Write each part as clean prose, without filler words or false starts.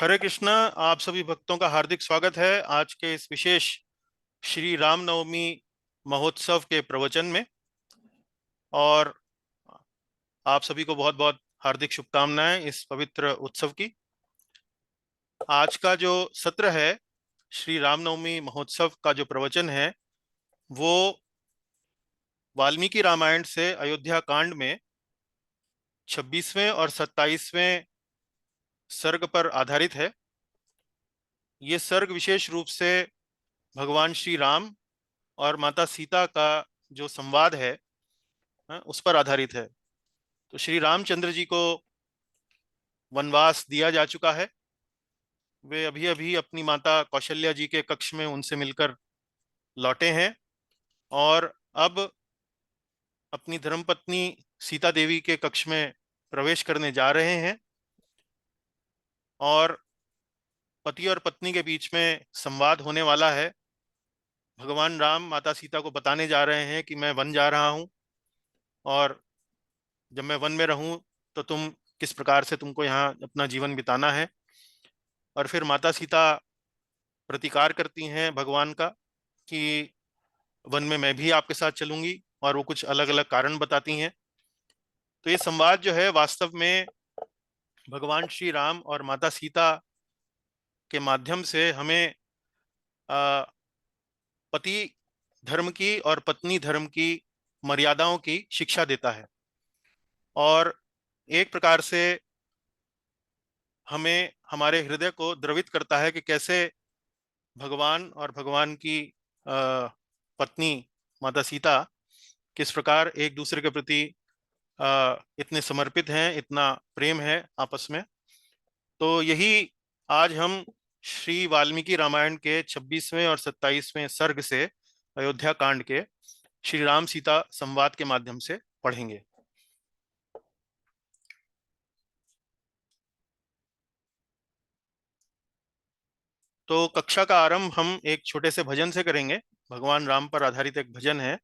हरे कृष्णा। आप सभी भक्तों का हार्दिक स्वागत है आज के इस विशेष श्री रामनवमी महोत्सव के प्रवचन में। और आप सभी को बहुत बहुत हार्दिक शुभकामनाएं इस पवित्र उत्सव की। आज का जो सत्र है श्री रामनवमी महोत्सव का जो प्रवचन है वो वाल्मीकि रामायण से अयोध्या कांड में 26वें और 27वें सर्ग पर आधारित है। ये सर्ग विशेष रूप से भगवान श्री राम और माता सीता का जो संवाद है उस पर आधारित है। तो श्री रामचंद्र जी को वनवास दिया जा चुका है। वे अभी अभी अपनी माता कौशल्या जी के कक्ष में उनसे मिलकर लौटे हैं और अब अपनी धर्मपत्नी सीता देवी के कक्ष में प्रवेश करने जा रहे हैं और पति और पत्नी के बीच में संवाद होने वाला है। भगवान राम माता सीता को बताने जा रहे हैं कि मैं वन जा रहा हूं और जब मैं वन में रहूं तो तुम किस प्रकार से तुमको यहाँ अपना जीवन बिताना है। और फिर माता सीता प्रतिकार करती हैं भगवान का कि वन में मैं भी आपके साथ चलूंगी और वो कुछ अलग अलग कारण बताती हैं। तो ये संवाद जो है वास्तव में भगवान श्री राम और माता सीता के माध्यम से हमें पति धर्म की और पत्नी धर्म की मर्यादाओं की शिक्षा देता है और एक प्रकार से हमें हमारे हृदय को द्रवित करता है कि कैसे भगवान और भगवान की पत्नी माता सीता किस प्रकार एक दूसरे के प्रति इतने समर्पित हैं, इतना प्रेम है आपस में। तो यही आज हम श्री वाल्मीकि रामायण के 26वें और 27वें सर्ग से अयोध्या कांड के श्री राम सीता संवाद के माध्यम से पढ़ेंगे। तो कक्षा का आरंभ हम एक छोटे से भजन से करेंगे। भगवान राम पर आधारित एक भजन है,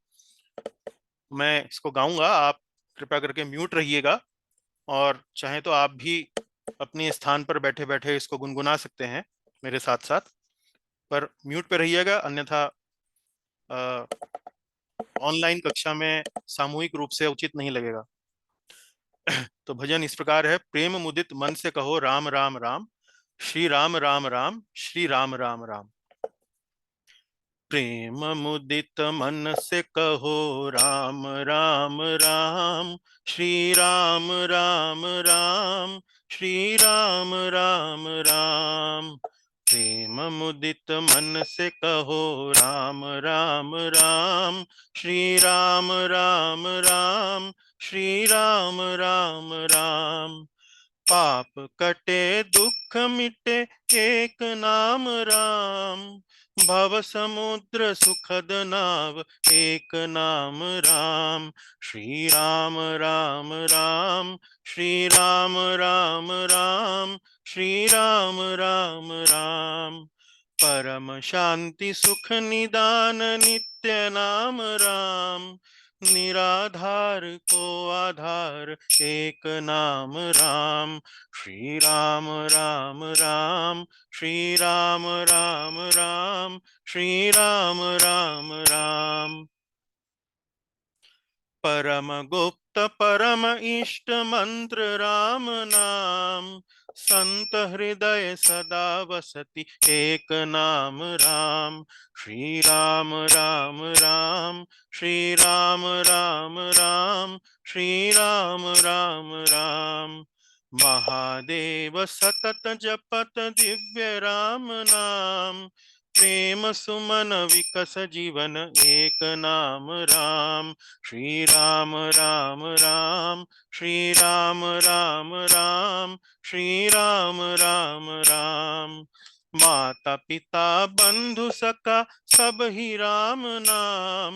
मैं इसको गाऊंगा, आप कृपया करके म्यूट रहिएगा और चाहे तो आप भी अपने स्थान पर बैठे बैठे इसको गुनगुना सकते हैं मेरे साथ साथ, पर म्यूट पे रहिएगा, अन्यथा ऑनलाइन कक्षा में सामूहिक रूप से उचित नहीं लगेगा। तो भजन इस प्रकार है। प्रेम मुदित मन से कहो राम राम राम, श्री राम राम राम, श्री राम राम राम। प्रेम मुदित मन से कहो राम राम राम, श्री राम राम राम, श्री राम राम राम। प्रेम मुदित मन से कहो राम राम राम, श्री राम राम राम, श्री राम राम राम। पाप कटे दुख मिटे एक नाम राम, भव समुद्र सुखद नाव एक नाम राम। श्री राम राम राम, श्री राम राम राम, श्री राम राम राम। परम शांति सुख निदान नित्य नाम राम, निराधार को आधार एक नाम राम। श्री राम राम राम, श्री राम राम राम, श्री राम राम राम। परम गुप्त परम इष्ट मंत्र राम नाम, संत हृदय सदा वसति एक नाम राम। श्री राम राम राम, श्री राम राम राम, श्री राम राम राम। महादेव सतत जपत दिव्य राम नाम, प्रेम सुमन विकस जीवन एक नाम राम। श्री राम राम राम, श्री राम राम राम, श्री राम राम राम। माता पिता बंधु सखा सब ही राम नाम,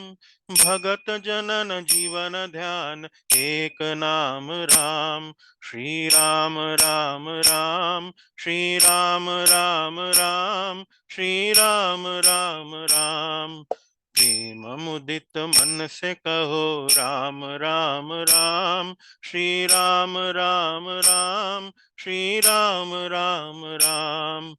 भगत जनन जीवन ध्यान एक नाम राम। श्री राम राम राम, श्री राम राम राम, श्री राम राम राम। प्रेम मुदित मन से कहो राम राम राम, श्री राम राम राम, श्री राम राम राम।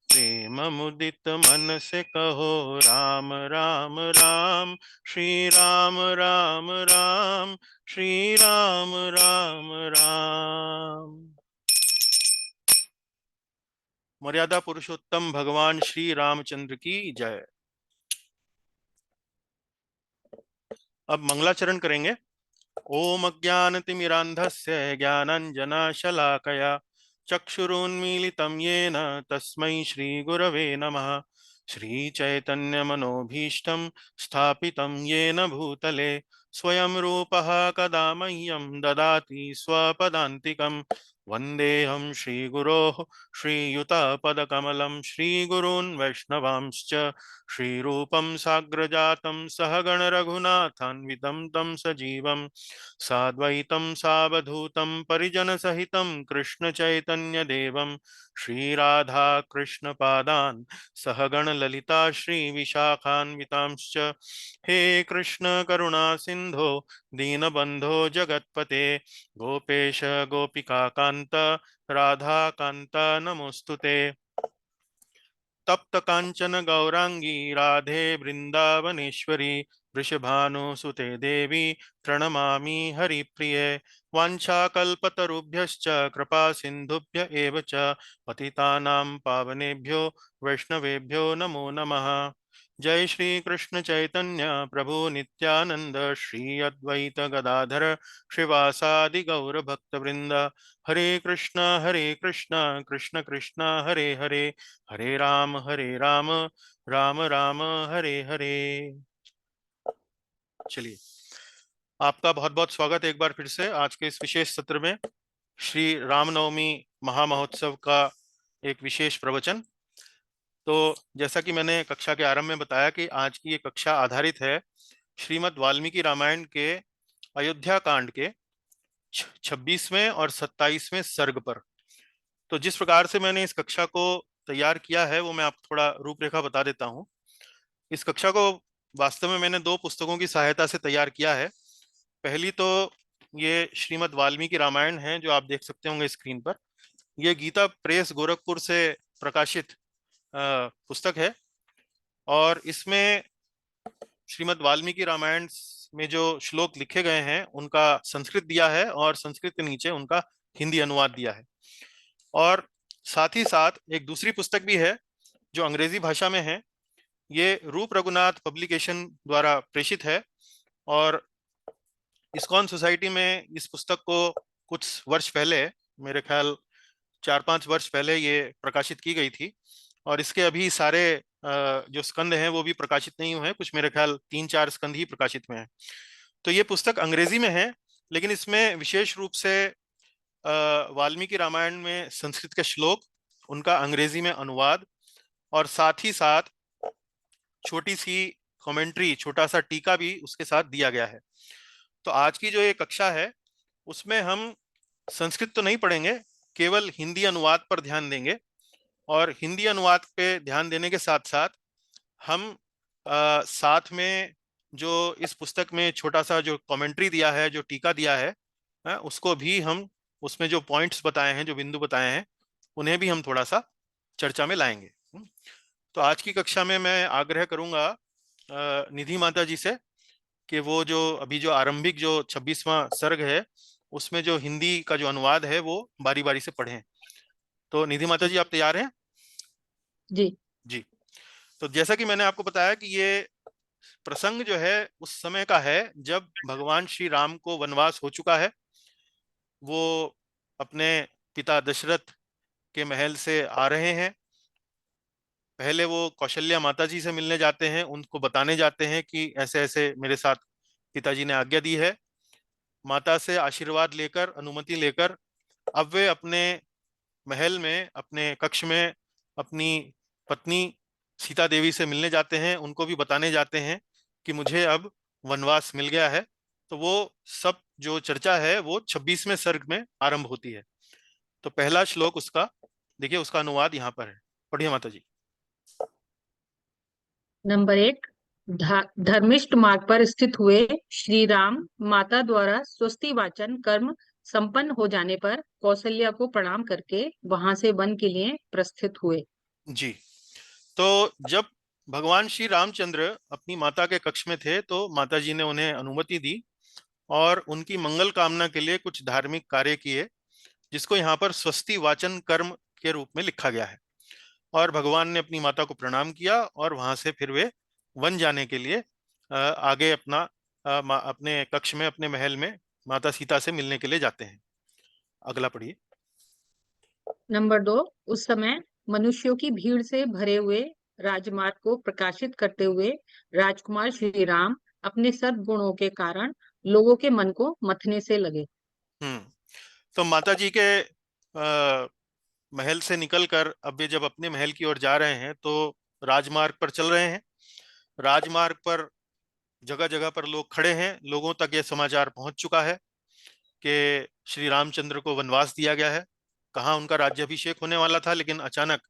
प्रेम मुदित मन से कहो राम राम राम, श्री राम राम राम, श्री राम राम राम। मर्यादा पुरुषोत्तम भगवान श्री रामचंद्र की जय। अब मंगलाचरण करेंगे। ओम अज्ञानतिमिरान्धस्य ज्ञानाञ्जनशलाकया चक्षुरुन्मीलितं येन तस्मै श्रीगुरवे नमः। श्रीचैतन्यमनोभीष्टं स्थापितं येन भूतले स्वयं रूपः कदा मह्यं ददाति स्वपदान्तिकं। वन्देऽहं श्रीगुरोः श्रीयुतपदकमलं श्रीगुरून् वैष्णवांश्च श्रीरूपं साग्रजातं सहगण रघुनाथान्वितं तं सजीवं साद्वैतं सावधूतं परिजनसहितं कृष्णचैतन्यदेवं श्रीराधा कृष्णपादान् सहगण ललिता श्रीविशाखान्वितांश्च। हे कृष्ण करुणा सिन्धो दीनबन्धो जगत्पते गोपेश गोपिकान्त राधाकान्त नमोऽस्तुते। तप्त कांचन गौरांगी राधे वृंदावनेश्वरी वृषभानुसुते देवी प्रणमामि हरिप्रिये। वाञ्छाकल्पतरुभ्यश्च कृपा सिन्धुभ्य एव च पतितानां पावनेभ्यो वैष्णवेभ्यो नमो नमः। जय श्री कृष्ण चैतन्य प्रभु नित्यानंद श्री अद्वैत गदाधर श्रीवासादि गौर भक्तवृंद। हरे कृष्ण कृष्ण कृष्ण हरे हरे, हरे राम राम राम हरे हरे। चलिए, आपका बहुत बहुत स्वागत है एक बार फिर से आज के इस विशेष सत्र में। श्री रामनवमी महामहोत्सव का एक विशेष प्रवचन। तो जैसा कि मैंने कक्षा के आरंभ में बताया कि आज की ये कक्षा आधारित है श्रीमद् वाल्मीकि रामायण के अयोध्या कांड के 26वें और 27वें सर्ग पर। तो जिस प्रकार से मैंने इस कक्षा को तैयार किया है वो मैं आपको थोड़ा रूपरेखा बता देता हूँ। इस कक्षा को वास्तव में मैंने दो पुस्तकों की सहायता से तैयार किया है। पहली तो ये श्रीमद् वाल्मीकि रामायण है जो आप देख सकते होंगे स्क्रीन पर। ये गीता प्रेस गोरखपुर से प्रकाशित पुस्तक है और इसमें श्रीमद् वाल्मीकि रामायण में जो श्लोक लिखे गए हैं उनका संस्कृत दिया है और संस्कृत के नीचे उनका हिंदी अनुवाद दिया है। और साथ ही साथ एक दूसरी पुस्तक भी है जो अंग्रेजी भाषा में है। ये रूप रघुनाथ पब्लिकेशन द्वारा प्रेषित है और इस्कॉन सोसाइटी में इस पुस्तक को कुछ वर्ष पहले, मेरे ख्याल 4-5 वर्ष पहले ये प्रकाशित की गई थी। और इसके अभी सारे जो स्कंद हैं वो भी प्रकाशित नहीं हुए हैं, कुछ मेरे ख्याल 3-4 स्कंद ही प्रकाशित हुए हैं। तो ये पुस्तक अंग्रेजी में है, लेकिन इसमें विशेष रूप से वाल्मीकि रामायण में संस्कृत के श्लोक, उनका अंग्रेजी में अनुवाद और साथ ही साथ छोटी सी कमेंट्री, छोटा सा टीका भी उसके साथ दिया गया है। तो आज की जो ये कक्षा है उसमें हम संस्कृत तो नहीं पढ़ेंगे, केवल हिंदी अनुवाद पर ध्यान देंगे। और हिंदी अनुवाद पे ध्यान देने के साथ साथ हम साथ में जो इस पुस्तक में छोटा सा जो कमेंट्री दिया है, जो टीका दिया है, उसको भी हम, उसमें जो पॉइंट्स बताए हैं, जो बिंदु बताए हैं, उन्हें भी हम थोड़ा सा चर्चा में लाएंगे। तो आज की कक्षा में मैं आग्रह करूंगा निधि माता जी से कि वो जो अभी जो आरंभिक जो 26वां सर्ग है उसमें जो हिंदी का जो अनुवाद है वो बारी बारी से पढ़ें। तो निधि माता जी, आप तैयार हैं? जी जी। तो जैसा कि मैंने आपको बताया कि ये प्रसंग जो है उस समय का है जब भगवान श्री राम को वनवास हो चुका है। वो अपने पिता दशरथ के महल से आ रहे हैं। पहले वो कौशल्या माता जी से मिलने जाते हैं, उनको बताने जाते हैं कि ऐसे ऐसे मेरे साथ पिताजी ने आज्ञा दी है। माता से आशीर्वाद लेकर, अनुमति लेकर अब वे अपने महल में, अपने कक्ष में अपनी पत्नी सीता देवी से मिलने जाते हैं, उनको भी बताने जाते हैं कि मुझे अब वनवास मिल गया है। तो वो सब जो चर्चा है वो 26वें सर्ग में आरंभ होती है। तो पहला श्लोक उसका देखिए, उसका अनुवाद यहाँ पर है, पढ़िए माता जी। नंबर 1। धर्मिष्ठ मार्ग पर स्थित हुए श्री राम माता द्वारा स्वस्ति वाचन कर्म संपन्न हो जाने पर कौशल्या को प्रणाम करके वहां से वन के लिए प्रस्थित हुए। जी। तो जब भगवान श्री रामचंद्र अपनी माता के कक्ष में थे तो माता जी ने उन्हें अनुमति दी और उनकी मंगल कामना के लिए कुछ धार्मिक कार्य किए, जिसको यहाँ पर स्वस्ति वाचन कर्म के रूप में लिखा गया है। और भगवान ने अपनी माता को प्रणाम किया और वहां से फिर वे वन जाने के लिए आगे अपना अपने कक्ष में, अपने महल में माता सीता से मिलने के लिए जाते हैं। अगला पढ़िए। नंबर 2, उस समय मनुष्यों की भीड़ से भरे हुए राजमार्ग को प्रकाशित करते हुए राजकुमार श्री राम अपने सद्गुणों के कारण लोगों के मन को मथने से लगे। हम्म। तो माता जी के महल से निकलकर अब वे जब अपने महल की ओर जा रहे हैं तो राजमार्ग पर चल रहे हैं। राजमार्ग पर जगह जगह पर लोग खड़े हैं, लोगों तक यह समाचार पहुंच चुका है कि श्री रामचंद्र को वनवास दिया गया है। कहाँ उनका राज्याभिषेक होने वाला था, लेकिन अचानक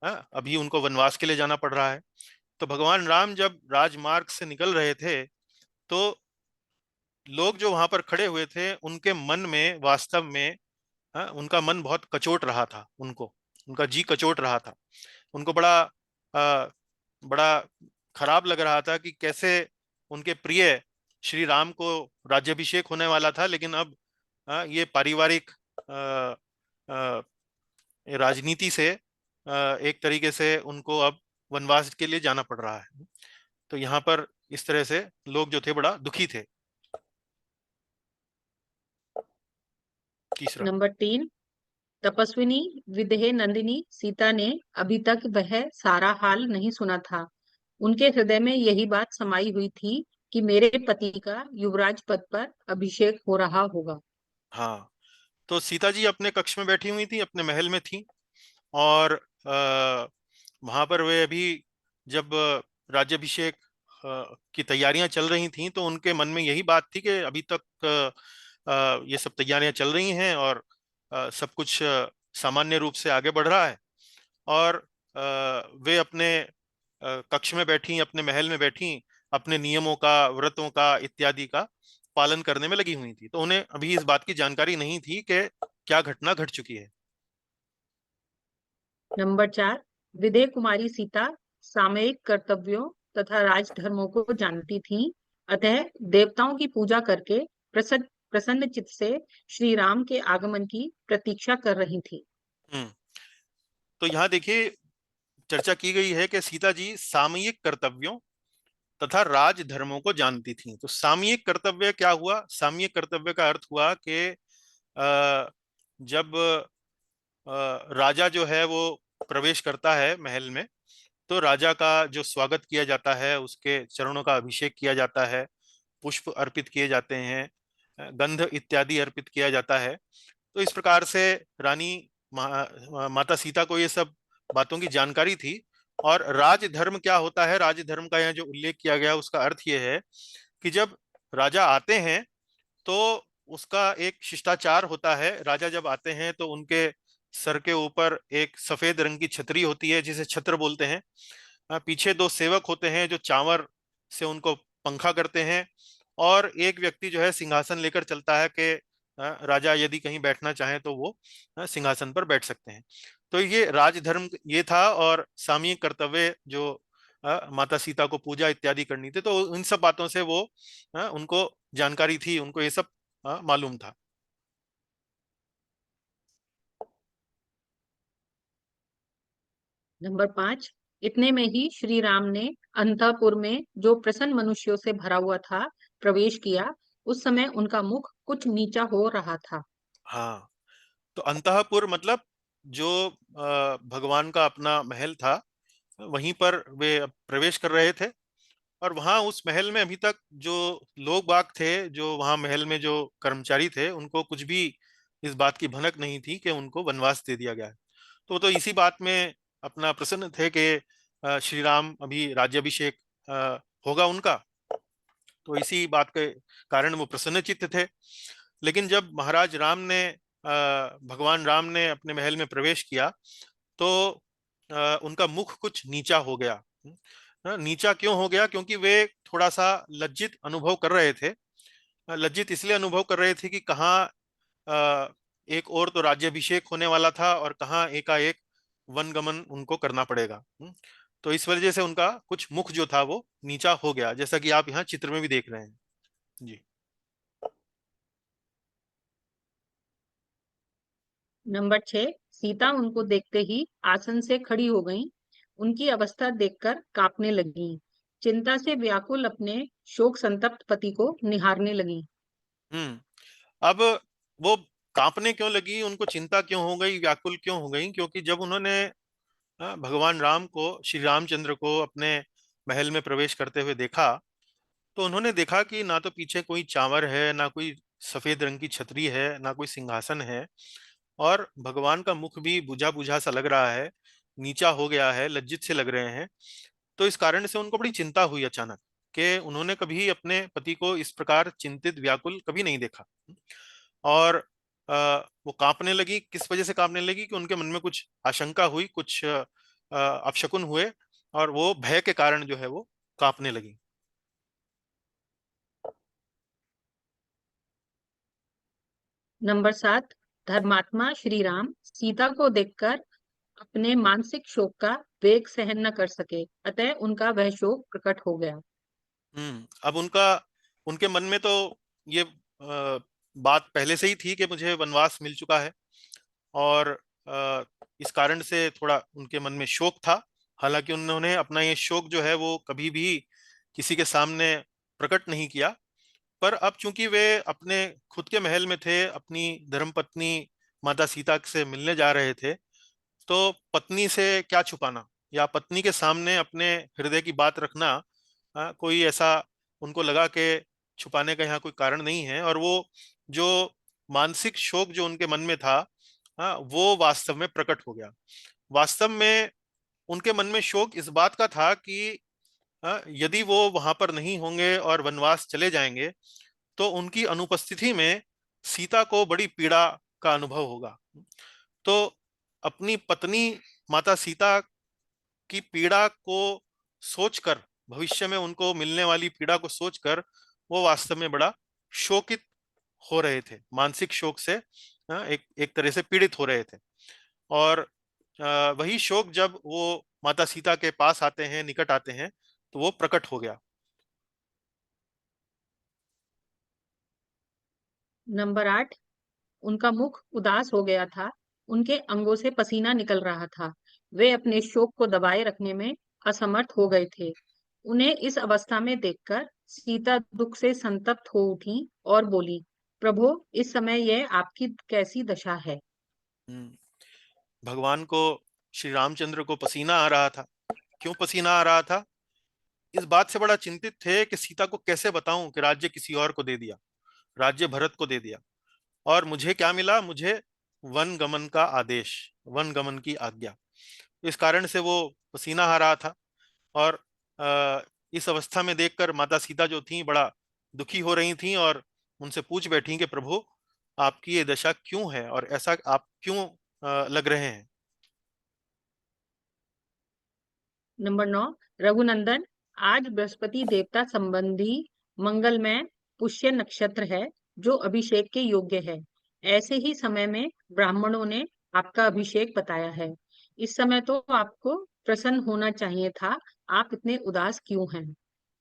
अभी उनको वनवास के लिए जाना पड़ रहा है। तो भगवान राम जब राजमार्ग से निकल रहे थे तो लोग जो वहां पर खड़े हुए थे उनके मन में वास्तव में उनका मन बहुत कचोट रहा था, उनको उनका जी कचोट रहा था। उनको बड़ा खराब लग रहा था कि कैसे उनके प्रिय श्री राम को राज्याभिषेक होने वाला था, लेकिन अब ये पारिवारिक अ, अ, राजनीति से एक तरीके से उनको अब वनवास के लिए जाना पड़ रहा है। तो यहाँ पर इस तरह से लोग जो थे बड़ा दुखी थे। तीसरा। नंबर 3, तपस्विनी विदेह नंदिनी सीता ने अभी तक वह सारा हाल नहीं सुना था। उनके हृदय में यही बात समाई हुई थी कि मेरे पति का युवराज पद पर अभिषेक हो रहा होगा। हाँ। तो सीता जी अपने कक्ष में बैठी हुई थी, अपने महल में थी। और वहां पर वे अभी जब राज्याभिषेक की तैयारियां चल रही थीं तो उनके मन में यही बात थी कि अभी तक ये सब तैयारियां चल रही हैं और सब कुछ सामान्य रूप से आगे बढ़ रहा है। और वे अपने कक्ष में बैठी, अपने महल में बैठी, अपने नियमों का, व्रतों का इत्यादि का पालन करने में लगी हुई थी। तो उन्हें अभी इस बात की जानकारी नहीं थी कि क्या घटना घट चुकी है। नंबर 4, विदेह कुमारी सीता सामयिक कर्तव्यों तथा राजधर्मों को जानती थीं, अतः देवताओं की पूजा करके प्रसन्न प्रसन्न चित्त से श्री राम के आगमन की प्रतीक्षा कर रही थी। हम्म। तो यहाँ देखिए चर्चा की गई है कि सीता जी सामयिक कर्तव्यों तथा राजधर्मों को जानती थीं। तो सामयिक कर्तव्य क्या हुआ? सामयिक कर्तव्य का अर्थ हुआ कि जब राजा जो है वो प्रवेश करता है महल में तो राजा का जो स्वागत किया जाता है, उसके चरणों का अभिषेक किया जाता है, पुष्प अर्पित किए जाते हैं, गंध इत्यादि अर्पित किया जाता है। तो इस प्रकार से रानी माता सीता को ये सब बातों की जानकारी थी। और राजधर्म क्या होता है, राजधर्म का यहाँ जो उल्लेख किया गया उसका अर्थ ये है कि जब राजा आते हैं तो उसका एक शिष्टाचार होता है। राजा जब आते हैं तो उनके सर के ऊपर एक सफेद रंग की छतरी होती है जिसे छत्र बोलते हैं। पीछे दो सेवक होते हैं जो चांवर से उनको पंखा करते हैं। और एक व्यक्ति जो है सिंहासन लेकर चलता है कि राजा यदि कहीं बैठना चाहे तो वो सिंहासन पर बैठ सकते हैं। तो ये राजधर्म ये था। और सामयिक कर्तव्य जो माता सीता को पूजा इत्यादि करनी थी, तो इन सब बातों से वो उनको जानकारी थी, उनको ये सब मालूम था। नंबर 5, इतने में ही श्री राम ने अंतःपुर में जो प्रसन्न मनुष्यों से भरा हुआ था प्रवेश किया। उस समय उनका मुख कुछ नीचा हो रहा था। हाँ। तो अंतःपुर मतलब जो भगवान का अपना महल था, वहीं पर वे प्रवेश कर रहे थे। और वहां उस महल में अभी तक जो लोग बाग थे, जो वहां महल में जो कर्मचारी थे, उनको कुछ भी इस बात की भनक नहीं थी कि उनको वनवास दे दिया गया है। तो वो तो इसी बात में अपना प्रसन्न थे कि श्री राम अभी राज्याभिषेक होगा उनका। तो इसी बात के कारण वो प्रसन्नचित्त थे। लेकिन जब महाराज राम ने भगवान राम ने अपने महल में प्रवेश किया तो उनका मुख कुछ नीचा हो गया। नीचा क्यों हो गया? क्योंकि वे थोड़ा सा लज्जित अनुभव कर रहे थे। लज्जित इसलिए अनुभव कर रहे थे कि कहाँ अ, एक और तो राज्याभिषेक होने वाला था और कहाँ एकाएक वनगमन उनको करना पड़ेगा। तो इस वजह से उनका कुछ मुख जो था वो नीचा हो गया, जैसा कि आप यहाँ चित्र में भी देख रहे हैं। जी। नंबर 6, सीता उनको देखते ही आसन से खड़ी हो गईं। उनकी अवस्था देखकर कांपने लगीं। चिंता से व्याकुल अपने शोक संतप्त पति को निहारने लगीं। हम्म। अब वो कांपने क्यों लगी, उनको चिंता क्यों हो गई, व्याकुल क्यों हो गई? क्योंकि जब उन्होंने भगवान राम को, श्री रामचंद्र को अपने महल में प्रवेश करते हुए देखा, तो उन्होंने देखा कि ना तो पीछे कोई चांवर है, ना कोई सफेद रंग की छतरी है, ना कोई सिंहासन है, और भगवान का मुख भी बुझा बुझा सा लग रहा है, नीचा हो गया है, लज्जित से लग रहे हैं। तो इस कारण से उनको बड़ी चिंता हुई अचानक, कि उन्होंने कभी अपने पति को इस प्रकार चिंतित व्याकुल कभी नहीं देखा। और वो कांपने लगी। किस वजह से कांपने लगी? कि उनके मन में कुछ आशंका हुई, कुछ अपशकुन हुए, और वो भय के कारण जो है वो कांपने लगी। नंबर 7, धर्मात्मा श्री राम सीता को देखकर अपने मानसिक शोक का वेग सहन न कर सके, अतः उनका वह शोक प्रकट हो गया। अब उनका, उनके मन में तो ये बात पहले से ही थी कि मुझे वनवास मिल चुका है, और इस कारण से थोड़ा उनके मन में शोक था। हालांकि उन्होंने अपना ये शोक जो है वो कभी भी किसी के सामने प्रकट नहीं किया। पर अब चूंकि वे अपने खुद के महल में थे, अपनी धर्मपत्नी माता सीता से मिलने जा रहे थे, तो पत्नी से क्या छुपाना, या पत्नी के सामने अपने हृदय की बात रखना, कोई ऐसा उनको लगा कि छुपाने का यहाँ कोई कारण नहीं है। और वो जो मानसिक शोक जो उनके मन में था, वो वास्तव में प्रकट हो गया। वास्तव में उनके मन में शोक इस बात का था कि यदि वो वहां पर नहीं होंगे और वनवास चले जाएंगे, तो उनकी अनुपस्थिति में सीता को बड़ी पीड़ा का अनुभव होगा। तो अपनी पत्नी माता सीता की पीड़ा को सोचकर, भविष्य में उनको मिलने वाली पीड़ा को सोचकर, वो वास्तव में बड़ा शोकित हो रहे थे, मानसिक शोक से एक एक तरह से पीड़ित हो रहे थे। और वही शोक जब वो माता सीता के पास आते हैं, निकट आते हैं, तो वो प्रकट हो गया। नंबर 8, उनका मुख उदास हो गया था। उनके अंगों से पसीना निकल रहा था। वे अपने शोक को दबाए रखने में असमर्थ हो गए थे। उन्हें इस अवस्था में देखकर सीता दुख से संतप्त हो उठी और बोली, प्रभु, इस समय यह आपकी कैसी दशा है? हम्म, भगवान को, श्री रामचंद्र को पसीना आ रहा था। क्यों पसीना आ रहा था? इस बात से बड़ा चिंतित थे कि सीता को कैसे बताऊं कि राज्य किसी और को दे दिया, राज्य भरत को दे दिया, और मुझे क्या मिला? मुझे वन गमन का आदेश, वन गमन की आज्ञा। इस कारण से वो पसीना आ रहा था। और इस अवस्था में देखकर माता सीता जो थी बड़ा दुखी हो रही थी, और उनसे पूछ बैठी कि प्रभु, आपकी ये दशा क्यों है, और ऐसा आप क्यों लग रहे हैं? नंबर 9, रघुनंदन, आज बृहस्पति देवता संबंधी मंगलमय पुष्य नक्षत्र है, जो अभिषेक के योग्य है। ऐसे ही समय में ब्राह्मणों ने आपका अभिषेक बताया है। इस समय तो आपको प्रसन्न होना चाहिए था। आप इतने उदास क्यों हैं?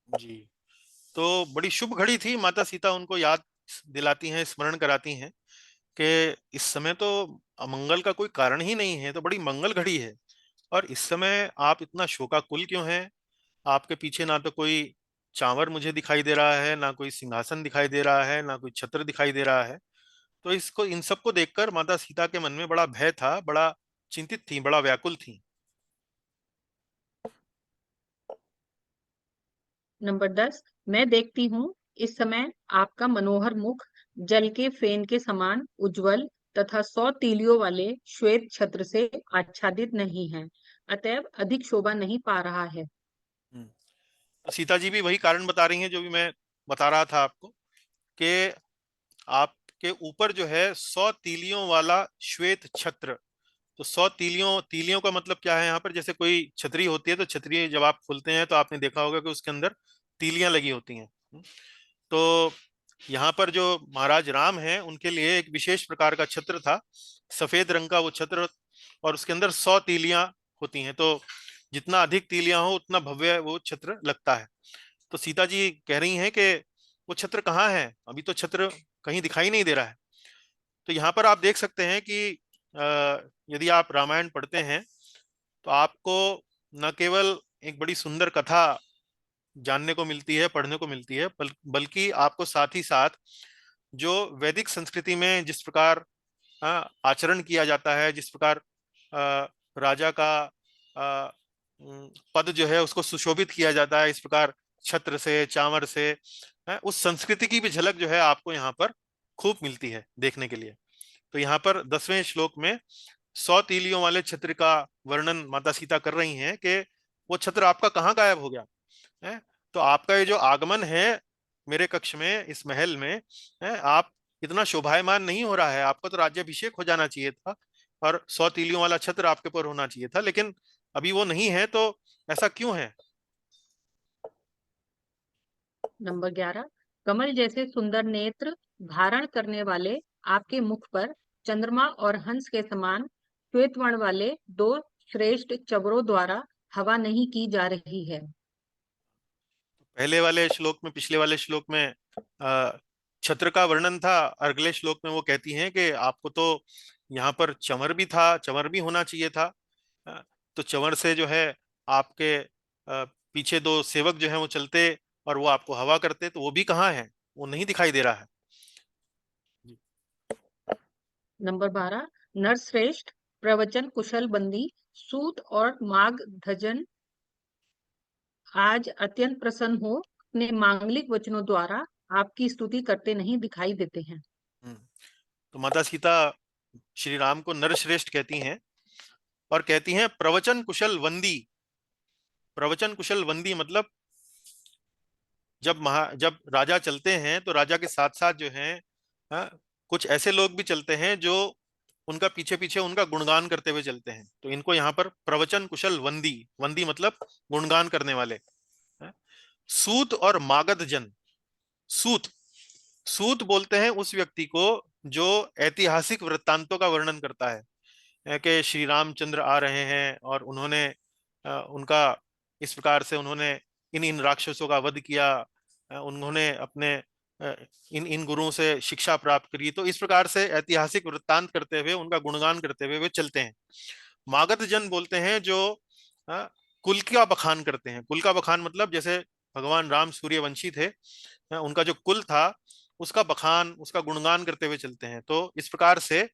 जी। तो बड़ी शुभ घड़ी थी। माता सीता उनको याद दिलाती हैं, स्मरण कराती हैं कि इस समय तो अमंगल का कोई कारण ही नहीं है, तो बड़ी मंगल घड़ी है। और इस समय आप इतना शोकाकुल क्यों हैं? आपके पीछे ना तो कोई चांवर मुझे दिखाई दे रहा है, ना कोई सिंहासन दिखाई दे रहा है, ना कोई छत्र दिखाई दे रहा है। तो इसको, इन सबको देखकर माता सीता के मन में बड़ा भय था, बड़ा चिंतित थी, बड़ा व्याकुल थी। नंबर 10, मैं देखती हूँ इस समय आपका मनोहर मुख जल के फेन के समान उज्जवल तथा 100 तीलियों वाले श्वेत छत्र से आच्छादित नहीं है, अतएव अधिक शोभा नहीं पा रहा है। हम्म। तो सीता जी भी वही कारण बता रही हैं जो भी मैं बता रहा था आपको, कि आपके ऊपर जो है 100 तीलियों वाला श्वेत छत्र, तो 100 तीलियों का मतलब क्या है यहाँ पर? जैसे कोई छतरी होती है तो छतरी जब आप खोलते हैं तो आपने देखा होगा कि उसके अंदर तीलियां लगी होती हैं। तो यहाँ पर जो महाराज राम हैं उनके लिए एक विशेष प्रकार का छत्र था, सफेद रंग का वो छत्र, और उसके अंदर 100 तीलियां होती हैं। तो जितना अधिक तीलियां हो उतना भव्य वो छत्र लगता है। तो सीता जी कह रही हैं कि वो छत्र कहाँ है, अभी तो छत्र कहीं दिखाई नहीं दे रहा है। तो यहाँ पर आप देख सकते हैं कि यदि आप रामायण पढ़ते हैं तो आपको न केवल एक बड़ी सुंदर कथा जानने को मिलती है, पढ़ने को मिलती है, बल्कि आपको साथ ही साथ जो वैदिक संस्कृति में जिस प्रकार आचरण किया जाता है, जिस प्रकार राजा का पद जो है उसको सुशोभित किया जाता है, इस प्रकार छत्र से, चांवर से, उस संस्कृति की भी झलक जो है आपको यहाँ पर खूब मिलती है देखने के लिए। तो यहाँ पर 10वें श्लोक में 100 तीलियों वाले छत्र का वर्णन माता सीता कर रही हैं कि वो छत्र आपका कहाँ गायब हो गया है। तो आपका ये जो आगमन है मेरे कक्ष में, इस महल में है, आप इतना शोभायमान नहीं हो रहा है, आपका तो राज्याभिषेक हो जाना चाहिए था और 100 तीलियों वाला छत्र आपके ऊपर होना चाहिए था, लेकिन अभी वो नहीं है। तो ऐसा क्यों है? नंबर 11, कमल जैसे सुंदर नेत्र धारण करने वाले आपके मुख पर चंद्रमा और हंस के समान श्वेत वर्ण वाले दो श्रेष्ठ चवरों द्वारा हवा नहीं की जा रही है। पहले वाले श्लोक में, पिछले वाले श्लोक में छत्र का वर्णन था, अगले श्लोक में वो कहती हैं कि आपको तो यहाँ पर चंवर भी था, चंवर भी होना चाहिए था। अ, तो चंवर से जो है आपके पीछे दो सेवक जो हैं वो चलते और वो आपको हवा करते, तो वो भी कहाँ है? वो नहीं दिखाई दे रहा है। नंबर 12, नरश्रेष्ठ प्रवचन कुशल बंदी सूत और माग धजन आज अत्यंत प्रसन्न हो अपने मांगलिक वचनों द्वारा आपकी स्तुति करते नहीं दिखाई देते हैं। हम्म। तो माता सीता श्री राम को नरश्रेष्ठ कहती हैं और कहती हैं प्रवचन कुशल वंदी। प्रवचन कुशल वंदी मतलब जब राजा चलते हैं तो राजा के साथ साथ जो है, कुछ ऐसे लोग भी चलते हैं जो उनका पीछे पीछे उनका गुणगान करते हुए चलते हैं। तो इनको यहाँ पर प्रवचन कुशल वंदी, वंदी मतलब गुणगान करने वाले। हाँ? सूत और मागध जन। सूत, सूत बोलते हैं उस व्यक्ति को जो ऐतिहासिक वृत्तांतों का वर्णन करता है कि श्री रामचंद्र आ रहे हैं और उन्होंने उनका इस प्रकार से उन्होंने इन इन राक्षसों का वध किया, उन्होंने अपने इन इन गुरुओं से शिक्षा प्राप्त करी। तो इस प्रकार से ऐतिहासिक वृत्तांत करते हुए, उनका गुणगान करते हुए वे चलते हैं। मागध जन बोलते हैं जो अ, कुल का बखान करते हैं। कुल का बखान मतलब जैसे भगवान राम सूर्यवंशी थे, उनका जो कुल था उसका बखान, उसका गुणगान करते हुए चलते हैं। तो इस प्रकार से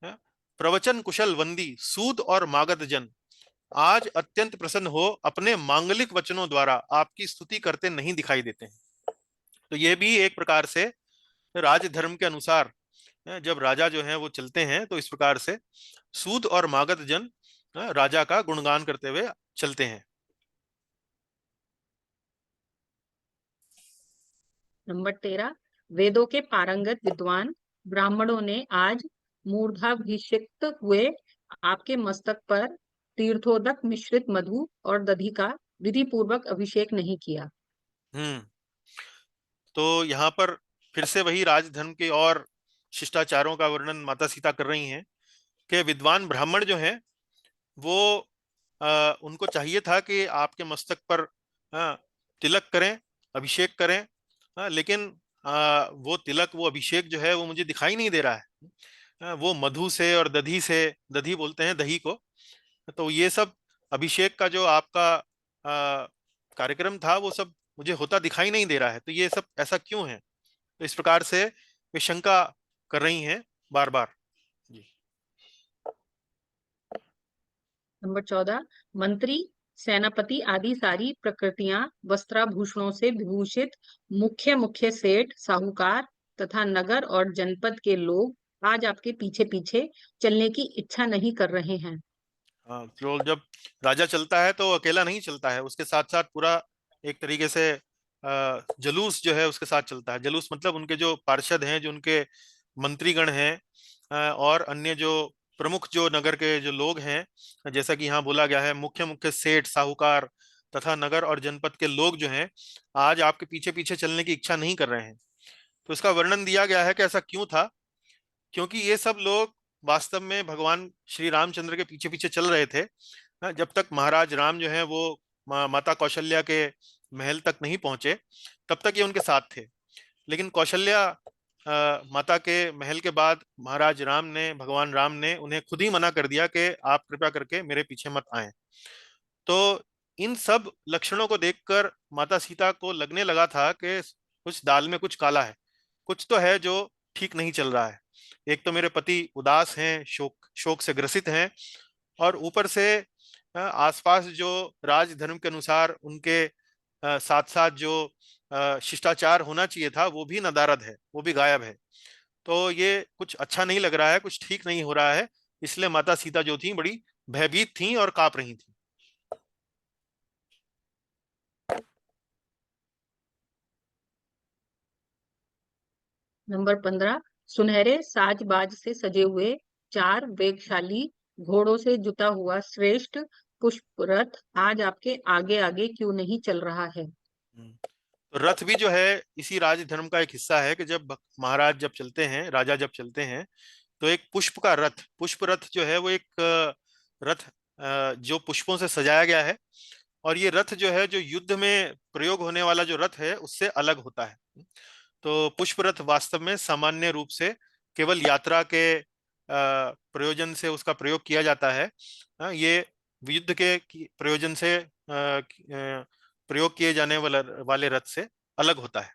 प्रवचन कुशल वंदी सूद और मागध जन आज अत्यंत प्रसन्न हो अपने मांगलिक वचनों द्वारा आपकी स्तुति करते नहीं दिखाई देते हैं। तो यह भी एक प्रकार से राजधर्म के अनुसार जब राजा जो है वो चलते हैं तो इस प्रकार से सूद और मागध जन राजा का गुणगान करते हुए चलते हैं। नंबर 13, वेदों के पारंगत विद्वान ब्राह्मणों ने आज मूर्धाभिषिक्त हुए आपके मस्तक पर तीर्थोदक मिश्रित मधु और दधि का विधि पूर्वक अभिषेक नहीं किया। हम्म। तो यहाँ पर फिर से वही राजधर्म के और शिष्टाचारों का वर्णन माता सीता कर रही हैं कि विद्वान ब्राह्मण जो हैं वो उनको चाहिए था कि आपके मस्तक पर तिलक करें, अभिषेक करें, लेकिन वो तिलक, वो अभिषेक जो है वो मुझे दिखाई नहीं दे रहा है। वो मधु से और दधी से, दधी बोलते हैं दही को, तो ये सब अभिषेक का जो आपका कार्यक्रम था वो सब मुझे होता दिखाई नहीं दे रहा है। तो ये सब ऐसा क्यों है? तो इस प्रकार से वे शंका कर रही हैं बार बार। जी। नंबर 14, मंत्री सेनापति आदि सारी प्रकृतियां वस्त्राभूषणों से विभूषित मुख्य मुख्य सेठ साहूकार तथा नगर और जनपद के लोग आज आपके पीछे पीछे चलने की इच्छा नहीं कर रहे हैं। हाँ, तो जब राजा चलता है तो अकेला नहीं चलता है, उसके साथ साथ पूरा एक तरीके से जलूस जो है उसके साथ चलता है। जलूस मतलब उनके जो पार्षद हैं, जो उनके मंत्रीगण हैं, और अन्य जो प्रमुख जो नगर के जो लोग हैं, जैसा कि यहाँ बोला गया है, मुख्य मुख्य सेठ साहूकार तथा नगर और जनपद के लोग जो हैं आज आपके पीछे पीछे चलने की इच्छा नहीं कर रहे हैं। तो इसका वर्णन दिया गया है कि ऐसा क्यों था। क्योंकि ये सब लोग वास्तव में भगवान श्री रामचंद्र के पीछे पीछे चल रहे थे। हाँ, जब तक महाराज राम जो है वो माता कौशल्या के महल तक नहीं पहुंचे तब तक ये उनके साथ थे। लेकिन कौशल्या माता के महल के बाद महाराज राम ने, भगवान राम ने उन्हें खुद ही मना कर दिया कि आप कृपया करके मेरे पीछे मत आएं। तो इन सब लक्षणों को देखकर माता सीता को लगने लगा था कि कुछ दाल में कुछ काला है, कुछ तो है जो ठीक नहीं चल रहा है। एक तो मेरे पति उदास हैं, शोक शोक से ग्रसित हैं, और ऊपर से आसपास जो राजधर्म के अनुसार उनके साथ साथ जो शिष्टाचार होना चाहिए था वो भी नदारद है, वो भी गायब है। तो ये कुछ अच्छा नहीं लग रहा है, कुछ ठीक नहीं हो रहा है। इसलिए माता सीता जो थी बड़ी भयभीत थी और कांप रही थी। नंबर 15, सुनहरे साज बाज से सजे हुए 4 वेगशाली घोड़ों से जुता हुआ श्रेष्ठ पुष्प रथ आज आपके आगे आगे क्यों नहीं चल रहा है? तो रथ भी जो है इसी राजधर्म का एक हिस्सा है कि जब महाराज जब चलते हैं, राजा जब चलते हैं, तो एक पुष्प का रथ, पुष्प रथ जो है वो एक रथ जो पुष्पों से सजाया गया है। और ये रथ जो है जो युद्ध में प्रयोग होने वाला जो रथ है उससे अलग होता है। तो पुष्प रथ वास्तव में सामान्य रूप से केवल यात्रा के प्रयोजन से उसका प्रयोग किया जाता है। ये युद्ध के प्रयोजन से प्रयोग किए जाने वाले रथ से अलग होता है।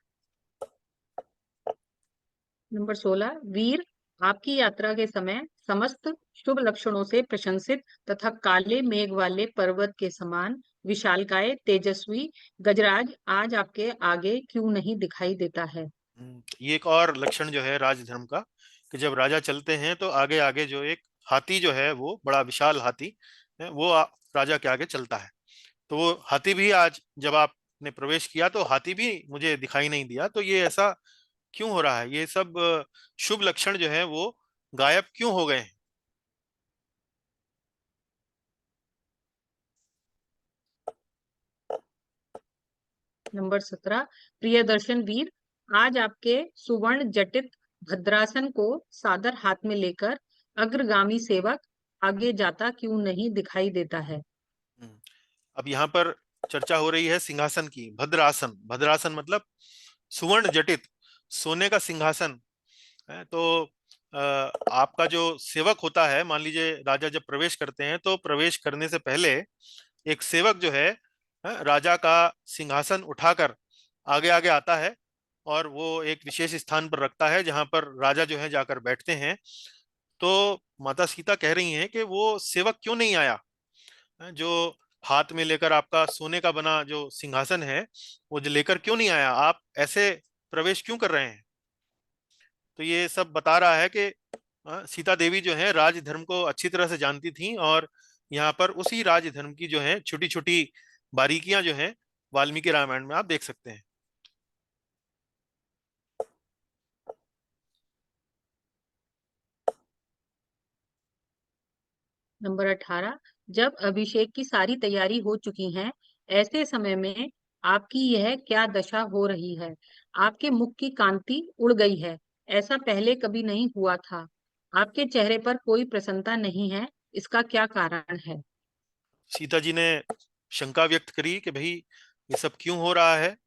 नंबर 16, वीर, आपकी यात्रा के समय समस्त शुभ लक्षणों से प्रशंसित तथा काले मेघ वाले पर्वत के समान विशालकाय तेजस्वी गजराज आज आपके आगे क्यों नहीं दिखाई देता है? ये एक और लक्षण जो है राजधर्म का, कि जब राजा चलते हैं तो आगे आगे जो एक हाथी जो है वो बड़ा विशाल हाथी है, वो राजा के आगे चलता है। तो वो हाथी भी आज जब आपने प्रवेश किया तो हाथी भी मुझे दिखाई नहीं दिया। तो ये ऐसा क्यों हो रहा है? ये सब शुभ लक्षण जो है वो गायब क्यों हो गए हैं? नंबर 17, प्रियदर्शन वीर, आज आपके सुवर्ण जटित भद्रासन को सादर हाथ में लेकर अग्रगामी सेवक आगे जाता क्यों नहीं दिखाई देता है? हम्म। अब यहाँ पर चर्चा हो रही है सिंहासन की। भद्रासन, भद्रासन मतलब सुवर्ण जटित, सोने का सिंहासन है। तो आपका जो सेवक होता है, मान लीजिए राजा जब प्रवेश करते हैं तो प्रवेश करने से पहले एक सेवक जो है राजा का सिंहासन उठाकर आगे आगे आता है और वो एक विशेष स्थान पर रखता है जहां पर राजा जो है जाकर बैठते हैं। तो माता सीता कह रही हैं कि वो सेवक क्यों नहीं आया, जो हाथ में लेकर आपका सोने का बना जो सिंहासन है वो जो लेकर क्यों नहीं आया, आप ऐसे प्रवेश क्यों कर रहे हैं। तो ये सब बता रहा है कि सीता देवी जो है राजधर्म को अच्छी तरह से जानती थी, और यहाँ पर उसी राजधर्म की जो है छोटी छोटी बारीकियां जो है वाल्मीकि रामायण में आप देख सकते हैं। नंबर 18, जब अभिषेक की सारी तैयारी हो चुकी है, ऐसे समय में आपकी यह क्या दशा हो रही है? आपके मुख की कांति उड़ गई है, ऐसा पहले कभी नहीं हुआ था। आपके चेहरे पर कोई प्रसन्नता नहीं है, इसका क्या कारण है? सीता जी ने शंका व्यक्त करी कि भाई ये सब क्यों हो रहा है,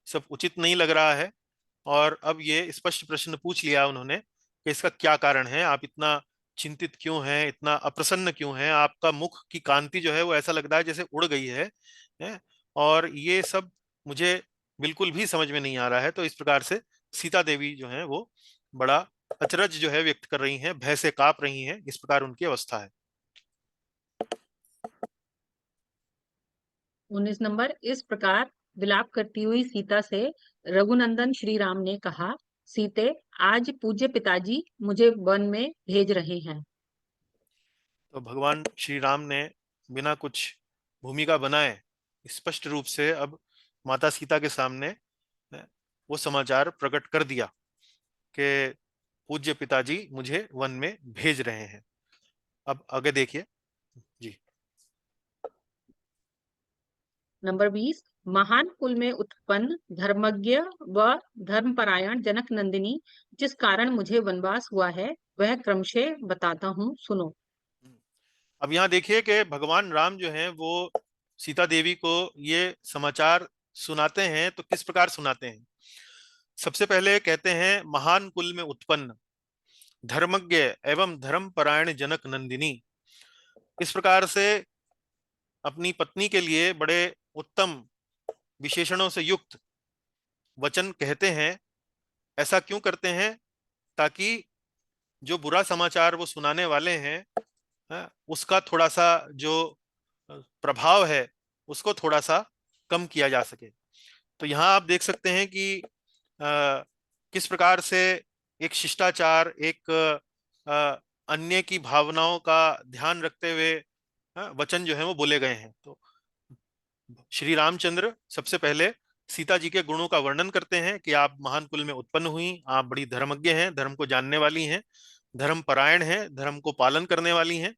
सब उचित नहीं लग रहा है। और अब ये स्पष्ट प्रश्न पूछ लिया उन्होंने कि इसका क्या कारण है, आप इतना चिंतित क्यों हैं, इतना अप्रसन्न क्यों हैं, आपका मुख की कांति जो है वो ऐसा लग रहा है जैसे उड़ गई है? और ये सब मुझे बिल्कुल भी समझ में नहीं आ रहा है। तो इस प्रकार से सीता देवी जो है वो बड़ा अचरज जो है व्यक्त कर रही हैं, भय से कांप रही हैं, इस प्रकार उनकी अवस्था है। 19 नंबर, इस प्रकार विलाप करती हुई सीता से रघुनंदन श्री राम ने कहा, सीते, आज पूज्य पिताजी मुझे वन में भेज रहे हैं। तो भगवान श्री राम ने बिना कुछ भूमिका बनाए स्पष्ट रूप से अब माता सीता के सामने वो समाचार प्रकट कर दिया कि पूज्य पिताजी मुझे वन में भेज रहे हैं। अब आगे देखिए जी। नंबर 20, महान कुल में उत्पन्न धर्मज्ञ व धर्मपरायण जनक नंदिनी जिस कारण मुझे वनवास हुआ है वह क्रमशः बताता हूँ, सुनो। अब यहाँ देखिए कि भगवान राम जो हैं वो सीता देवी को ये समाचार सुनाते हैं, तो किस प्रकार सुनाते हैं। सबसे पहले कहते हैं महान कुल में उत्पन्न धर्मज्ञ एवं धर्मपरायण जनक नंदिनी। इस प्रकार से अपनी पत्नी के लिए बड़े उत्तम विशेषणों से युक्त वचन कहते हैं। ऐसा क्यों करते हैं? ताकि जो बुरा समाचार वो सुनाने वाले हैं, उसका थोड़ा सा जो प्रभाव है उसको थोड़ा सा कम किया जा सके। तो यहाँ आप देख सकते हैं कि किस प्रकार से एक शिष्टाचार, एक अन्य की भावनाओं का ध्यान रखते हुए वचन जो है वो बोले गए हैं। तो श्री रामचंद्र सबसे पहले सीता जी के गुणों का वर्णन करते हैं कि आप महान कुल में उत्पन्न हुई, आप बड़ी धर्मज्ञ हैं, धर्म को जानने वाली हैं, धर्म परायण हैं, धर्म को पालन करने वाली हैं।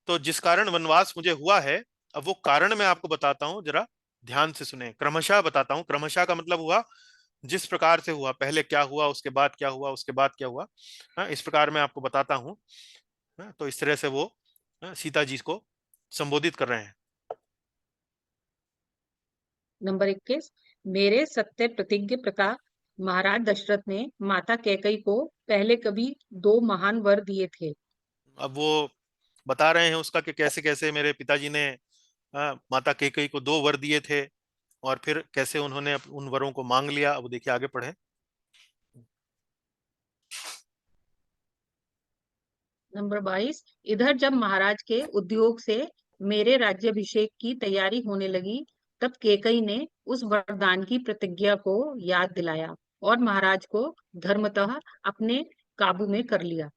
तो जिस कारण वनवास मुझे हुआ है, अब वो कारण मैं आपको बताता हूं, जरा ध्यान से सुने। क्रमशः बताता हूं। क्रमशः का मतलब हुआ जिस प्रकार से हुआ, पहले क्या हुआ, उसके बाद क्या हुआ, उसके बाद क्या हुआ। हाँ, इस प्रकार मैं आपको बताता हूं। हाँ, तो इस तरह से वो सीता जी को संबोधित कर रहे हैं। नंबर 21, मेरे सत्य प्रतिज्ञ पिता महाराज दशरथ ने माता कैकई को पहले कभी 2 महान वर दिए थे। अब वो बता रहे हैं उसका कि कैसे कैसे मेरे पिताजी ने माता कैकेयी को 2 वर दिए थे और फिर कैसे उन्होंने उन वरों को मांग लिया। अब देखिए आगे पढ़े। नंबर 22, इधर जब महाराज के उद्योग से मेरे राज्याभिषेक की तैयारी होने लगी तब कैकई ने उस वरदान की प्रतिज्ञा को याद दिलाया और महाराज को धर्मतः अपने काबू में कर लिया।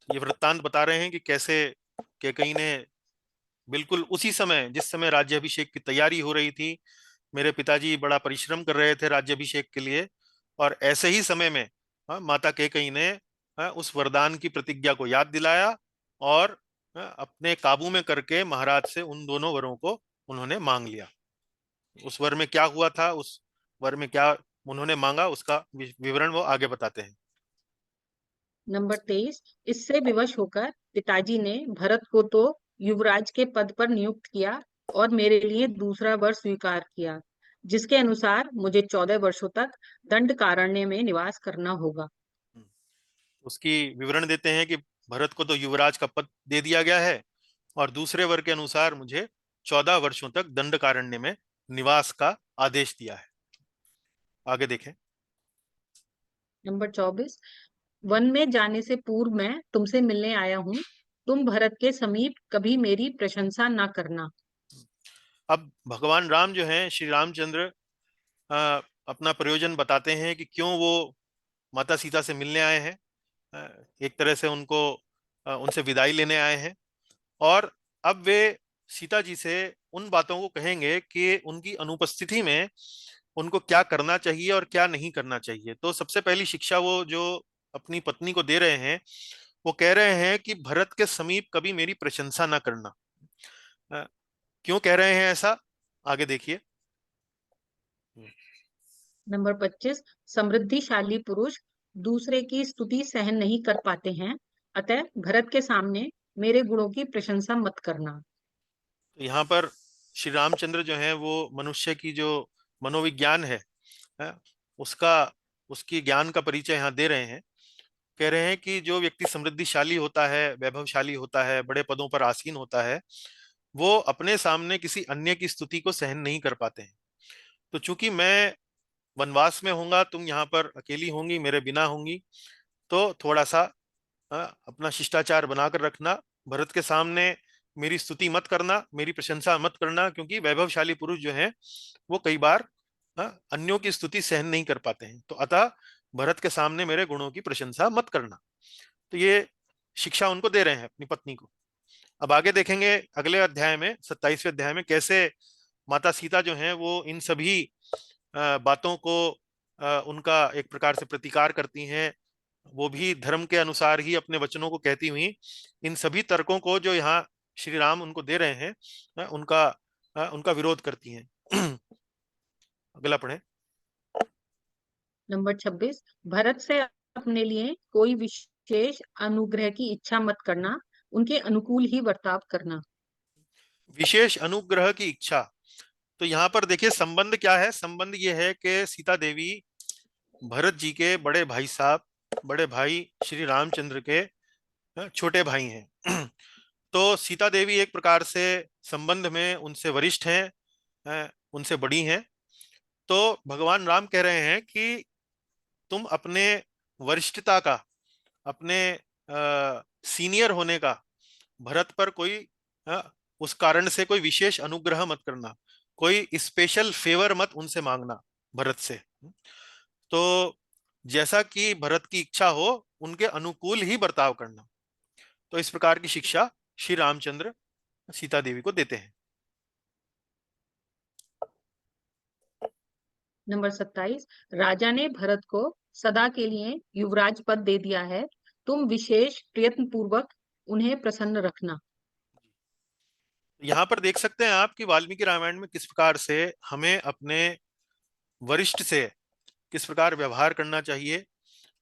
ये वृत्तांत बता रहे हैं कि कैसे कैकेयी ने बिल्कुल उसी समय, जिस समय राज्याभिषेक की तैयारी हो रही थी, मेरे पिताजी बड़ा परिश्रम कर रहे थे राज्याभिषेक के लिए, और ऐसे ही समय में माता कैकेयी ने उस वरदान की प्रतिज्ञा को याद दिलाया और अपने काबू में करके महाराज से उन दोनों वरों को उन्होंने मांग लिया। उस वर में क्या हुआ था, उस वर में क्या उन्होंने मांगा, उसका विवरण वो आगे बताते हैं। नंबर 23, इससे विवश होकर पिताजी ने भरत को तो युवराज के पद पर नियुक्त किया और मेरे लिए दूसरा वर स्वीकार किया जिसके अनुसार मुझे 14 वर्षों तक दंडकारण्य में निवास करना होगा। उसकी विवरण देते हैं कि भरत को तो युवराज का पद दे दिया गया है और दूसरे वर के अनुसार मुझे 14 वर्षों तक दंडकारण्य में निवास का आदेश दिया है। आगे देखें। नंबर 24, वन में जाने से पूर्व मैं तुमसे मिलने आया हूँ। तुम भरत के समीप कभी मेरी प्रशंसा ना करना। अब भगवान राम जो हैं, श्री रामचंद्र, अपना प्रयोजन बताते हैं कि क्यों वो माता सीता से मिलने आए हैं। एक तरह से उनको उनसे विदाई लेने आए हैं और अब वे सीता जी से उन बातों को कहेंगे कि उनकी अनुपस्थिति में उनको क्या करना चाहिए और क्या नहीं करना चाहिए। तो सबसे पहली शिक्षा वो जो अपनी पत्नी को दे रहे हैं, वो कह रहे हैं कि भरत के समीप कभी मेरी प्रशंसा ना करना। अ, क्यों कह रहे हैं ऐसा, आगे देखिए। नंबर 25, समृद्धिशाली पुरुष दूसरे की स्तुति सहन नहीं कर पाते हैं, अतः भरत के सामने मेरे गुणों की प्रशंसा मत करना। तो यहाँ पर श्री रामचंद्र जो है वो मनुष्य की जो मनोविज्ञान है, उसका उसकी ज्ञान का परिचय यहाँ दे रहे हैं। कह रहे हैं कि जो व्यक्ति समृद्धिशाली होता है, वैभवशाली होता है, बड़े पदों पर आसीन होता है, वो अपने सामने किसी अन्य की स्तुति को सहन नहीं कर पाते हैं। तो चूंकि मैं वनवास में होऊंगा, तुम यहाँ पर अकेली होंगी, मेरे बिना होंगी, तो थोड़ा सा अपना शिष्टाचार बनाकर रखना। भरत के सामने मेरी स्तुति मत करना, मेरी प्रशंसा मत करना, क्योंकि वैभवशाली पुरुष जो हैं वो कई बार अन्यों की स्तुति सहन नहीं कर पाते हैं। तो अतः भरत के सामने मेरे गुणों की प्रशंसा मत करना। तो ये शिक्षा उनको दे रहे हैं अपनी पत्नी को। अब आगे देखेंगे अगले अध्याय में, 27वें अध्याय में, कैसे माता सीता जो हैं वो इन सभी बातों को उनका एक प्रकार से प्रतिकार करती हैं, वो भी धर्म के अनुसार ही अपने वचनों को कहती हुई इन सभी तर्कों को जो यहाँ श्री राम उनको दे रहे हैं, उनका उनका विरोध करती हैं। अगला पढ़े। नंबर 26, भरत से अपने लिए कोई विशेष अनुग्रह की इच्छा मत करना, उनके अनुकूल ही बर्ताव करना। विशेष अनुग्रह की इच्छा, तो यहाँ पर देखिए संबंध क्या है। संबंध ये है कि सीता देवी भरत जी के बड़े भाई साहब, बड़े भाई श्री रामचंद्र के छोटे भाई हैं। तो सीता देवी एक प्रकार से संबंध में उनसे वरिष्ठ हैं, उनसे बड़ी हैं। तो भगवान राम कह रहे हैं कि तुम अपने वरिष्ठता का, अपने सीनियर होने का भरत पर कोई अ, उस कारण से कोई विशेष अनुग्रह मत करना, कोई स्पेशल फेवर मत उनसे मांगना भरत से। तो जैसा कि भरत की इच्छा हो उनके अनुकूल ही बर्ताव करना। तो इस प्रकार की शिक्षा श्री रामचंद्र सीता देवी को देते हैं। नंबर 27, राजा ने भरत को सदा के लिए युवराज पद दे दिया है, तुम विशेष प्रयत्न पूर्वक उन्हें प्रसन्न रखना। यहाँ पर देख सकते हैं आप कि वाल्मीकि रामायण में किस प्रकार से हमें अपने वरिष्ठ से किस प्रकार व्यवहार करना चाहिए,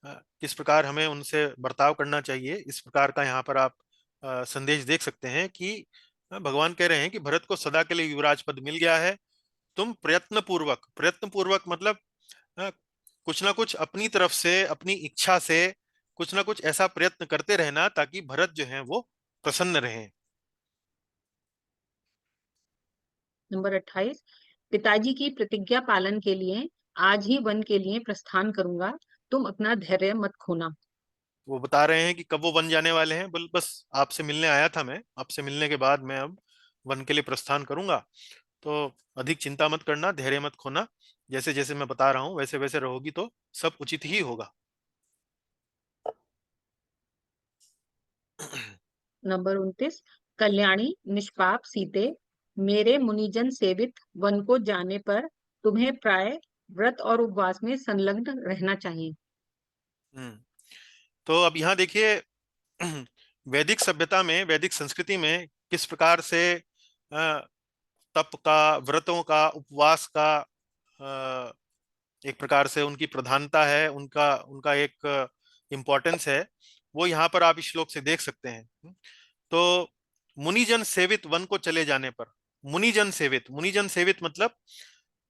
किस प्रकार हमें उनसे बर्ताव करना चाहिए। इस प्रकार का यहाँ पर आप संदेश देख सकते हैं कि भगवान कह रहे हैं कि भरत को सदा के लिए युवराज पद मिल गया है, तुम प्रयत्न पूर्वक, प्रयत्न पूर्वक मतलब अ, कुछ ना कुछ अपनी तरफ से, अपनी इच्छा से कुछ ना कुछ ऐसा प्रयत्न करते रहना ताकि भरत जो है वो प्रसन्न रहे। नंबर 28, पिताजी की प्रतिज्ञा पालन के लिए आज ही वन के लिए प्रस्थान करूंगा, तुम अपना धैर्य मत खोना। वो बता रहे हैं कि कब वो वन जाने वाले हैं। बस आपसे मिलने आया था मैं, आपसे मिलने के बाद मैं अब वन के लिए प्रस्थान करूंगा। तो अधिक चिंता मत करना, धैर्य मत खोना, जैसे जैसे मैं बता रहा हूँ वैसे वैसे रहोगी तो सब उचित ही होगा। नंबर 29, कल्याणी निष्पाप सीते, मेरे मुनिजन सेवित वन को जाने पर तुम्हें प्राय व्रत और उपवास में संलग्न रहना चाहिए। हम्म। तो अब यहाँ देखिए, वैदिक सभ्यता में, वैदिक संस्कृति में किस प्रकार से अ, तप का, व्रतों का, उपवास का एक प्रकार से उनकी प्रधानता है, उनका उनका एक इम्पोर्टेंस है, वो यहाँ पर आप इस श्लोक से देख सकते हैं। तो मुनिजन सेवित वन को चले जाने पर, मुनिजन सेवित, मुनिजन सेवित मतलब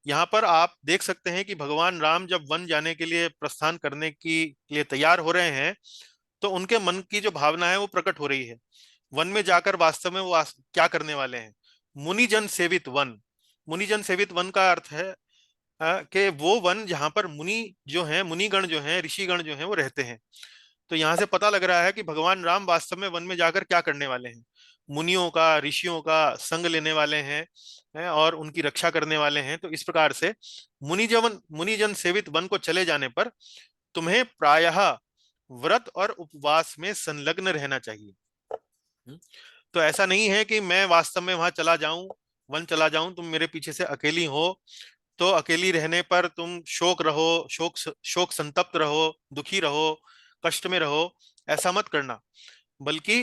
यहाँ पर आप देख सकते हैं कि भगवान राम जब वन जाने के लिए प्रस्थान करने की लिए तैयार हो रहे हैं तो उनके मन की जो भावना है वो प्रकट हो रही है। वन में जाकर वास्तव में वो क्या करने वाले हैं। मुनिजन सेवित वन, मुनिजन सेवित वन का अर्थ है कि वो वन जहां पर मुनि जो हैं, मुनिगण जो हैं, ऋषिगण जो हैं वो रहते हैं। तो यहाँ से पता लग रहा है कि भगवान राम वास्तव में वन में जाकर क्या करने वाले हैं। मुनियों का, ऋषियों का संग लेने वाले हैं और उनकी रक्षा करने वाले हैं। तो इस प्रकार से मुनिजन सेवित वन को चले जाने पर तुम्हें प्रायः व्रत और उपवास में संलग्न रहना चाहिए। हम्म। तो ऐसा नहीं है कि मैं वास्तव में वहां चला जाऊं, वन चला जाऊं, तुम मेरे पीछे से अकेली हो तो अकेली रहने पर तुम शोक रहो, शोक संतप्त रहो, दुखी रहो, कष्ट में रहो, ऐसा मत करना। बल्कि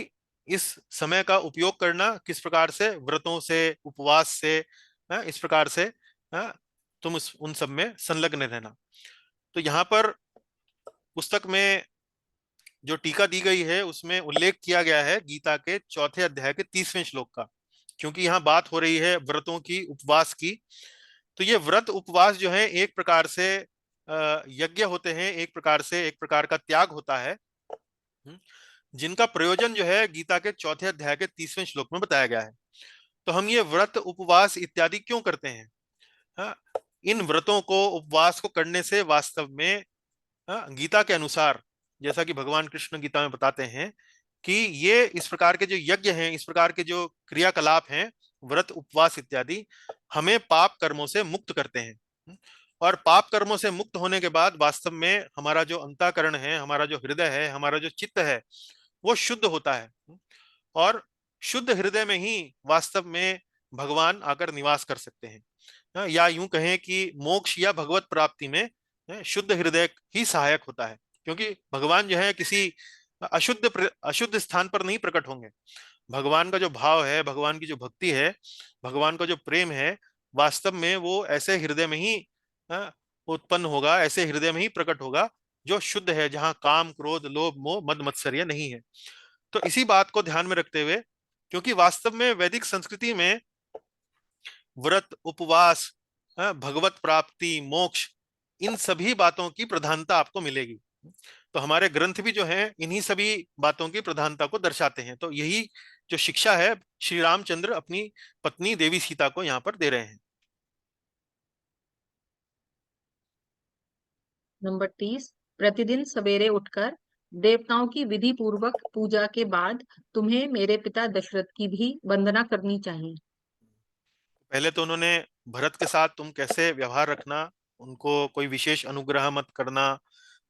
इस समय का उपयोग करना किस प्रकार से, व्रतों से, उपवास से, इस प्रकार से तुम उन सब में संलग्न रहना। तो यहाँ पर पुस्तक में जो टीका दी गई है उसमें उल्लेख किया गया है गीता के चौथे अध्याय के 30वें श्लोक का, क्योंकि यहाँ बात हो रही है व्रतों की, उपवास की। तो ये व्रत उपवास जो है एक प्रकार से यज्ञ होते हैं, एक प्रकार से एक प्रकार का त्याग होता है, जिनका प्रयोजन जो है गीता के चौथे अध्याय के 30वें श्लोक में बताया गया है। तो हम ये व्रत उपवास इत्यादि क्यों करते हैं? हाँ, इन व्रतों को, उपवास को करने से वास्तव में गीता के अनुसार, जैसा कि भगवान कृष्ण गीता में बताते हैं कि ये इस प्रकार के जो यज्ञ हैं, इस प्रकार के जो क्रियाकलाप हैं, व्रत उपवास इत्यादि, हमें पाप कर्मों से मुक्त करते हैं। और पाप कर्मों से मुक्त होने के बाद वास्तव में हमारा जो अंतःकरण है, हमारा जो हृदय है, हमारा जो चित्त है, वो शुद्ध होता है। और शुद्ध हृदय में ही वास्तव में भगवान आकर निवास कर सकते हैं। या यूं कहें कि मोक्ष या भगवत प्राप्ति में शुद्ध हृदय ही सहायक होता है। क्योंकि भगवान जो है किसी अशुद्ध स्थान पर नहीं प्रकट होंगे। भगवान का जो भाव है, भगवान की जो भक्ति है, भगवान का जो प्रेम है, वास्तव में वो ऐसे हृदय में ही अ, उत्पन्न होगा, ऐसे हृदय में ही प्रकट होगा जो शुद्ध है, जहाँ काम क्रोध लोभ मोह मद मत्सर्य नहीं है। तो इसी बात को ध्यान में रखते हुए, क्योंकि वास्तव में वैदिक संस्कृति में व्रत उपवास, भगवत प्राप्ति मोक्ष, इन सभी बातों की प्रधानता आपको मिलेगी। तो हमारे ग्रंथ भी जो हैं इन्हीं सभी बातों की प्रधानता को दर्शाते हैं। तो यही जो शिक्षा है श्री रामचंद्र अपनी पत्नी देवी सीता को यहाँ पर दे रहे हैं। नंबर 30, प्रतिदिन सवेरे उठकर देवताओं की विधि पूर्वक पूजा के बाद तुम्हें मेरे पिता दशरथ की भी वंदना करनी चाहिए। पहले तो उन्होंने भरत के साथ तुम कैसे व्यवहार रखना, उनको कोई विशेष अनुग्रह मत करना,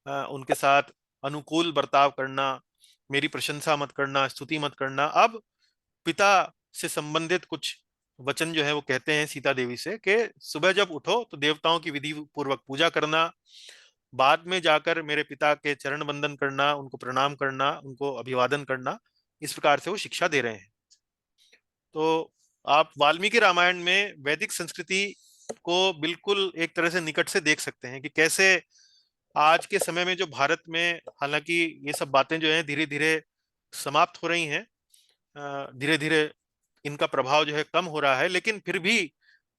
उनके साथ अनुकूल बर्ताव करना, मेरी प्रशंसा मत करना, स्तुति मत करना। अब पिता से संबंधित कुछ वचन जो है वो कहते हैं सीता देवी से कि सुबह जब उठो तो देवताओं की विधि पूर्वक पूजा करना, बाद में जाकर मेरे पिता के चरण वंदन करना, उनको प्रणाम करना, उनको अभिवादन करना। इस प्रकार से वो शिक्षा दे रहे हैं। तो आप वाल्मीकि रामायण में वैदिक संस्कृति को बिल्कुल एक तरह से निकट से देख सकते हैं कि कैसे आज के समय में जो भारत में, हालांकि ये सब बातें जो है धीरे धीरे समाप्त हो रही हैं, धीरे धीरे इनका प्रभाव जो है कम हो रहा है, लेकिन फिर भी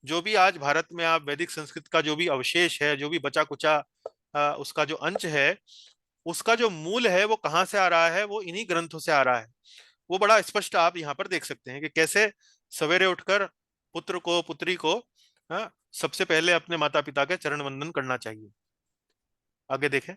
जो भी आज भारत में आप वैदिक संस्कृति का जो भी अवशेष है, जो भी बचा कुचा उसका जो अंश है, उसका जो मूल है वो कहाँ से आ रहा है, वो इन्हीं ग्रंथों से आ रहा है। वो बड़ा स्पष्ट आप यहाँ पर देख सकते हैं कि कैसे सवेरे उठकर पुत्र को पुत्री को सबसे पहले अपने माता पिता के चरण वंदन करना चाहिए। आगे देखें।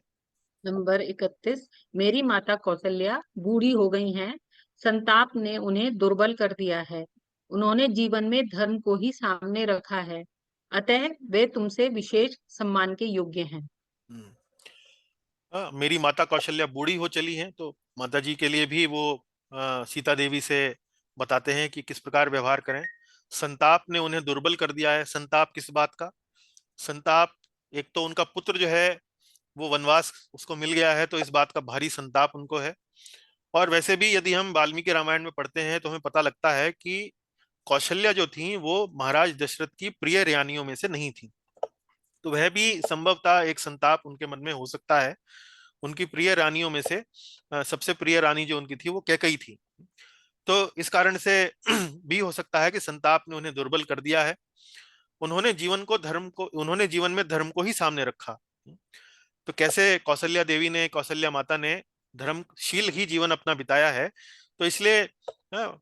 नंबर 31, मेरी माता कौशल्या बूढ़ी हो गई हैं, संताप ने उन्हें दुर्बल कर दिया है, उन्होंने जीवन में धर्म को ही सामने रखा है, अतः वे तुमसे विशेष सम्मान के योग्य हैं। हम्म। मेरी माता कौशल्या बूढ़ी हो चली हैं, तो माता जी के लिए भी वो सीता देवी से बताते हैं कि किस प्रकार व्यवहार करें। संताप ने उन्हें दुर्बल कर दिया है। संताप किस बात का? संताप, एक तो उनका पुत्र जो है वो वनवास उसको मिल गया है, तो इस बात का भारी संताप उनको है। और वैसे भी यदि हम वाल्मीकि रामायण में पढ़ते हैं तो हमें पता लगता है कि कौशल्या जो थी वो महाराज दशरथ की प्रिय रानियों में से नहीं थी। तो वह भी संभवतः एक संताप उनके मन में हो सकता है। उनकी प्रिय रानियों में से सबसे प्रिय रानी जो उनकी थी वो कैकई थी। तो इस कारण से भी हो सकता है कि संताप ने उन्हें दुर्बल कर दिया है। उन्होंने जीवन में धर्म को ही सामने रखा। तो कैसे कौशल्या देवी ने, कौशल्या माता ने धर्मशील ही जीवन अपना बिताया है। तो इसलिए अ,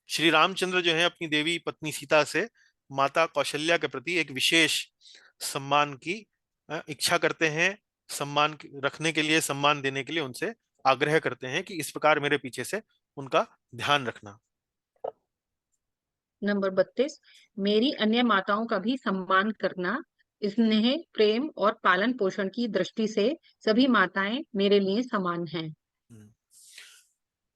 श्री रामचंद्र जो है अपनी देवी पत्नी सीता से माता कौशल्या के प्रति एक विशेष सम्मान की इच्छा करते हैं। रखने के लिए, सम्मान देने के लिए उनसे आग्रह करते हैं कि इस प्रकार मेरे पीछे से उनका ध्यान रखना। नंबर 32, मेरी अन्य माताओं का भी सम्मान करना, स्नेह प्रेम और पालन पोषण की दृष्टि से सभी माताएं मेरे लिए समान हैं। हम्म।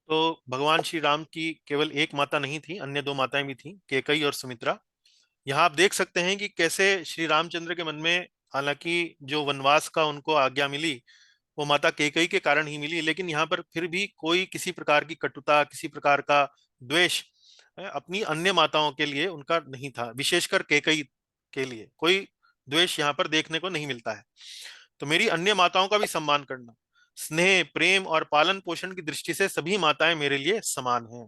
तो भगवान श्री राम की केवल एक माता नहीं थी, अन्य दो माताएं भी थी, कैकई और सुमित्रा। यहाँ आप देख सकते हैं कि कैसे श्री रामचंद्र के मन में, हालांकि जो वनवास का उनको आज्ञा मिली वो माता कैकई के कारण ही मिली, लेकिन यहाँ पर फिर भी कोई किसी प्रकार की कटुता, किसी प्रकार का द्वेष अपनी अन्य माताओं के लिए उनका नहीं था। विशेषकर कैकई के लिए कोई द्वेष यहाँ पर देखने को नहीं मिलता है। तो मेरी अन्य माताओं का भी सम्मान करना, स्नेह प्रेम और पालन पोषण की दृष्टि से सभी माताएं मेरे लिए समान हैं।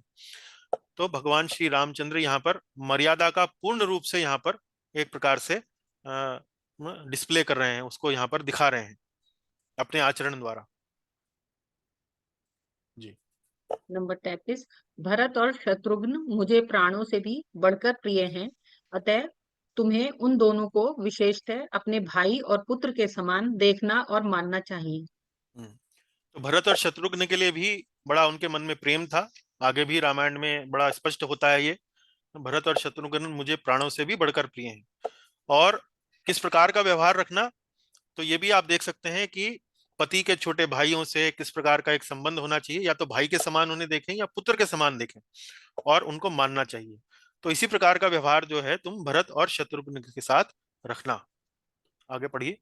तो भगवान श्री रामचंद्र यहाँ पर मर्यादा का पूर्ण रूप से यहाँ पर एक प्रकार से डिस्प्ले कर रहे हैं, उसको यहाँ पर दिखा रहे हैं अपने आचरण द्वारा। जी। नंबर 33, भरत और शत्रुघ्न मुझे प्राणों से भी बढ़कर प्रिय हैं, अतः तुम्हें उन दोनों को विशेषतः अपने भाई और पुत्र के समान देखना और मानना चाहिए। हम्म। तो भरत और शत्रुघ्न के लिए भी बड़ा उनके मन में प्रेम था। आगे भी रामायण में बड़ा स्पष्ट होता है ये, भरत और शत्रुघ्न मुझे प्राणों से भी बढ़कर प्रिय हैं। और किस प्रकार का व्यवहार रखना, तो ये भी आप देख सकते हैं कि पति के छोटे भाइयों से किस प्रकार का एक संबंध होना चाहिए, या तो भाई के समान उन्हें देखें या पुत्र के समान देखें, और उनको मानना चाहिए। तो इसी प्रकार का व्यवहार जो है तुम भरत और शत्रुघ्न के साथ रखना। आगे पढ़िए।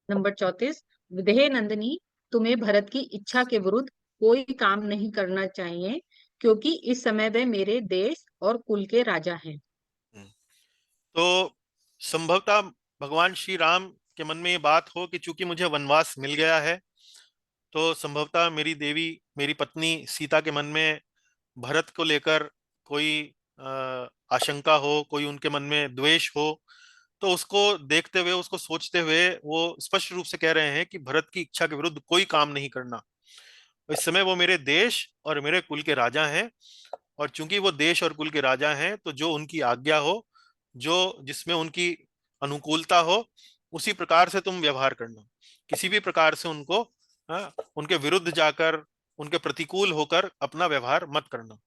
नंबर 34, विदेह नंदिनी, तुम्हें भरत की इच्छा के विरुद्ध कोई काम नहीं करना चाहिए, क्योंकि इस समय वे मेरे देश और कुल के राजा हैं। हम्म। तो संभवतः भगवान श्री राम के मन में ये बात हो कि चूंकि मुझे वनवास मिल गया है, तो संभवतः मेरी देवी, मेरी पत्नी सीता के मन में भरत को लेकर कोई आशंका हो, कोई उनके मन में द्वेष हो। तो उसको देखते हुए, उसको सोचते हुए वो स्पष्ट रूप से कह रहे हैं कि भरत की इच्छा के विरुद्ध कोई काम नहीं करना। इस समय वो मेरे देश और मेरे कुल के राजा हैं, और चूंकि वो देश और कुल के राजा हैं, तो जो उनकी आज्ञा हो, जो जिसमें उनकी अनुकूलता हो, उसी प्रकार से तुम व्यवहार करना। किसी भी प्रकार से उनको उनके विरुद्ध जाकर, उनके प्रतिकूल होकर अपना व्यवहार मत करना।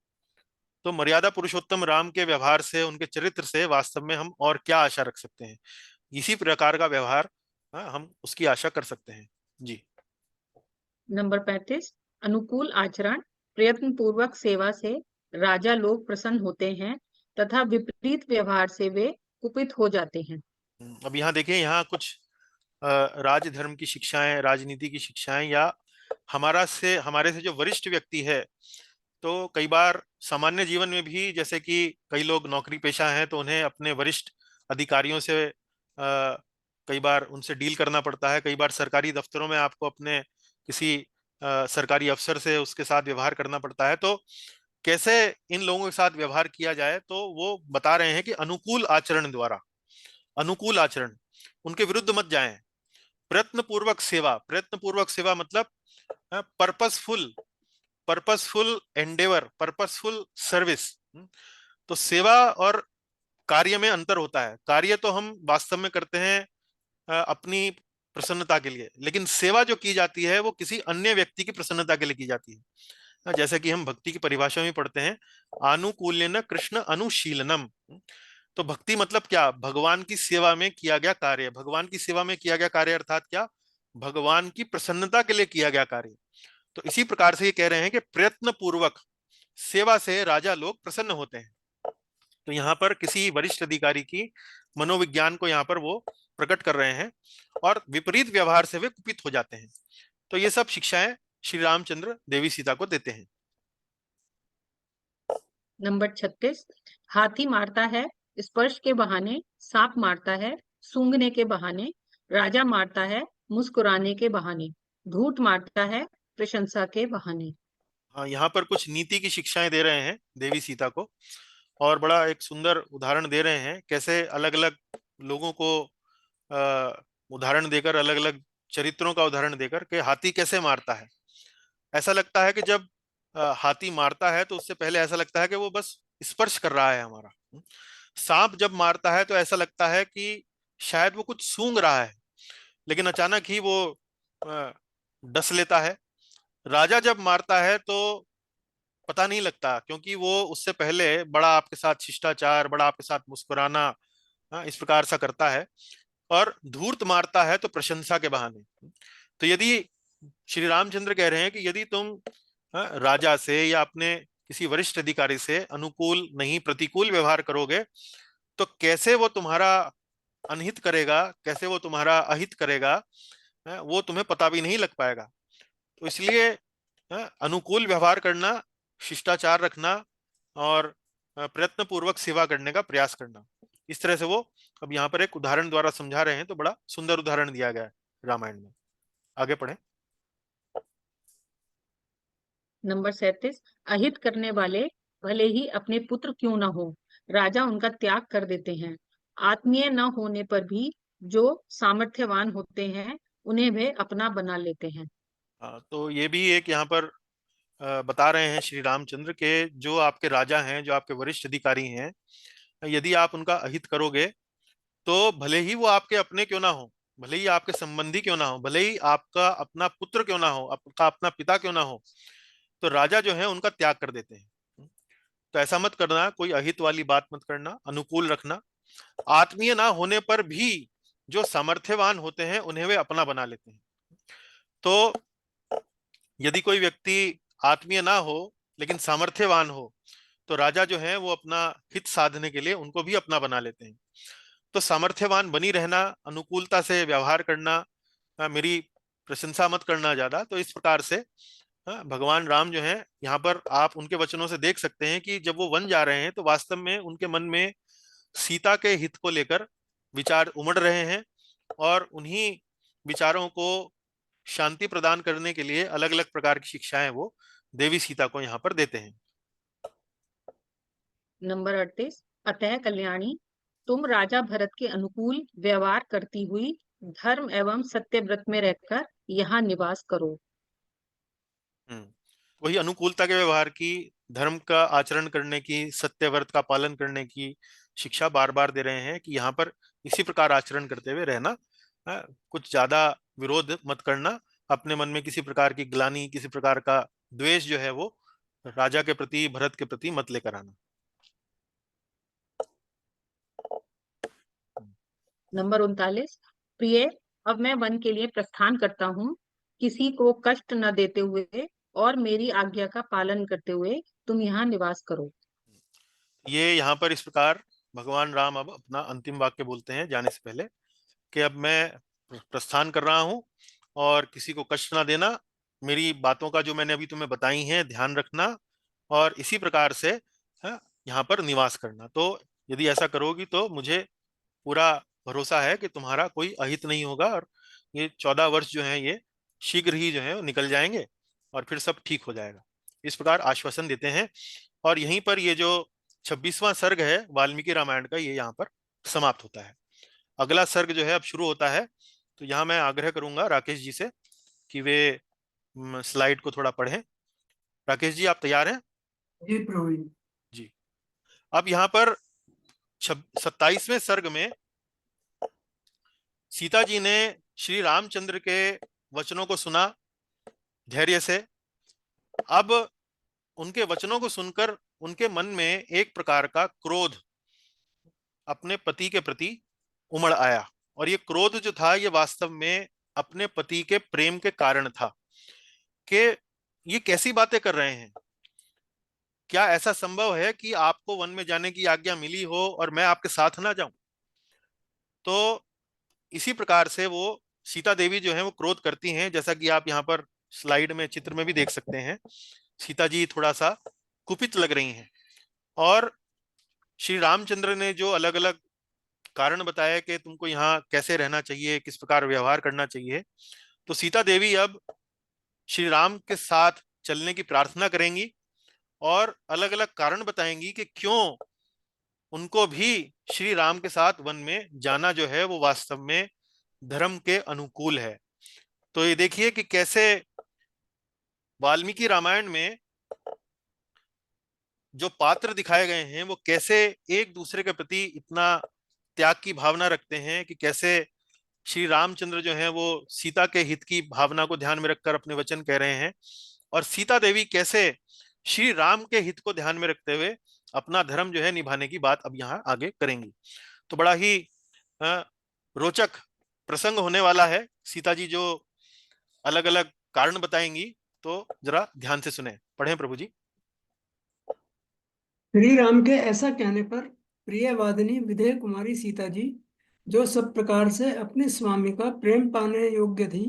तो मर्यादा पुरुषोत्तम राम के व्यवहार से, उनके चरित्र से वास्तव में हम और क्या आशा रख सकते हैं? इसी प्रकार का व्यवहार हम उसकी आशा कर सकते हैं। जी। नंबर 35, अनुकूल आचरण, प्रयत्न पूर्वक सेवा से राजा लोग प्रसन्न होते हैं, तथा विपरीत व्यवहार से वे कुपित हो जाते हैं। अब यहाँ देखिए, यहाँ कुछ राजधर्म की शिक्षाएं, राजनीति की शिक्षाएं, या हमारे से जो वरिष्ठ व्यक्ति है, तो कई बार सामान्य जीवन में भी, जैसे कि कई लोग नौकरी पेशा हैं, तो उन्हें अपने वरिष्ठ अधिकारियों से कई बार उनसे डील करना पड़ता है। कई बार सरकारी दफ्तरों में आपको अपने किसी सरकारी अफसर से, उसके साथ व्यवहार करना पड़ता है। तो कैसे इन लोगों के साथ व्यवहार किया जाए, तो वो बता रहे हैं कि अनुकूल आचरण द्वारा, अनुकूल आचरण, उनके विरुद्ध मत जाएं। प्रयत्न पूर्वक सेवा, प्रयत्न पूर्वक सेवा मतलब purposeful, purposeful Endeavour, purposeful service. तो सेवा और कार्य में अंतर होता है। कार्य तो हम वास्तव में करते हैं अपनी प्रसन्नता के लिए, लेकिन सेवा जो की जाती है वो किसी अन्य व्यक्ति की प्रसन्नता के लिए की जाती है। जैसे कि हम भक्ति की परिभाषा में पढ़ते हैं, आनुकूल्यन कृष्ण अनुशीलनम। तो भक्ति मतलब क्या? भगवान की सेवा में किया गया कार्य। भगवान की सेवा में किया गया कार्य अर्थात क्या? भगवान की प्रसन्नता के लिए किया गया कार्य। तो इसी प्रकार से ये कह रहे हैं कि प्रयत्न पूर्वक सेवा से राजा लोग प्रसन्न होते हैं। तो यहाँ पर किसी वरिष्ठ अधिकारी की मनोविज्ञान को यहाँ पर वो प्रकट कर रहे हैं, और विपरीत व्यवहार से वे कुपित हो जाते हैं। तो ये सब शिक्षाएं श्री रामचंद्र देवी सीता को देते हैं। नंबर 36, हाथी मारता है स्पर्श के बहाने, सांप मारता है सूंघने के बहाने, राजा मारता है मुस्कुराने के बहाने, झूठ मारता है प्रशंसा के बहाने। हाँ, यहाँ पर कुछ नीति की शिक्षाएं दे रहे हैं देवी सीता को, और बड़ा एक सुंदर उदाहरण दे रहे हैं, कैसे अलग अलग लोगों को उदाहरण देकर, अलग अलग चरित्रों का उदाहरण देकर, कि हाथी कैसे मारता है। ऐसा लगता है कि जब हाथी मारता है, तो उससे पहले ऐसा लगता है कि वो बस स्पर्श कर रहा है हमारा। सांप जब मारता है, तो ऐसा लगता है कि शायद वो कुछ सूंघ रहा है, लेकिन अचानक ही वो अ, डस लेता है। राजा जब मारता है, तो पता नहीं लगता, क्योंकि वो उससे पहले बड़ा आपके साथ शिष्टाचार, बड़ा आपके साथ मुस्कुराना, इस प्रकार सा करता है। और धूर्त मारता है तो प्रशंसा के बहाने। तो यदि श्री रामचंद्र कह रहे हैं कि यदि तुम राजा से या अपने किसी वरिष्ठ अधिकारी से अनुकूल नहीं, प्रतिकूल व्यवहार करोगे, तो कैसे वो तुम्हारा अनहित करेगा, कैसे वो तुम्हारा अहित करेगा, वो तुम्हें पता भी नहीं लग पाएगा। तो इसलिए अनुकूल व्यवहार करना, शिष्टाचार रखना, और प्रयत्न पूर्वक सेवा करने का प्रयास करना, इस तरह से वो अब यहाँ पर एक उदाहरण द्वारा समझा रहे हैं। तो बड़ा सुंदर उदाहरण दिया गया है रामायण में। आगे पढ़ें। नंबर 37, अहित करने वाले भले ही अपने पुत्र क्यों न हो, राजा उनका त्याग कर देते हैं। आत्मीय न होने पर भी जो सामर्थ्यवान होते हैं, उन्हें वे अपना बना लेते हैं। तो ये भी एक यहाँ पर बता रहे हैं श्री रामचंद्र के, जो आपके राजा हैं, जो आपके वरिष्ठ अधिकारी हैं, यदि आप उनका अहित करोगे, तो भले ही वो आपके अपने क्यों ना हो, भले ही आपके संबंधी क्यों ना हो, भले ही आपका अपना पुत्र क्यों ना हो, आपका अपना पिता क्यों ना हो, तो राजा जो है उनका त्याग कर देते हैं। तो ऐसा मत करना, कोई अहित वाली बात मत करना, अनुकूल रखना। आत्मीय ना होने पर भी जो सामर्थ्यवान होते हैं, उन्हें वे अपना बना लेते हैं। तो यदि कोई व्यक्ति आत्मीय ना हो लेकिन सामर्थ्यवान हो, तो राजा जो है वो अपना हित साधने के लिए उनको भी अपना बना लेते हैं। तो सामर्थ्यवान बनी रहना, अनुकूलता से व्यवहार करना, मेरी प्रशंसा मत करना ज्यादा। तो इस प्रकार से भगवान राम जो है यहाँ पर आप उनके वचनों से देख सकते हैं कि जब वो वन जा रहे हैं तो वास्तव में उनके मन में सीता के हित को लेकर विचार उमड़ रहे हैं, और उन्हीं विचारों को शांति प्रदान करने के लिए अलग अलग प्रकार की शिक्षाएं वो देवी सीता को यहाँ पर देते हैं। नंबर 38। अतः कल्याणी, तुम राजा भरत के अनुकूल व्यवहार करती हुई धर्म एवं सत्यव्रत में रहकर यहाँ निवास करो। वही अनुकूलता के व्यवहार की, धर्म का आचरण करने की, सत्य व्रत का पालन करने की शिक्षा बार बार दे रहे हैं कि यहाँ पर इसी प्रकार आचरण करते हुए रहना, कुछ ज्यादा विरोध मत करना, अपने मन में किसी प्रकार की ग्लानि, किसी प्रकार का द्वेष जो है वो राजा के प्रति, भरत के प्रति मत लेकर आना। नंबर 39। प्रिय, अब मैं वन के लिए प्रस्थान करता हूँ। किसी को कष्ट न देते हुए और मेरी आज्ञा का पालन करते हुए तुम यहाँ निवास करो। ये यहाँ पर इस प्रकार भगवान राम अब अपना अंतिम वाक्य बोलते हैं जाने से पहले कि अब मैं प्रस्थान कर रहा हूँ और किसी को कष्ट ना देना, मेरी बातों का जो मैंने अभी तुम्हें बताई हैं ध्यान रखना, और इसी प्रकार से यहाँ पर निवास करना। तो यदि ऐसा करोगी तो मुझे पूरा भरोसा है कि तुम्हारा कोई अहित नहीं होगा, और ये 14 वर्ष जो है ये शीघ्र ही जो है वो निकल जाएंगे और फिर सब ठीक हो जाएगा। इस प्रकार आश्वासन देते हैं। और यहीं पर ये जो 26वां सर्ग है वाल्मीकि रामायण का, ये यहाँ पर समाप्त होता है। अगला सर्ग जो है अब शुरू होता है। तो यहाँ मैं आग्रह करूंगा राकेश जी से कि वे स्लाइड को थोड़ा पढ़ें। राकेश जी, आप तैयार हैं? जी प्रवीण जी। अब यहाँ पर 27वें सर्ग में सीता जी ने श्री रामचंद्र के वचनों को सुना धैर्य से। अब उनके वचनों को सुनकर उनके मन में एक प्रकार का क्रोध अपने पति के प्रति उमड़ आया, और ये क्रोध जो था ये वास्तव में अपने पति के प्रेम के कारण था कि ये कैसी बातें कर रहे हैं, क्या ऐसा संभव है कि आपको वन में जाने की आज्ञा मिली हो और मैं आपके साथ ना जाऊं। तो इसी प्रकार से वो सीता देवी जो है वो क्रोध करती हैं, जैसा कि आप यहाँ पर स्लाइड में चित्र में भी देख सकते हैं। सीता जी थोड़ा सा कुपित लग रही हैं, और श्री रामचंद्र ने जो अलग अलग कारण बताया कि तुमको यहाँ कैसे रहना चाहिए, किस प्रकार व्यवहार करना चाहिए, तो सीता देवी अब श्री राम के साथ चलने की प्रार्थना करेंगी और अलग अलग कारण बताएंगी कि क्यों उनको भी श्री राम के साथ वन में जाना जो है वो वास्तव में धर्म के अनुकूल है। तो ये देखिए कि कैसे वाल्मीकि रामायण में जो पात्र दिखाए गए हैं वो कैसे एक दूसरे के प्रति इतना त्याग की भावना रखते हैं, कि कैसे श्री रामचंद्र जो है वो सीता के हित की भावना को ध्यान में रखकर अपने वचन कह रहे हैं, और सीता देवी कैसे श्री राम के हित को ध्यान में रखते हुए अपना धर्म जो है निभाने की बात अब यहाँ आगे करेंगी। तो बड़ा ही रोचक प्रसंग होने वाला है। सीता जी जो अलग अलग कारण बताएंगी, तो जरा ध्यान से सुने। पढ़ें प्रभु जी। श्री राम के ऐसा कहने पर प्रियवादिनी विदेह कुमारी सीता जी, जो सब प्रकार से अपने स्वामी का प्रेम पाने योग्य थी,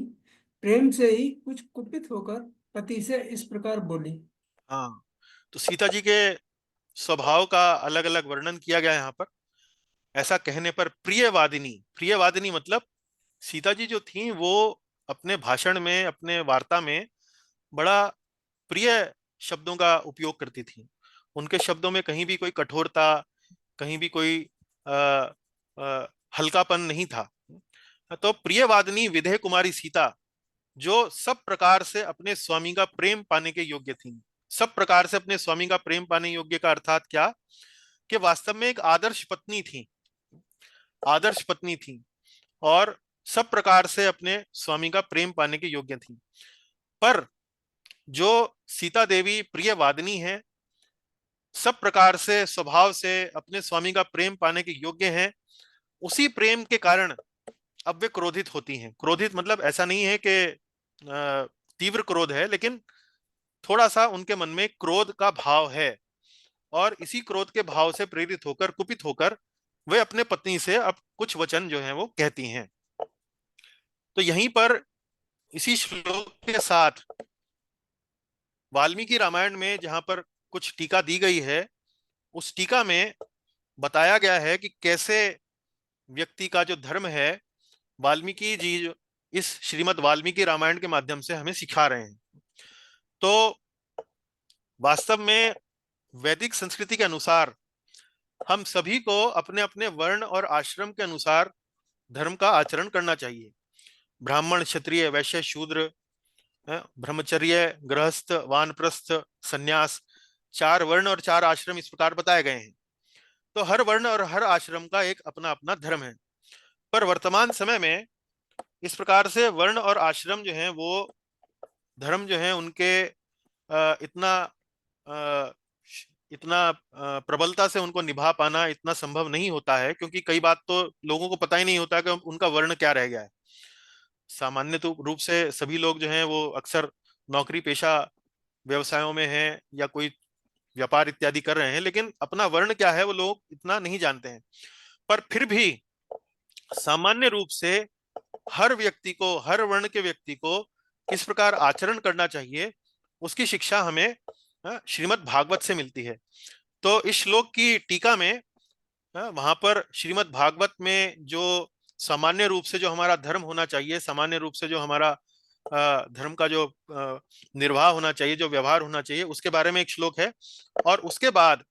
प्रेम से ही कुछ कुपित होकर पति से इस प्रकार बोली। हाँ, तो सीता जी के स्वभाव का अलग अलग वर्णन किया गया यहाँ पर। ऐसा कहने पर प्रियवादिनी, प्रियवादिनी मतलब सीता जी जो थी वो अपने भाषण में, अपने वार्ता में बड़ा प्रिय शब्दों का उपयोग करती थी। उनके शब्दों में कहीं भी कोई कठोरता, कहीं भी कोई आ, आ, हल्कापन नहीं था। तो प्रियवादिनी विदेह कुमारी सीता जो सब प्रकार से अपने स्वामी का प्रेम पाने के योग्य थी। सब प्रकार से अपने स्वामी का प्रेम पाने योग्य का अर्थात क्या, कि वास्तव में एक आदर्श पत्नी थी, आदर्श पत्नी थी, और सब प्रकार से अपने स्वामी का प्रेम पाने के योग्य थी। पर जो सीता देवी प्रियवादिनी है, सब प्रकार से स्वभाव से अपने स्वामी का प्रेम पाने के योग्य हैं, उसी प्रेम के कारण अब वे क्रोधित होती हैं। क्रोधित मतलब ऐसा नहीं है कि तीव्र क्रोध है, लेकिन थोड़ा सा उनके मन में क्रोध का भाव है, और इसी क्रोध के भाव से प्रेरित होकर, कुपित होकर वे अपने पत्नी से अब कुछ वचन जो हैं वो कहती हैं। तो यहीं पर इसी श्लोक के साथ वाल्मीकि रामायण में जहां पर कुछ टीका दी गई है, उस टीका में बताया गया है कि कैसे व्यक्ति का जो धर्म है, वाल्मीकि जी इस श्रीमद् वाल्मीकि रामायण के माध्यम से हमें सिखा रहे हैं। तो वास्तव में वैदिक संस्कृति के अनुसार हम सभी को अपने अपने वर्ण और आश्रम के अनुसार धर्म का आचरण करना चाहिए। ब्राह्मण, क्षत्रिय, वैश्य, शूद्र, ब्रह्मचर्य, गृहस्थ, वानप्रस्थ, सन्यास, 4 वर्ण और 4 आश्रम इस प्रकार बताए गए हैं। तो हर वर्ण और हर आश्रम का एक अपना अपना धर्म है। पर वर्तमान समय में इस प्रकार से वर्ण और आश्रम जो हैं वो धर्म जो है उनके इतना प्रबलता से उनको निभा पाना इतना संभव नहीं होता है, क्योंकि कई बात तो लोगों को पता ही नहीं होता कि उनका वर्ण क्या रह गया है। सामान्य तो रूप से सभी लोग जो हैं वो अक्सर नौकरी पेशा व्यवसायों में हैं या कोई व्यापार इत्यादि कर रहे हैं, लेकिन अपना वर्ण क्या है वो लोग इतना नहीं जानते हैं। पर फिर भी सामान्य रूप से हर व्यक्ति को, हर वर्ण के व्यक्ति को किस प्रकार आचरण करना चाहिए, उसकी शिक्षा हमें श्रीमद् भागवत से मिलती है। तो इस श्लोक की टीका में वहां पर श्रीमद् भागवत में जो सामान्य रूप से जो हमारा धर्म होना चाहिए, सामान्य रूप से जो हमारा धर्म का जो निर्वाह होना चाहिए, जो व्यवहार होना चाहिए, उसके बारे में एक श्लोक है। और उसके बाद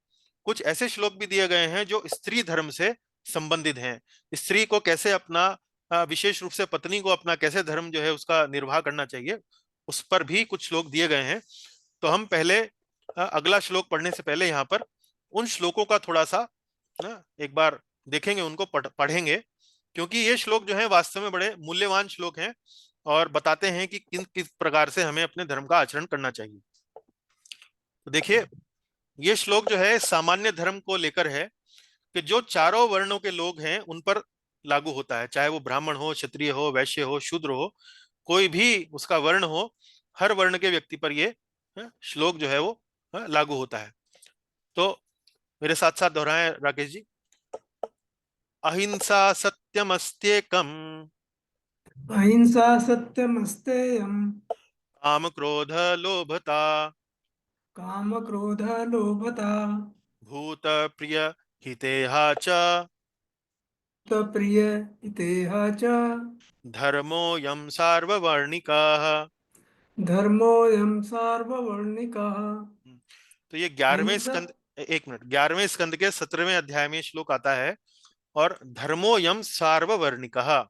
कुछ ऐसे श्लोक भी दिए गए हैं जो स्त्री धर्म से संबंधित हैं। स्त्री को कैसे अपना विशेष रूप से पत्नी को अपना कैसे धर्म जो है उसका निर्वाह करना चाहिए, उस पर भी कुछ श्लोक दिए गए हैं। तो हम पहले अगला श्लोक पढ़ने से पहले यहाँ पर उन श्लोकों का थोड़ा सा एक बार देखेंगे, उनको पढ़ेंगे, क्योंकि ये श्लोक जो है वास्तव में बड़े मूल्यवान श्लोक हैं और बताते हैं कि किस प्रकार से हमें अपने धर्म का आचरण करना चाहिए। तो देखिए, ये श्लोक जो है सामान्य धर्म को लेकर है कि जो चारों वर्णों के लोग हैं उन पर लागू होता है, चाहे वो ब्राह्मण हो, क्षत्रिय हो, वैश्य हो, शूद्र हो, कोई भी उसका वर्ण हो, हर वर्ण के व्यक्ति पर ये श्लोक जो है वो लागू होता है। तो मेरे साथ साथ दोहराएं राकेश जी। अहिंसा सत्यमस्त्येकम, अहिंसा सत्यमस्तेयम्, काम क्रोध लोभता, काम क्रोध लोभता, भूत प्रिय हितेहा च, प्रिय इतेह च, धर्मोऽयं सार्ववर्णिकः। धर्मोऽयं सार्ववर्णिकः। तो ये 11वें अहिंसा। स्कंद, एक मिनट, 11वें स्कंद के 17वें अध्याय में श्लोक आता है। और धर्मोऽयं सार्ववर्णिकः,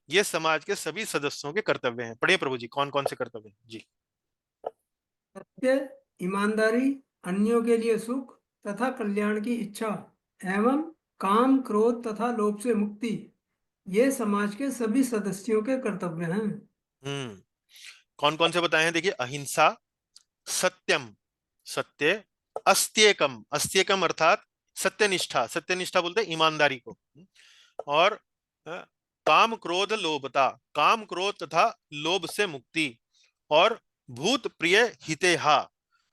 ये समाज के सभी सदस्यों के कर्तव्य हैं। पढ़िए प्रभु जी, कौन कौन से कर्तव्य हैं जी। सत्य, ईमानदारी, अन्यों के लिए सुख तथा कल्याण की इच्छा एवं काम क्रोध तथा लोभ से मुक्ति, ये समाज के सभी सदस्यों के कर्तव्य हैं। कौन कौन से बताए हैं? देखिए, अहिंसा, सत्यम, सत्य, अस्त्येकम, अस्त्येकम अर्थात सत्यनिष्ठा, सत्यनिष्ठा बोलते हैं ईमानदारी को, और काम क्रोध लोभता, काम क्रोध तथा लोभ से मुक्ति, और भूत प्रिय हितेहा,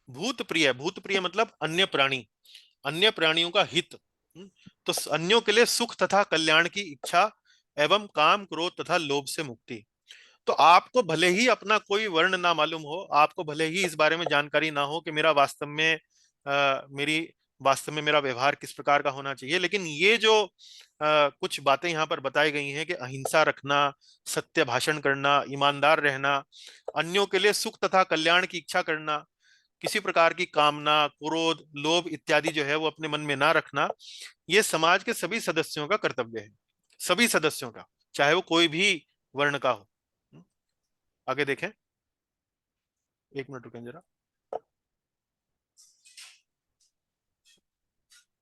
भूत प्रिय, भूत प्रिय मतलब अन्य प्राणी, अन्य प्राणियों का हित, तो अन्यों के लिए सुख तथा कल्याण की इच्छा, एवं काम क्रोध तथा लोभ से मुक्ति। तो आपको भले ही अपना कोई वर्ण ना मालूम हो, आपको भले ही इस बारे में जानकारी ना हो कि मेरा वास्तव में मेरा व्यवहार किस प्रकार का होना चाहिए, लेकिन ये जो कुछ बातें यहाँ पर बताई गई हैं कि अहिंसा रखना, सत्य भाषण करना, ईमानदार रहना, अन्यों के लिए सुख तथा कल्याण की इच्छा करना, किसी प्रकार की कामना, क्रोध, लोभ इत्यादि जो है वो अपने मन में ना रखना, ये समाज के सभी सदस्यों का कर्तव्य है, सभी सदस्यों का, चाहे वो कोई भी वर्ण का हो। आगे देखें, एक मिनट रुकें जरा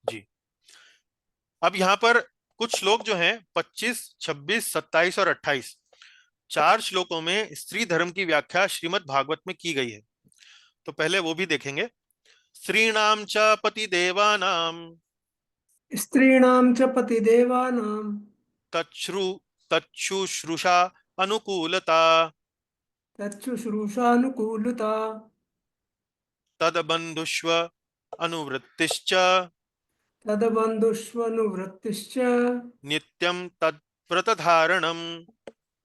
जी। अब यहाँ पर कुछ श्लोक जो हैं 25, 26, 27 और 28, 4 श्लोकों में स्त्री धर्म की व्याख्या श्रीमद् भागवत में की गई है। तो पहले वो भी देखेंगे। स्त्रीणाम च पतिदेवानाम स्त्रीणां च पतिदेवानां तच्छ्रु तच्छुश्रूषा अनुकूलता, तच्छुश्रूषानुकूलता, तदबंधुष्व अनुवृत्तिश्च, तदबन्धुष्वनुवृत्तिश्च, नित्यं तत्व्रतधारणम्।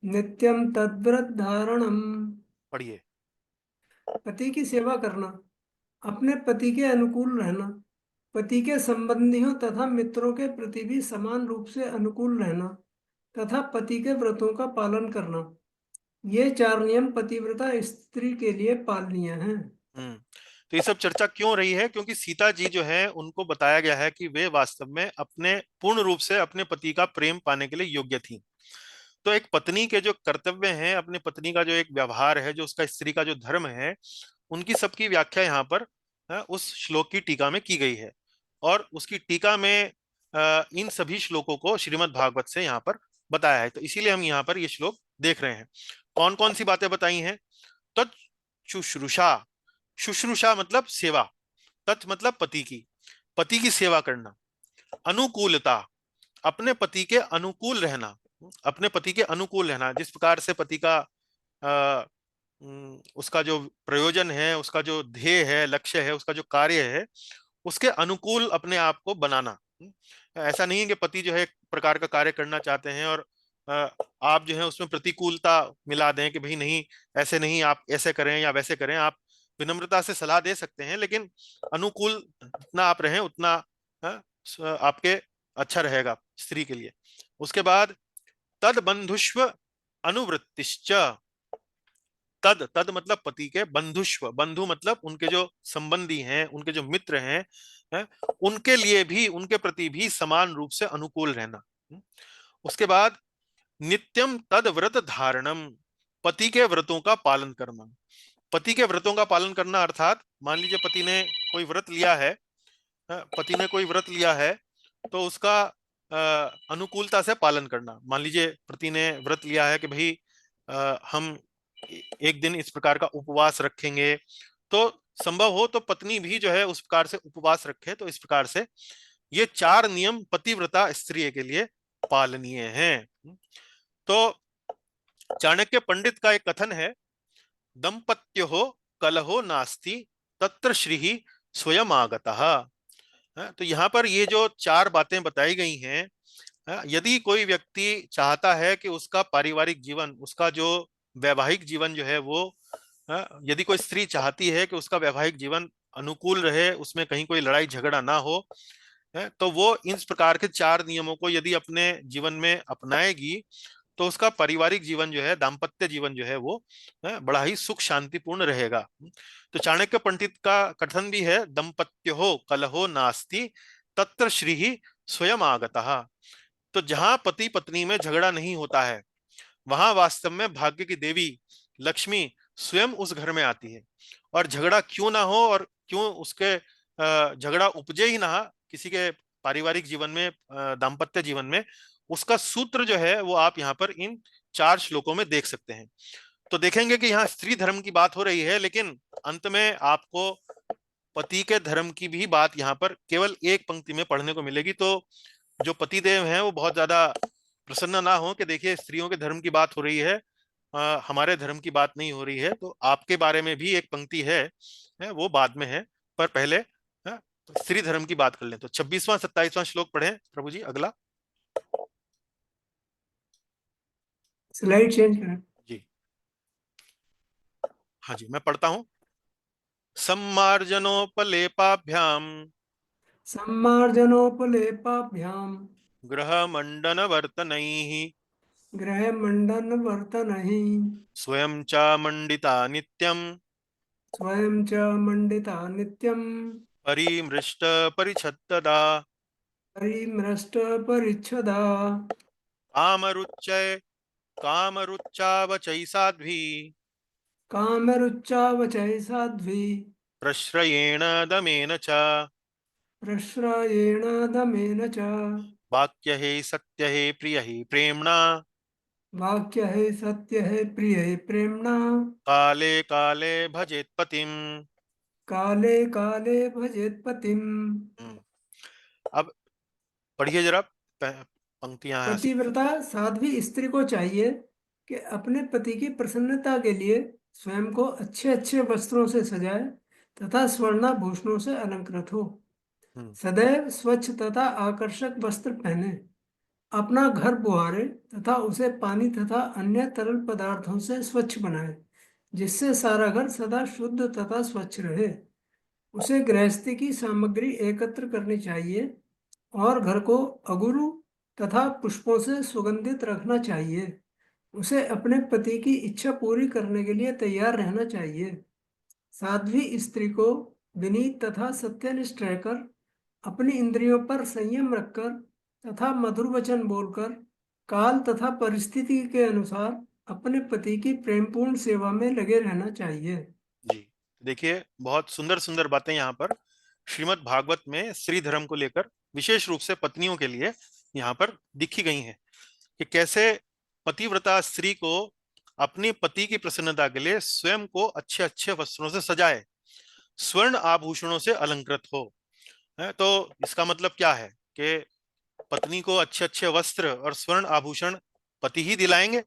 नित्यम तद्व्रत धारणम। पढ़िए। पति की सेवा करना, अपने पति के अनुकूल रहना, पति के संबंधियों तथा मित्रों के प्रति भी समान रूप से अनुकूल रहना, तथा पति के व्रतों का पालन करना, ये 4 नियम पतिव्रता स्त्री के लिए पालनीय हैं। तो ये सब चर्चा क्यों रही है? क्योंकि सीता जी जो है उनको बताया गया है कि वे वास्तव में अपने पूर्ण रूप से अपने पति का प्रेम पाने के लिए योग्य थी। तो एक पत्नी के जो कर्तव्य हैं, अपनी पत्नी का जो एक व्यवहार है, जो उसका स्त्री का जो धर्म है, उनकी सबकी व्याख्या यहाँ पर उस श्लोक की टीका में की गई है। और उसकी टीका में इन सभी श्लोकों को श्रीमद् भागवत से यहाँ पर बताया है। तो इसीलिए हम यहाँ पर ये श्लोक देख रहे हैं। कौन कौन सी बातें बताई हैं? तत् शुश्रूषा, शुश्रूषा मतलब सेवा, तत् मतलब पति की सेवा करना। अनुकूलता, अपने पति के अनुकूल रहना, अपने पति के अनुकूल रहना, जिस प्रकार से पति का उसका जो प्रयोजन है, उसका जो ध्येय है, लक्ष्य है, उसका जो कार्य है, उसके अनुकूल अपने आप को बनाना। ऐसा नहीं है कि पति जो है एक प्रकार का कार्य करना चाहते हैं और आप जो है उसमें प्रतिकूलता मिला दें कि भाई नहीं, ऐसे नहीं, आप ऐसे करें या वैसे करें। आप विनम्रता से सलाह दे सकते हैं, लेकिन अनुकूल जितना आप रहें उतना आपके अच्छा रहेगा स्त्री के लिए। उसके बाद तद बंधुष्व अनुवृत्तिश्च, तद तद मतलब पति के, बंधुष्व बंधु मतलब उनके जो संबंधी हैं, उनके जो मित्र हैं, उनके लिए भी, उनके प्रति भी समान रूप से अनुकूल रहना। उसके बाद नित्यम तद व्रत धारणम, पति के व्रतों का पालन करना। पति के व्रतों का पालन करना अर्थात मान लीजिए पति ने कोई व्रत लिया है, पति ने कोई व्रत लिया है तो उसका अनुकूलता से पालन करना। मान लीजिए पति ने व्रत लिया है कि भाई हम एक दिन इस प्रकार का उपवास रखेंगे, तो संभव हो तो पत्नी भी जो है उस प्रकार से उपवास रखे। तो इस प्रकार से ये 4 नियम पतिव्रता स्त्री के लिए पालनीय हैं। तो चाणक्य पंडित का एक कथन है, दंपत्यो कलहो नास्ति तत्र श्री स्वयं आगतः। तो यहाँ पर ये जो 4 बातें बताई गई हैं, यदि कोई व्यक्ति चाहता है कि उसका पारिवारिक जीवन, उसका जो वैवाहिक जीवन जो है वो, यदि कोई स्त्री चाहती है कि उसका वैवाहिक जीवन अनुकूल रहे, उसमें कहीं कोई लड़ाई झगड़ा ना हो, तो वो इन प्रकार के 4 नियमों को यदि अपने जीवन में अपनाएगी तो उसका पारिवारिक जीवन जो है, दाम्पत्य जीवन जो है वो बड़ा ही सुख शांतिपूर्ण रहेगा। तो चाणक्य पंडित का कथन भी है, दंपत्यो कलहो नास्ति तत्र श्री स्वयं आगतः। तो जहां पति पत्नी में झगड़ा नहीं होता है, वहां वास्तव में भाग्य की देवी लक्ष्मी स्वयं उस घर में आती है। और झगड़ा क्यों ना हो और क्यों उसके झगड़ा उपजे ही ना किसी के पारिवारिक जीवन में, दाम्पत्य जीवन में, उसका सूत्र जो है वो आप यहाँ पर इन 4 श्लोकों में देख सकते हैं। तो देखेंगे कि यहाँ स्त्री धर्म की बात हो रही है, लेकिन अंत में आपको पति के धर्म की भी बात यहाँ पर केवल एक पंक्ति में पढ़ने को मिलेगी। तो जो पतिदेव हैं वो बहुत ज्यादा प्रसन्न ना हो कि देखिए स्त्रियों के धर्म की बात हो रही है, हमारे धर्म की बात नहीं हो रही है। तो आपके बारे में भी एक पंक्ति है वो बाद में है, पर पहले तो स्त्री धर्म की बात कर लें। तो 26वां 27वां श्लोक पढ़ें प्रभु जी, अगला। स्लाइड चेंज करें जी हाँ जी, मैं पढ़ता हूं। सम्मार्जनोपलेपाभ्याम सम्मार्जनोपलेपाभ्याम गृह मंडन वर्तनैः गृहमण्डनवर्तनैः स्वयं च मंडिता नित्यं स्वयं च मण्डिता नित्यं परिमृष्ट परिछत्तदा परिम्रष्टपरिच्छदा कामरुच्चय कामरुच्चावचै साध्वी कामरुच्चावचै साध्वी प्रश्रयेण दमेन च प्रश्रयेण दमेन च वाक्य हे सत्य हे प्रिय हे प्रेम्णा वाक्य है सत्य है प्रिय है प्रेमणा काले काले भजेत पतिम। काले काले भजेत पतिम। अब पढ़िए जरा पंक्तियां हैं। पतिव्रता साध्वी स्त्री को चाहिए कि अपने पति की प्रसन्नता के लिए स्वयं को अच्छे अच्छे वस्त्रों से सजाए तथा स्वर्णाभूषणों से अलंकृत हो। हम्म, सदैव स्वच्छ तथा आकर्षक वस्त्र पहने, अपना घर बुहारे तथा उसे पानी तथा अन्य तरल पदार्थों से स्वच्छ बनाए, जिससे सारा घर सदा शुद्ध तथा स्वच्छ रहे। उसे गृहस्थी की सामग्री एकत्र करनी चाहिए और घर को अगुरु तथा पुष्पों से सुगंधित रखना चाहिए। उसे अपने पति की इच्छा पूरी करने के लिए तैयार रहना चाहिए। साध्वी स्त्री को विनीत तथा सत्यनिष्ठ रहकर, अपनी इंद्रियों पर संयम रखकर तथा मधुर वचन बोलकर, काल तथा परिस्थिति के अनुसार अपने पति की प्रेमपूर्ण सेवा में लगे रहना चाहिए। जी, देखिए बहुत सुंदर सुंदर बातें यहाँ पर श्रीमद् भागवत में स्त्री धर्म को लेकर विशेष रूप से पत्नियों के लिए यहाँ पर दिखी गई हैं कि कैसे पतिव्रता स्त्री को अपने पति की प्रसन्नता के लिए स्वयं को अच्छे अच्छे वस्त्रों से सजाए, स्वर्ण आभूषणों से अलंकृत हो। तो इसका मतलब क्या है कि पत्नी को अच्छे अच्छे वस्त्र और स्वर्ण आभूषण पति ही दिलाएंगे।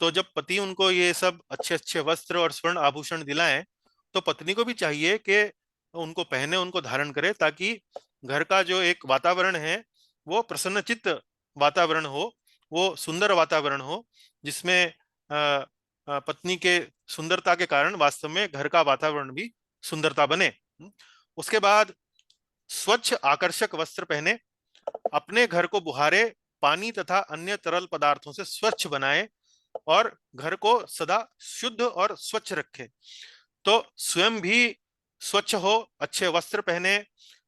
तो जब पति उनको ये सब अच्छे अच्छे वस्त्र और स्वर्ण आभूषण दिलाएं, तो पत्नी को भी चाहिए कि उनको पहने, उनको धारण करे, ताकि घर का जो एक वातावरण है वो प्रसन्नचित्त वातावरण हो, वो सुंदर वातावरण हो, जिसमें पत्नी के सुंदरता के कारण वास्तव में घर का वातावरण भी सुंदरता बने। उसके बाद स्वच्छ आकर्षक वस्त्र पहने, अपने घर को बुहारे, पानी तथा अन्य तरल पदार्थों से स्वच्छ बनाए और घर को सदा शुद्ध और स्वच्छ रखे। तो स्वयं भी स्वच्छ हो, अच्छे वस्त्र पहने,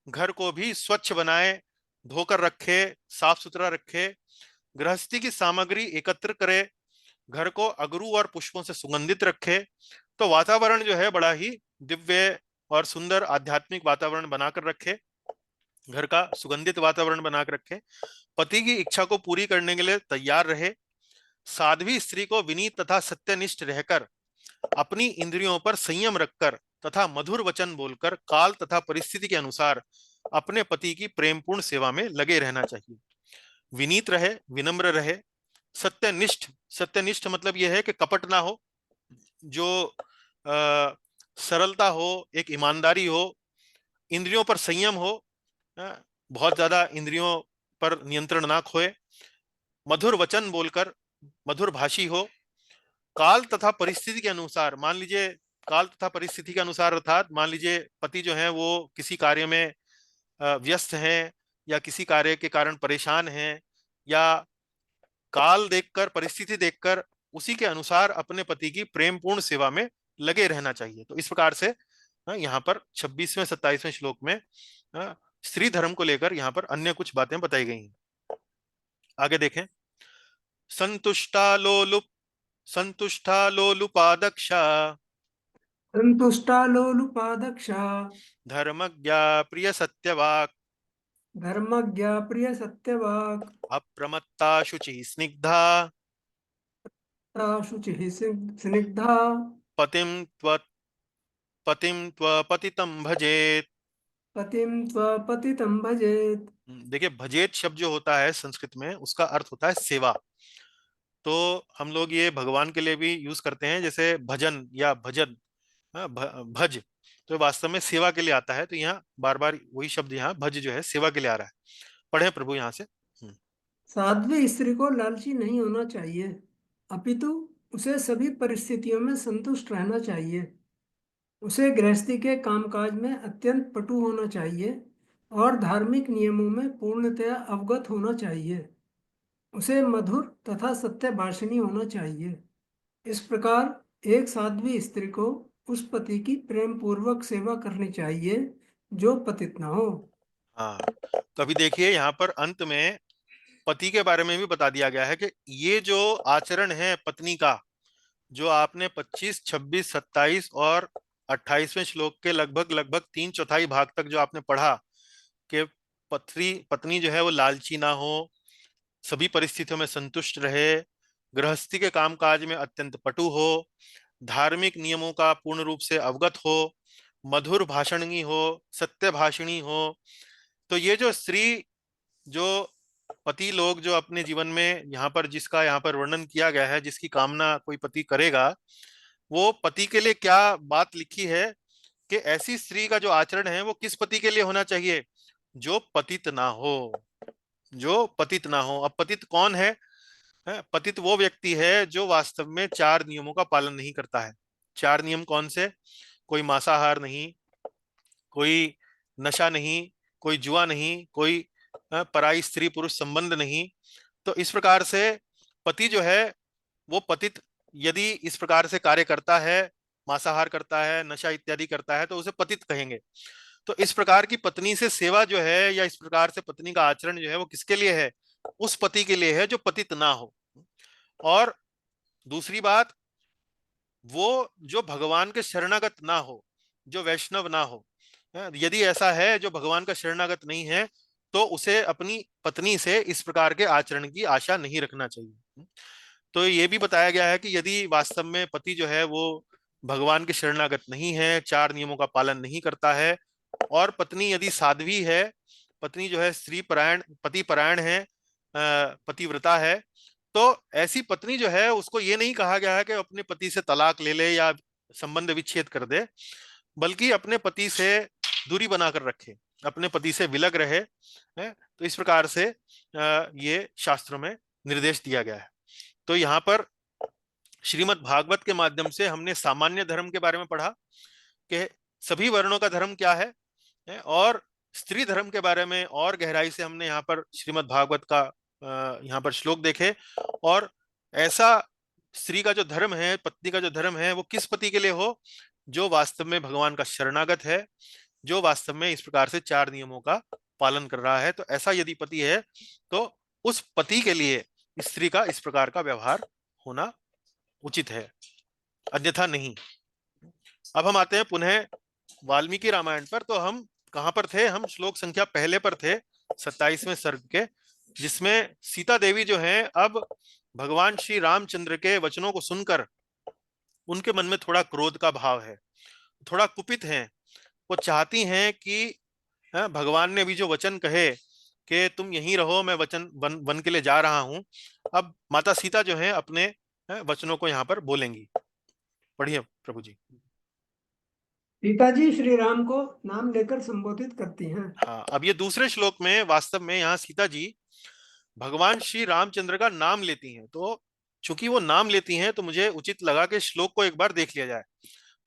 घर को भी स्वच्छ बनाए, धोकर रखे, साफ सुथरा रखे, गृहस्थी की सामग्री एकत्र करे, घर को अगरू और पुष्पों से सुगंधित रखे। तो वातावरण जो है बड़ा ही दिव्य और सुंदर आध्यात्मिक वातावरण बनाकर रखे, घर का सुगंधित वातावरण बनाकर रखे, पति की इच्छा को पूरी करने के लिए तैयार रहे, साध्वी स्त्री को विनीत तथा सत्यनिष्ठ रहकर, अपनी इंद्रियों पर संयम रखकर तथा मधुर वचन बोलकर, काल तथा परिस्थिति के अनुसार अपने पति की प्रेमपूर्ण सेवा में लगे रहना चाहिए। विनीत रहे, विनम्र रहे, सत्यनिष्ठ, सत्यनिष्ठ मतलब यह है कि कपट ना हो, जो सरलता हो, एक ईमानदारी हो, इंद्रियों पर संयम हो, बहुत ज्यादा इंद्रियों पर नियंत्रण ना खोए, मधुर वचन बोलकर मधुर भाषी हो, काल तथा परिस्थिति के अनुसार, मान लीजिए काल तथा परिस्थिति के अनुसार अर्थात मान लीजिए पति जो है वो किसी कार्य में व्यस्त हैं या किसी कार्य के कारण परेशान हैं, या काल देखकर, परिस्थिति देखकर उसी के अनुसार अपने पति की प्रेमपूर्ण सेवा में लगे रहना चाहिए। तो इस प्रकार से यहाँ पर 26वें 27वें श्लोक में स्त्री धर्म को लेकर यहाँ पर अन्य कुछ बातें बताई गई हैं। आगे देखें। संतुष्टा लोलुपादक्षा संतुष्टा लोलुपादक्षा धर्मज्ञा प्रिय सत्यवाक् धर्मज्ञा प्रिय सत्यवाक् अप्रमत्ता शुचि स्निग्धा शुचिः स्निग्धा पतिं त्वपतितं भजेत्। पतिं त्वपतितं भजेत्। देखिए भजेत शब्द जो होता है संस्कृत में, उसका अर्थ होता है सेवा। तो हम लोग ये भगवान के लिए भी यूज करते हैं, जैसे भजन या भजन, भज, तो वास्तव में सेवा के लिए आता है। तो यहाँ बार बार वही शब्द यहाँ भज जो है सेवा के लिए आ रहा है। पढ़े प्रभु यहाँ से। साध्वी स्त्री को लालची नहीं होना चाहिए, अपितु उसे सभी परिस्थितियों में संतुष्ट रहना चाहिए। उसे गृहस्थी के कामकाज में अत्यंत पटु होना चाहिए और धार्मिक नियमों में पूर्णतया अवगत होना चाहिए। उसे मधुर तथा सत्य भाषिणी होना चाहिए। इस प्रकार एक साध्वी स्त्री को उस पति की प्रेम पूर्वक सेवा करनी चाहिए जो पतित न हो। हाँ, तो अभी देखिए यहाँ पर अंत में पति के बारे में भी बता दिया गया है कि ये जो आचरण है पत्नी का, जो आपने 25, 26, 27 और 28वें श्लोक के लगभग लगभग 3/4 भाग तक जो आपने पढ़ा कि पत्नी जो है वो लालची ना हो, सभी परिस्थितियों में संतुष्ट रहे, गृहस्थी के कामकाज में अत्यंत पटु हो, धार्मिक नियमों का पूर्ण रूप से अवगत हो, मधुर भाषणी हो, सत्य भाषिणी हो। तो ये जो स्त्री, जो पति लोग जो अपने जीवन में यहाँ पर, जिसका यहाँ पर वर्णन किया गया है, जिसकी कामना कोई पति करेगा, वो पति के लिए क्या बात लिखी है कि ऐसी स्त्री का जो आचरण है वो किस पति के लिए होना चाहिए, जो पतित ना हो। जो पतित ना हो। अब पतित कौन है? पतित वो व्यक्ति है जो वास्तव में 4 नियमों का पालन नहीं करता है। 4 नियम कौन से? कोई मांसाहार नहीं, कोई नशा नहीं, कोई जुआ नहीं, कोई पराई स्त्री पुरुष संबंध नहीं। तो इस प्रकार से पति जो है वो पतित यदि इस प्रकार से कार्य करता है, मांसाहार करता है, नशा इत्यादि करता है, तो उसे पतित कहेंगे। तो इस प्रकार की पत्नी से सेवा जो है या इस प्रकार से पत्नी का आचरण जो है वो किसके लिए है? उस पति के लिए है जो पतित ना हो। और दूसरी बात, वो जो भगवान के शरणागत ना हो, जो वैष्णव ना हो। यदि ऐसा है जो भगवान का शरणागत नहीं है, तो उसे अपनी पत्नी से इस प्रकार के आचरण की आशा नहीं रखना चाहिए। तो ये भी बताया गया है कि यदि वास्तव में पति जो है वो भगवान के शरणागत नहीं है, 4 नियमों का पालन नहीं करता है, और पत्नी यदि साध्वी है, पत्नी जो है स्त्री परायण, पति परायण है, पतिव्रता है, तो ऐसी पत्नी जो है उसको ये नहीं कहा गया है कि अपने पति से तलाक ले ले या संबंध विच्छेद कर दे, बल्कि अपने पति से दूरी बनाकर रखे, अपने पति से विलग रहे। तो इस प्रकार से ये शास्त्रों में निर्देश दिया गया है। तो यहाँ पर श्रीमद् भागवत के माध्यम से हमने सामान्य धर्म के बारे में पढ़ा कि सभी वर्णों का धर्म क्या है, और स्त्री धर्म के बारे में और गहराई से हमने यहाँ पर श्रीमद् भागवत का यहाँ पर श्लोक देखे। और ऐसा स्त्री का जो धर्म है, पत्नी का जो धर्म है, वो किस पति के लिए हो? जो वास्तव में भगवान का शरणागत है, जो वास्तव में इस प्रकार से 4 नियमों का पालन कर रहा है। तो ऐसा यदि पति है तो उस पति के लिए स्त्री का इस प्रकार का व्यवहार होना उचित है, अन्यथा नहीं। अब हम आते हैं पुनः वाल्मीकि रामायण पर। तो हम कहां पर थे? हम श्लोक संख्या पहले पर थे, 27वें सर्ग के, जिसमें सीता देवी जो है अब भगवान श्री रामचंद्र के वचनों को सुनकर उनके मन में थोड़ा क्रोध का भाव है, थोड़ा कुपित हैं। वो चाहती हैं कि भगवान ने अभी जो वचन कहे कि तुम यहीं रहो, मैं वचन वन के लिए जा रहा हूं, अब माता सीता जो है अपने वचनों को यहाँ पर बोलेंगी। पढ़िए प्रभु जी। सीता जी श्री राम को नाम लेकर संबोधित करती हैं। हाँ, अब ये दूसरे श्लोक में वास्तव में यहाँ सीता जी भगवान श्री रामचंद्र का नाम लेती हैं। तो चूंकि वो नाम लेती हैं तो मुझे उचित लगा कि श्लोक को एक बार देख लिया जाए।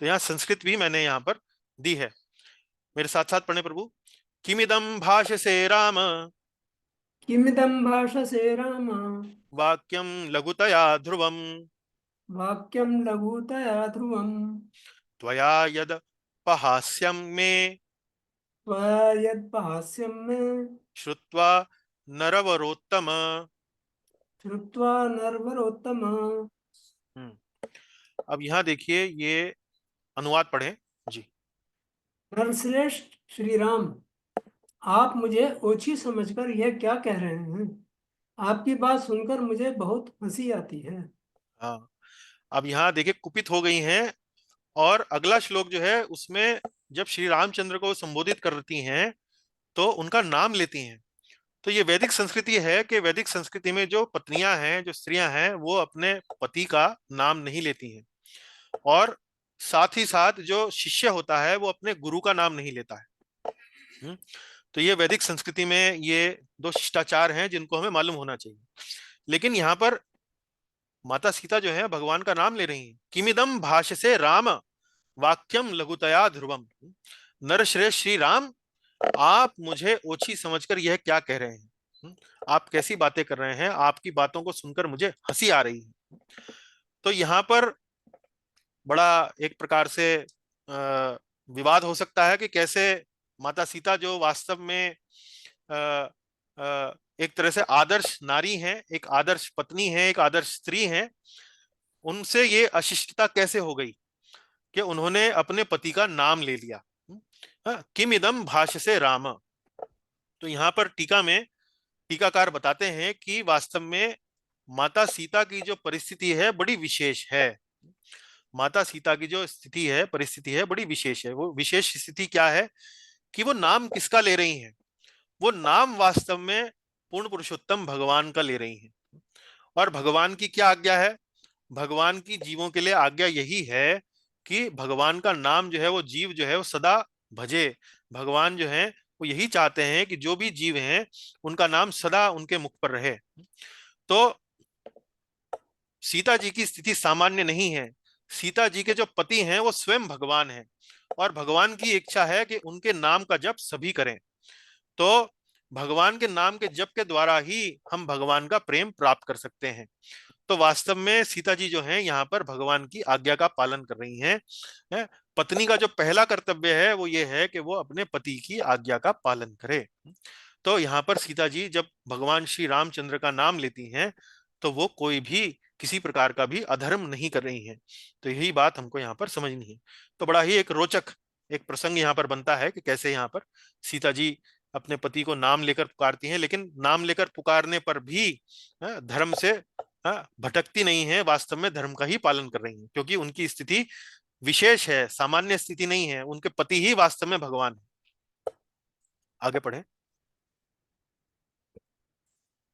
तो यहाँ संस्कृत भी मैंने यहाँ पर दी है, मेरे साथ साथ पढ़ने प्रभु। किमिदम भाषसे राम किमिदं भाषसे राम वाक्यम लघुतया ध्रुवम वाक्यं लघुतया ध्रुवम् त्वया यद पहास्यम मे त्वया यद्भाष्यं मे श्रुत्वा नरवरोत्तम। श्रुत्वा नरवरोत्तम। अब यहाँ देखिए, ये अनुवाद पढ़ें जी। नरश्रेष्ठ श्री राम, आप मुझे ओछी समझकर यह क्या कह रहे हैं? आपकी बात सुनकर मुझे बहुत हंसी आती है। हाँ, अब यहाँ देखिए कुपित हो गई हैं। और अगला श्लोक जो है उसमें जब श्री रामचंद्र को संबोधित करती हैं तो उनका नाम लेती हैं। तो ये वैदिक संस्कृति है कि वैदिक संस्कृति में जो पत्नियां हैं, जो स्त्रियां हैं, वो अपने पति का नाम नहीं लेती हैं। और साथ ही साथ जो शिष्य होता है वो अपने गुरु का नाम नहीं लेता है। तो ये वैदिक संस्कृति में ये 2 शिष्टाचार हैं जिनको हमें मालूम होना चाहिए। लेकिन यहाँ पर माता सीता जो है भगवान का नाम ले रही हैं। किमिदम भाष्यसे राम वाक्यम लघुतया ध्रुवम। नरश्रेष्ठ श्री राम, आप मुझे ओछी समझकर यह क्या कह रहे हैं? आप कैसी बातें कर रहे हैं? आपकी बातों को सुनकर मुझे हंसी आ रही है। तो यहाँ पर बड़ा एक प्रकार से विवाद हो सकता है कि कैसे माता सीता जो वास्तव में एक तरह से आदर्श नारी हैं, एक आदर्श पत्नी है, एक आदर्श स्त्री हैं, उनसे ये अशिष्टता कैसे हो गई कि उन्होंने अपने पति का नाम ले लिया। किम इदम भाष्यसे राम। तो यहाँ पर टीका में टीकाकार बताते हैं कि वास्तव में माता सीता की जो परिस्थिति है बड़ी विशेष है। माता सीता की जो स्थिति है, परिस्थिति है, बड़ी विशेष है। वो विशेष स्थिति क्या है कि वो नाम किसका ले रही हैं? वो नाम वास्तव में पूर्ण पुरुषोत्तम भगवान का ले रही हैं। और भगवान की क्या आज्ञा है? भगवान की जीवों के लिए आज्ञा यही है कि भगवान का नाम जो है वो जीव जो है वो सदा भजे। भगवान जो है वो यही चाहते हैं कि जो भी जीव हैं उनका नाम सदा उनके मुख पर रहे। तो सीता जी की स्थिति सामान्य नहीं है। सीता जी के जो पति हैं वो स्वयं भगवान हैं, और भगवान की इच्छा है कि उनके नाम का जप सभी करें। तो भगवान के नाम के जप के द्वारा ही हम भगवान का प्रेम प्राप्त कर सकते हैं। तो वास्तव में सीता जी जो हैं यहाँ पर भगवान की आज्ञा का पालन कर रही हैं। पत्नी का जो पहला कर्तव्य है वो ये है कि वो अपने पति की आज्ञा का पालन करे। तो यहाँ पर सीता जी जब भगवान श्री रामचंद्र का नाम लेती हैं तो वो कोई भी किसी प्रकार का भी अधर्म नहीं कर रही हैं। तो यही बात हमको यहाँ पर समझनी है। तो बड़ा ही एक रोचक एक प्रसंग यहाँ पर बनता है कि कैसे यहाँ पर सीता जी अपने पति को नाम लेकर पुकारती हैं, लेकिन नाम लेकर पुकारने पर भी धर्म से भटकती नहीं है, वास्तव में धर्म का ही पालन कर रही हैं, क्योंकि उनकी स्थिति विशेष है, सामान्य स्थिति नहीं है। उनके पति ही वास्तव में भगवान है। आगे पढ़े।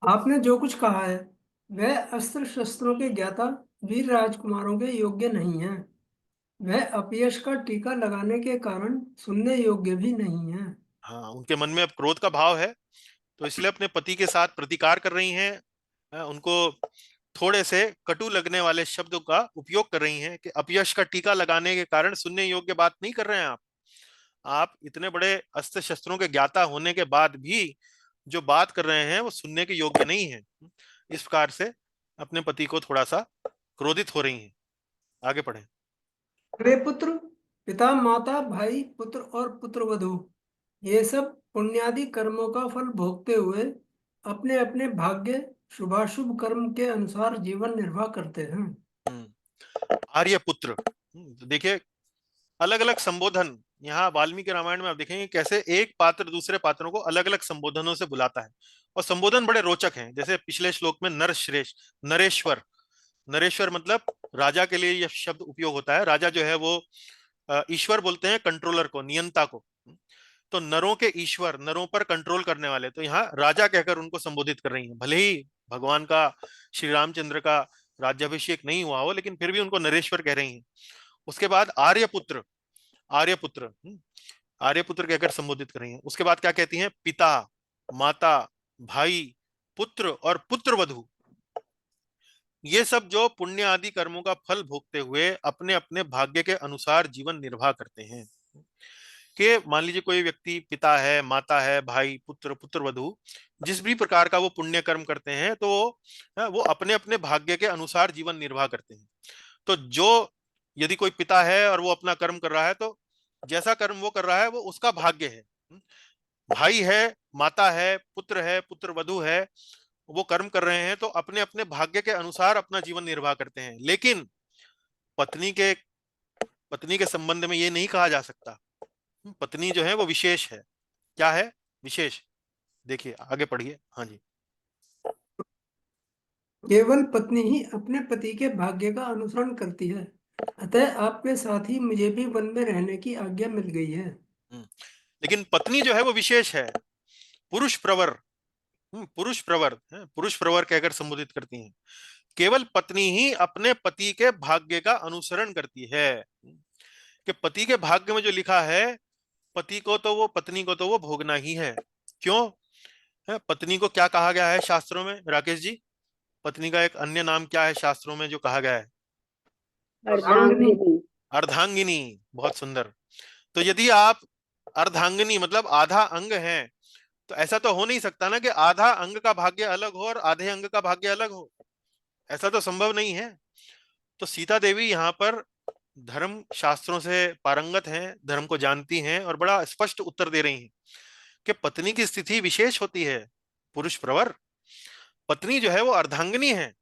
आपने जो कुछ कहा है वह अस्त्र शस्त्रों के ज्ञाता वीर राजकुमारों के योग्य नहीं है। वह अपयश का टीका लगाने के कारण सुनने योग्य भी नहीं है। हाँ, उनके मन में अब क्रोध का भाव है, तो इसलिए अपने पति के साथ प्रतिकार कर रही हैं। उनको थोड़े से कटु लगने वाले शब्दों का उपयोग कर रही हैं कि अपयश का टीका लगाने के कारण सुनने योग्य बात नहीं कर रहे हैं आप इतने बड़े अस्त्र शस्त्रों के ज्ञाता होने के बाद भी जो बात कर रहे हैं वो सुनने के योग्य नहीं है। इस प्रकार से अपने पति को थोड़ा सा क्रोधित हो रही हैं। आगे पढ़े। अरे पुत्र, पिता माता भाई पुत्र और पुत्रवधू ये सब पुण्यादि कर्मों का फल भोगते हुए अपने अपने भाग्य शुभाशुभ कर्म के अनुसार जीवन निर्वाह करते हैं। आर्य पुत्र। तो देखिए अलग अलग संबोधन यहाँ वाल्मीकि रामायण में आप देखेंगे कैसे एक पात्र दूसरे पात्रों को अलग अलग संबोधनों से बुलाता है, और संबोधन बड़े रोचक हैं। जैसे पिछले श्लोक में नर श्रेष्ठ, नरेश्वर, नरेश्वर मतलब राजा के लिए यह शब्द उपयोग होता है। राजा जो है वो ईश्वर बोलते हैं कंट्रोलर को, नियंता को। तो नरों के ईश्वर, नरों पर कंट्रोल करने वाले, तो यहाँ राजा कहकर उनको संबोधित कर रही हैं। भले ही भगवान का, श्री रामचंद्र का राज्याभिषेक नहीं हुआ हो, लेकिन फिर भी उनको नरेश्वर कह रही हैं। उसके बाद आर्यपुत्र, आर्यपुत्र, आर्यपुत्र कहकर संबोधित कर रही हैं। उसके बाद क्या कहती हैं? पिता, माता, भाई, पुत्र और पुत्रवधू। ये सब जो पुण्य आदि कर्मों का फल भोगते हुए अपने अपने भाग्य के अनुसार जीवन निर्वाह करते हैं। कि मान लीजिए कोई व्यक्ति पिता है, माता है, भाई, पुत्र, पुत्रवधू, जिस भी प्रकार का वो पुण्य कर्म करते हैं तो वो अपने अपने भाग्य के अनुसार जीवन निर्वाह करते हैं। तो जो यदि कोई पिता है और वो अपना कर्म कर रहा है तो जैसा कर्म वो कर रहा है वो उसका भाग्य है। भाई है, माता है, पुत्र है, पुत्रवधू है, वो कर्म कर रहे हैं तो अपने अपने भाग्य के अनुसार अपना जीवन निर्वाह करते हैं। लेकिन पत्नी के पत्नी के संबंध में ये नहीं कहा जा सकता। पत्नी जो है वो विशेष है। क्या है? विशेष। देखिए आगे पढ़िए। हाँ जी। केवल पत्नी ही अपने पति के भाग्य का अनुसरण करती है, अतः आपके साथ ही मुझे भी वन में रहने की आज्ञा मिल गई है। लेकिन पत्नी जो है वो विशेष है, पुरुष प्रवर, पुरुष प्रवर, पुरुष प्रवर कहकर संबोधित करती हैं। केवल पत्नी ही अपने पति के भाग्य का अनुसरण करती है। कि पति के भाग्य में जो लिखा है, पति को तो वो, पत्नी को तो वो भोगना ही है। क्यों? पत्नी को क्या कहा गया है शास्त्रों में, राकेश जी? पत्नी का एक अन्य नाम क्या है शास्त्रों में जो कहा गया है? अर्धांगिनी। अर्धांगिनी। बहुत सुंदर। तो यदि आप अर्धांगिनी मतलब आधा अंग हैं, तो ऐसा तो हो नहीं सकता ना कि आधा अंग का भाग्य अलग हो और आधे अंग का भाग्य अलग हो। ऐसा तो संभव नहीं है। तो सीता देवी यहाँ पर धर्म शास्त्रों से पारंगत हैं, धर्म को जानती हैं और बड़ा स्पष्ट उत्तर दे रही हैं कि पत्नी की स्थिति विशेष होती है, पुरुष प्रवर। पत्नी जो है वो अर्धांगिनी है,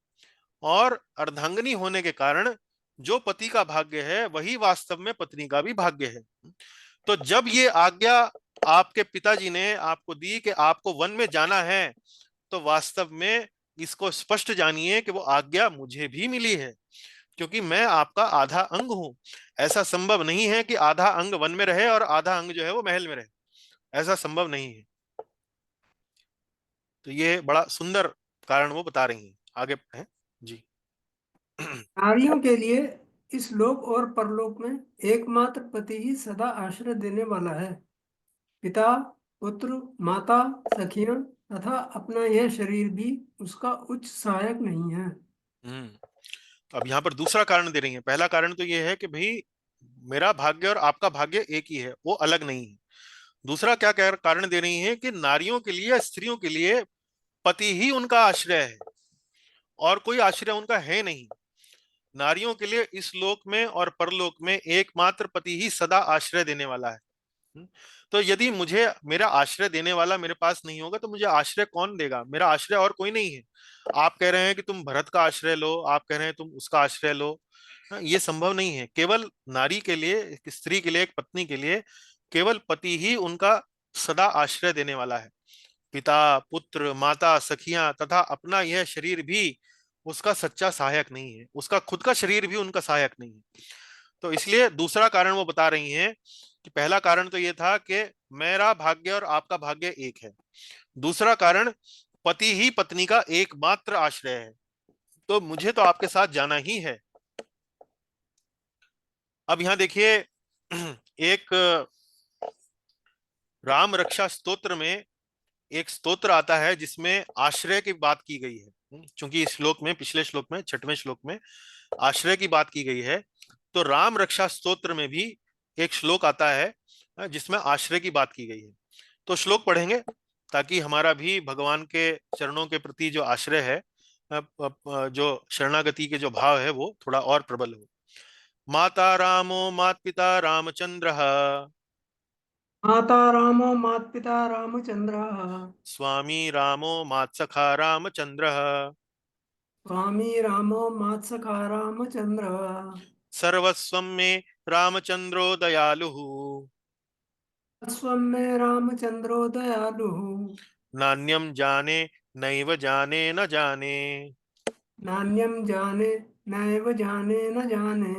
और अर्धांगिनी होने के कारण जो पति का भाग्य है वही वास्तव में पत्नी का भी भाग्य है। तो जब ये आज्ञा आपके पिताजी ने आपको दी कि आपको वन में जाना है, तो वास्तव में इसको स्पष्ट जानिए कि वो आज्ञा मुझे भी मिली है, क्योंकि मैं आपका आधा अंग हूं। ऐसा संभव नहीं है कि आधा अंग वन में रहे और आधा अंग जो है वो महल में रहे। ऐसा संभव नहीं है। तो ये बड़ा सुंदर कारण वो बता रही हैं। आगे है जी। नारियों के लिए इस लोक और परलोक में एकमात्र पति ही सदा आश्रय देने वाला है। पिता, पुत्र, माता, सखियां तथा अपना यह शरीर भी उसका उच्च सहायक नहीं है। तो अब यहाँ पर दूसरा कारण दे रही है। पहला कारण तो ये है कि भाई मेरा भाग्य और आपका भाग्य एक ही है, वो अलग नहीं है। दूसरा क्या कारण दे रही है कि नारियों के लिए, स्त्रियों के लिए पति ही उनका आश्रय है और कोई आश्रय उनका है नहीं। नारियों के लिए इस लोक में और परलोक में एकमात्र पति ही सदा आश्रय देने वाला है। हम्म। तो यदि मुझे मेरा आश्रय देने वाला मेरे पास नहीं होगा तो मुझे आश्रय कौन देगा? मेरा आश्रय और कोई नहीं है। आप कह रहे हैं कि तुम भरत का आश्रय लो, आप कह रहे हैं तुम उसका आश्रय लो, ये संभव नहीं है। केवल नारी के लिए, एक स्त्री के लिए, एक पत्नी के लिए केवल पति ही उनका सदा आश्रय देने वाला है। पिता, पुत्र, माता, सखियां तथा अपना यह शरीर भी उसका सच्चा सहायक नहीं है। उसका खुद का शरीर भी उनका सहायक नहीं है। तो इसलिए दूसरा कारण वो बता रही हैं कि पहला कारण तो ये था कि मेरा भाग्य और आपका भाग्य एक है। दूसरा कारण, पति ही पत्नी का एकमात्र आश्रय है, तो मुझे तो आपके साथ जाना ही है। अब यहां देखिए, एक राम रक्षा स्तोत्र में एक स्तोत्र आता है जिसमें आश्रय की बात की गई है। चूंकि इस श्लोक में, पिछले श्लोक में, छठवें श्लोक में आश्रय की बात की गई है, तो राम रक्षा स्तोत्र में भी एक श्लोक आता है जिसमें आश्रय की बात की गई है। तो श्लोक पढ़ेंगे ताकि हमारा भी भगवान के चरणों के प्रति जो आश्रय है, जो शरणागति के जो भाव है, वो थोड़ा और प्रबल हो। माता रामो मात पिता रामचंद्र, माता रामो मात्पिता रामचंद्रः, स्वामी रामो मात्सखा रामचंद्र, स्वामी रामो मात्सखा रामचंद्रः, सर्वस्वं मे रामचंद्रो दयालुः, स्वं में रामचंद्रो दयालुः, नान्यम जाने नैव जाने न जाने। नान्यम जाने नैव जाने न जाने।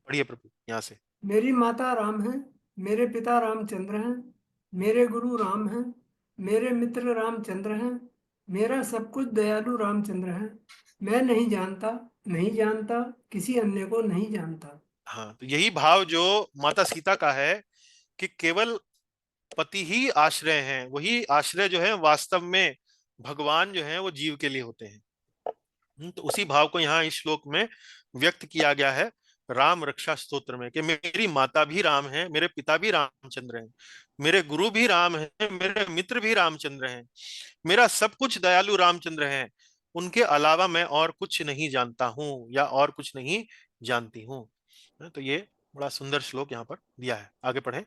पढ़िए प्रभु यहाँ से। मेरी माता राम है, मेरे पिता रामचंद्र हैं, मेरे गुरु राम हैं, मेरे मित्र रामचंद्र हैं, मेरा सब कुछ दयालु रामचंद्र है। मैं नहीं जानता, नहीं जानता, किसी अन्य को नहीं जानता। हाँ, तो यही भाव जो माता सीता का है कि केवल पति ही आश्रय हैं। वही आश्रय जो है वास्तव में भगवान जो है वो जीव के लिए होते हैं। तो उसी भाव को यहाँ इस श्लोक में व्यक्त किया गया है राम रक्षा स्तोत्र में, कि मेरी माता भी राम है, मेरे पिता भी रामचंद्र हैं, मेरे गुरु भी राम है, मेरे मित्र भी रामचंद्र हैं, मेरा सब कुछ दयालु रामचंद्र हैं। उनके अलावा मैं और कुछ नहीं जानता हूं या और कुछ नहीं जानती हूं। तो ये बड़ा सुंदर श्लोक यहाँ पर दिया है। आगे पढ़ें।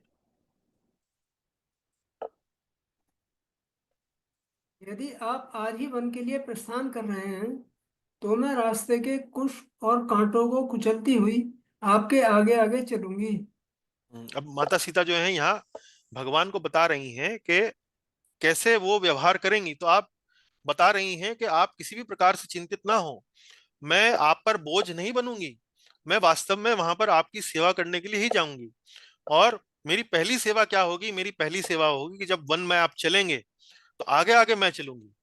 यदि आप आज ही वन के लिए प्रस्थान कर रहे हैं तो मैं रास्ते के कुश और कांटों को कुचलती हुई आपके आगे आगे चलूंगी। अब माता सीता जो है यहाँ भगवान को बता रही हैं कि कैसे वो व्यवहार करेंगी। तो आप बता रही हैं कि आप किसी भी प्रकार से चिंतित ना हो, मैं आप पर बोझ नहीं बनूंगी। मैं वास्तव में वहां पर आपकी सेवा करने के लिए ही जाऊंगी। और मेरी पहली सेवा क्या होगी? मेरी पहली सेवा होगी कि जब वन में आप चलेंगे तो आगे आगे मैं चलूंगी।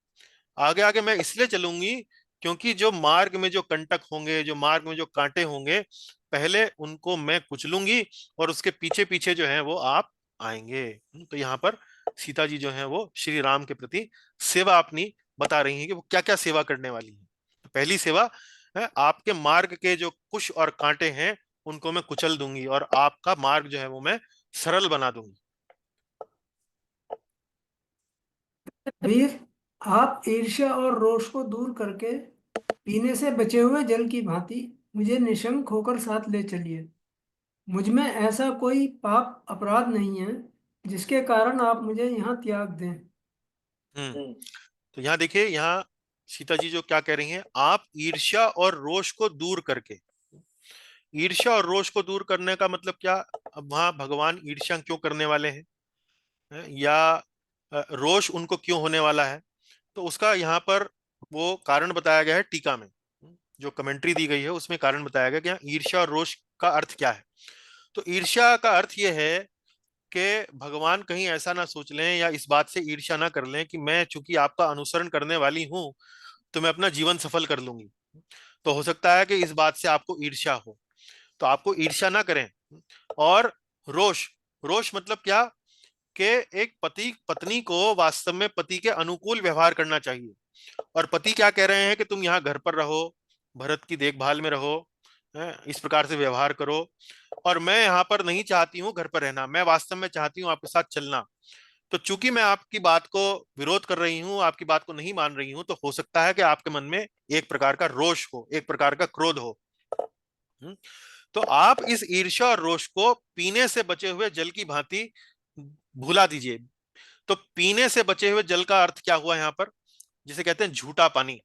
आगे आगे मैं इसलिए चलूंगी क्योंकि जो मार्ग में जो कंटक होंगे, जो मार्ग में जो कांटे होंगे, पहले उनको मैं कुचलूंगी और उसके पीछे पीछे जो है वो आप आएंगे। तो यहाँ पर सीता जी जो है वो श्री राम के प्रति सेवा अपनी बता रही हैं कि वो क्या क्या सेवा करने वाली है। तो पहली सेवा है, आपके मार्ग के जो कुश और कांटे हैं उनको मैं कुचल दूंगी और आपका मार्ग जो है वो मैं सरल बना दूंगी। वीर, आप ईर्ष्या और रोष को दूर करके पीने से बचे हुए जल की भांति मुझे निशंक होकर साथ ले चलिए। मुझ में ऐसा कोई पाप अपराध नहीं है जिसके कारण आप मुझे यहाँ त्याग दें। हम्म। तो यहाँ देखिए, यहाँ सीता जी जो क्या कह रही हैं, आप ईर्ष्या और रोष को दूर करके। ईर्ष्या और रोष को दूर करने का मतलब क्या? अब वहां भगवान ईर्ष्या क्यों करने वाले हैं, या रोष उनको क्यों होने वाला है? तो उसका यहाँ पर वो कारण बताया गया है टीका में। जो कमेंट्री दी गई है उसमें कारण बताया गया कि यहाँ ईर्ष्या और रोष का अर्थ क्या है। तो ईर्ष्या का अर्थ यह है कि भगवान कहीं ऐसा ना सोच लें या इस बात से ईर्ष्या ना कर लें कि मैं चूंकि आपका अनुसरण करने वाली हूं तो मैं अपना जीवन सफल कर लूंगी। तो हो सकता है कि इस बात से आपको ईर्ष्या हो, तो आपको ईर्ष्या ना करें। और रोष, रोष मतलब क्या? कि एक पति पत्नी को वास्तव में पति के अनुकूल व्यवहार करना चाहिए। और पति क्या कह रहे हैं कि तुम यहाँ घर पर रहो, भरत की देखभाल में रहो, इस प्रकार से व्यवहार करो, और मैं यहाँ पर नहीं चाहती हूँ घर पर रहना, मैं वास्तव में चाहती हूँ आपके साथ चलना। तो चूंकि मैं आपकी बात को विरोध कर रही हूँ, आपकी बात को नहीं मान रही हूँ, तो हो सकता है कि आपके मन में एक प्रकार का रोष हो, एक प्रकार का क्रोध हो। तो आप इस ईर्ष्या और रोष को पीने से बचे हुए जल की भांति भुला दीजिए। तो पीने से बचे हुए जल का अर्थ क्या हुआ यहाँ पर, जिसे कहते हैं झूठा पानी।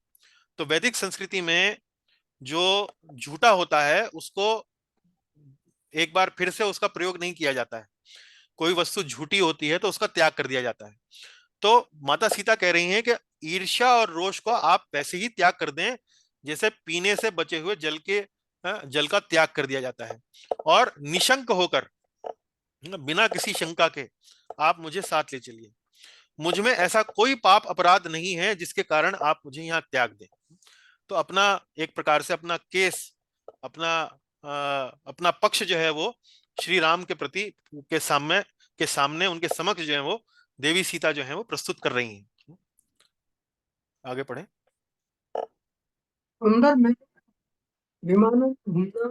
तो वैदिक संस्कृति में जो झूठा होता है उसको एक बार फिर से उसका प्रयोग नहीं किया जाता है। कोई वस्तु झूठी होती है तो उसका त्याग कर दिया जाता है। तो माता सीता कह रही हैं कि ईर्ष्या और रोष को आप वैसे ही त्याग कर दें जैसे पीने से बचे हुए जल का त्याग कर दिया जाता है, और निशंक होकर, बिना किसी शंका के आप मुझे साथ ले चलिए। मुझ में ऐसा कोई पाप अपराध नहीं है जिसके कारण आप मुझे यहाँ त्याग दें। तो अपना एक प्रकार से अपना केस, अपना अपना पक्ष जो है वो श्री राम के प्रति के सामने उनके समक्ष जो है वो देवी सीता जो है वो प्रस्तुत कर रही हैं। आगे पढ़े। सुंदर में विमानों में घूमना,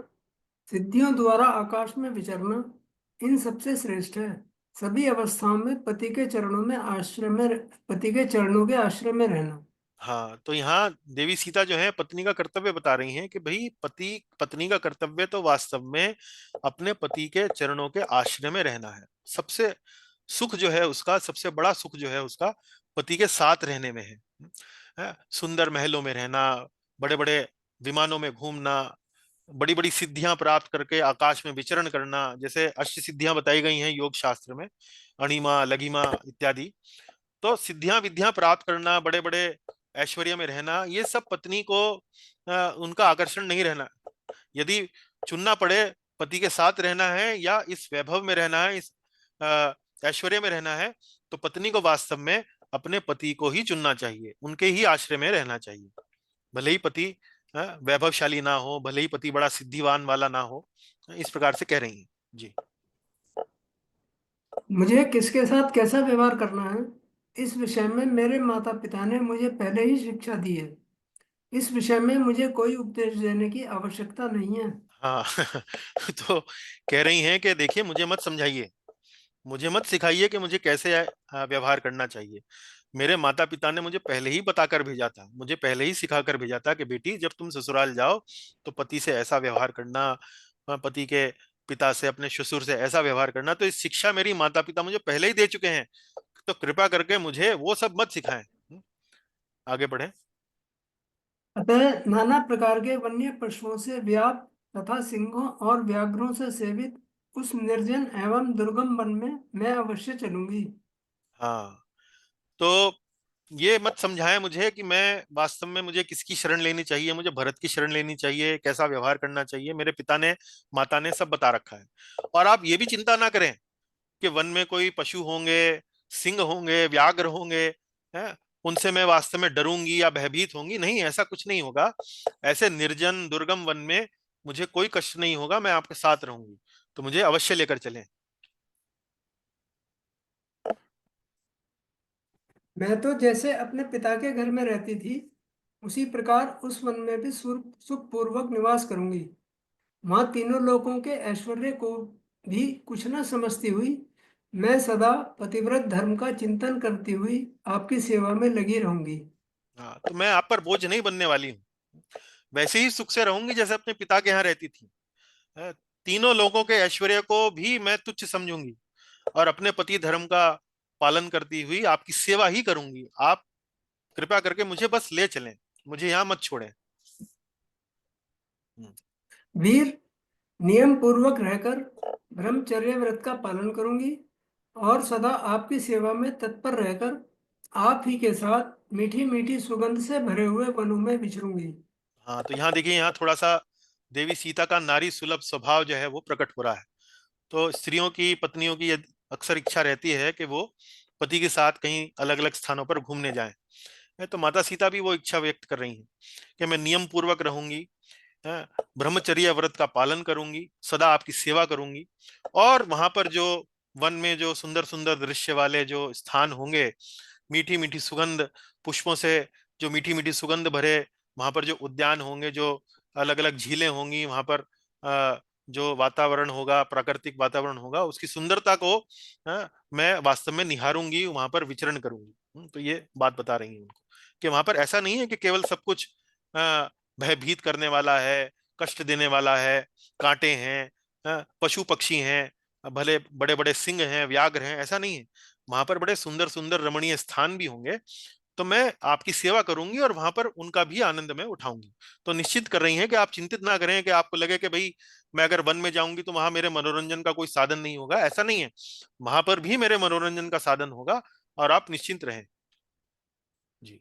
सिद्धियों द्वारा आकाश में विचरना इन सबसे श्रेष्ठ है। सभी अवस्थाओं में पति के चरणों के आश्रय में रहना। हाँ, तो यहाँ देवी सीता जो है पत्नी का कर्तव्य बता रही हैं कि भाई पति पत्नी का कर्तव्य तो वास्तव में अपने पति के चरणों के आश्रय में रहना है। सबसे सुख जो है उसका, सबसे बड़ा सुख जो है उसका पति के साथ रहने में है। सुंदर महलों में रहना, बड़े बड़े विमानों में घूमना, बड़ी बड़ी सिद्धियां प्राप्त करके आकाश में विचरण करना, जैसे अष्ट सिद्धियां बताई गई हैं योग शास्त्र में, अणिमा लघिमा इत्यादि। तो सिद्धियां विद्या प्राप्त करना, बड़े बड़े ऐश्वर्य में रहना, ये सब पत्नी को उनका आकर्षण नहीं रहना। यदि चुनना पड़े पति के साथ रहना है या इस वैभव में रहना है, इस ऐश्वर्य में रहना है, तो पत्नी को वास्तव में अपने पति को ही चुनना चाहिए, उनके ही आश्रय में रहना चाहिए। भले ही पति वैभवशाली ना हो, भले ही पति बड़ा सिद्धिवान वाला ना हो, इस प्रकार से कह रही हैं जी। मुझे किसके साथ कैसा व्यवहार करना है, इस विषय में मेरे माता पिता ने मुझे पहले ही शिक्षा दी है। इस विषय में मुझे कोई उपदेश देने की आवश्यकता नहीं है। हाँ तो कह रही हैं कि देखिए, मुझे मत समझाइए, मुझे मत सिखाइए कि मुझे कैसे व्यवहार करना चाहिए। मेरे माता पिता ने मुझे पहले ही बताकर भेजा था, मुझे पहले ही सिखाकर भेजा था कि बेटी जब तुम ससुराल जाओ तो पति से ऐसा व्यवहार करना, पति के पिता से, अपने ससुर से ऐसा व्यवहार करना। तो इस शिक्षा मेरी माता पिता मुझे पहले ही दे चुके हैं, तो कृपा करके मुझे वो सब मत सिखाएं। आगे बढ़े। अतः नाना प्रकार के वन्य पशुओं से व्याप्त तथा सिंहों और व्याघ्रों से सेवित उस निर्जन एवं दुर्गम वन में मैं अवश्य चलूंगी। हाँ, तो ये मत समझाएं मुझे कि मैं वास्तव में मुझे किसकी शरण लेनी चाहिए, मुझे भरत की शरण लेनी चाहिए, कैसा व्यवहार करना चाहिए। मेरे पिता ने, माता ने सब बता रखा है। और आप ये भी चिंता ना करें कि वन में कोई पशु होंगे, सिंह होंगे, व्याघ्र होंगे, हैं, उनसे मैं वास्तव में डरूंगी या भयभीत होंगी। नहीं, ऐसा कुछ नहीं होगा। ऐसे निर्जन दुर्गम वन में मुझे कोई कष्ट नहीं होगा, मैं आपके साथ रहूंगी। तो मुझे अवश्य लेकर चलें। मैं तो जैसे अपने पिता के घर में रहती थी, उसी प्रकार उस वन में भी सुखपूर्वक निवास करूंगी। वहां तीनों लोगों के ऐश्वर्य को भी कुछ न समझती हुई मैं सदा पतिव्रत धर्म का चिंतन करती हुई आपकी सेवा में लगी रहूंगी। हाँ, तो मैं आप पर बोझ नहीं बनने वाली हूँ, वैसे ही सुख से रहूंगी जैसे अपने पिता के यहाँ रहती थी। है, तीनों लोगों के ऐश्वर्य को भी मैं तुच्छ समझूंगी और अपने पति धर्म का पालन करती हुई आपकी सेवा ही करूंगी। आप कृपया करके मुझे बस ले चलें, मुझे यहाँ मत छोड़ें। वीर, नियम पूर्वक रहकर ब्रह्मचर्य व्रत का पालन करूंगी और सदा आपकी सेवा में तत्पर रहकर आप ही के साथ मीठी मीठी सुगंध से भरे हुए वनों में विचरूंगी। हाँ, तो यहाँ देखिए, यहाँ थोड़ा सा देवी सीता का नारी सुलभ स्वभाव जो है वो प्रकट हो रहा है। तो स्त्रियों की, पत्नियों की अक्सर इच्छा रहती है कि वो पति के साथ कहीं अलग अलग स्थानों पर घूमने जाएं। तो माता सीता भी वो इच्छा व्यक्त कर रही हैं कि मैं नियम पूर्वक रहूंगी, ब्रह्मचर्य व्रत का पालन करूंगी, सदा आपकी सेवा करूंगी, और वहां पर जो वन में जो सुंदर सुंदर दृश्य वाले जो स्थान होंगे, मीठी मीठी सुगंध पुष्पों से जो मीठी मीठी सुगंध भरे वहां पर जो उद्यान होंगे, जो अलग अलग झीलें होंगी वहां पर, जो वातावरण होगा, प्राकृतिक वातावरण होगा, उसकी सुंदरता को मैं वास्तव में निहारूंगी, वहां पर विचरण करूंगी। तो ये बात बता रही है उनको कि वहां पर ऐसा नहीं है कि केवल सब कुछ भयभीत करने वाला है, कष्ट देने वाला है, कांटे हैं, पशु पक्षी हैं, भले बड़े बड़े सिंह हैं, व्याघ्र हैं, ऐसा नहीं है। वहां पर बड़े सुंदर सुंदर रमणीय स्थान भी होंगे, तो मैं आपकी सेवा करूंगी और वहां पर उनका भी आनंद मैं उठाऊंगी। तो निश्चित कर रही हैं कि आप चिंतित ना करें कि आपको लगे कि भाई मैं अगर वन में जाऊंगी तो वहां मेरे मनोरंजन का कोई साधन नहीं होगा, ऐसा नहीं है। वहां पर भी मेरे मनोरंजन का साधन होगा और आप निश्चिंत रहें। जी।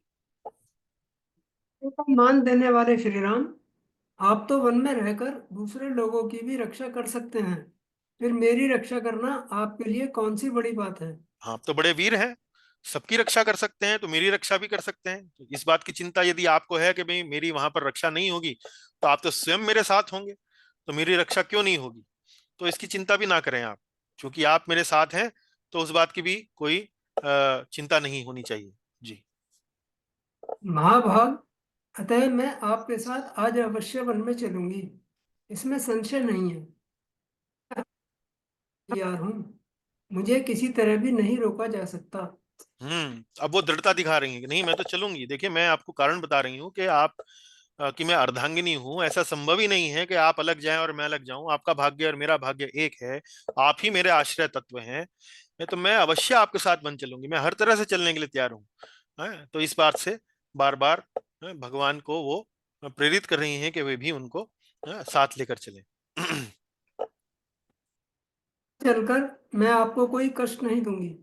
तो मान देने वाले श्री राम, आप तो वन में रहकर दूसरे लोगों की भी रक्षा कर सकते हैं, फिर मेरी रक्षा करना आपके लिए कौन सी बड़ी बात है? हाँ, आप तो बड़े वीर हैं, सबकी रक्षा कर सकते हैं, तो मेरी रक्षा भी कर सकते हैं। तो इस बात की चिंता यदि आपको है कि भाई मेरी वहां पर रक्षा नहीं होगी, तो आप तो स्वयं मेरे साथ होंगे, तो मेरी रक्षा क्यों नहीं होगी? तो इसकी चिंता भी ना करें आप, क्योंकि आप मेरे साथ हैं, तो उस बात की भी कोई चिंता नहीं होनी चाहिए। जी। महाभाग, अतः मैं आपके साथ आज अवश्य वन में चलूंगी, इसमें संशय नहीं है। तैयार हूँ, मुझे किसी तरह भी नहीं रोका जा सकता। अब वो दृढ़ता दिखा रही है कि नहीं मैं तो चलूंगी। देखिए, मैं आपको कारण बता रही हूँ कि आप कि मैं अर्धांगिनी हूँ, ऐसा संभव ही नहीं है कि आप अलग जाएं और मैं अलग जाऊं। आपका भाग्य और मेरा भाग्य एक है, आप ही मेरे आश्रय तत्व हैं। तो मैं अवश्य आपके साथ बन चलूंगी, मैं हर तरह से चलने के लिए तैयार हूँ। तो इस बात से बार बार भगवान को वो प्रेरित कर रही हैं कि वे भी उनको साथ लेकर चलें। चलकर मैं आपको कोई कष्ट नहीं दूंगी,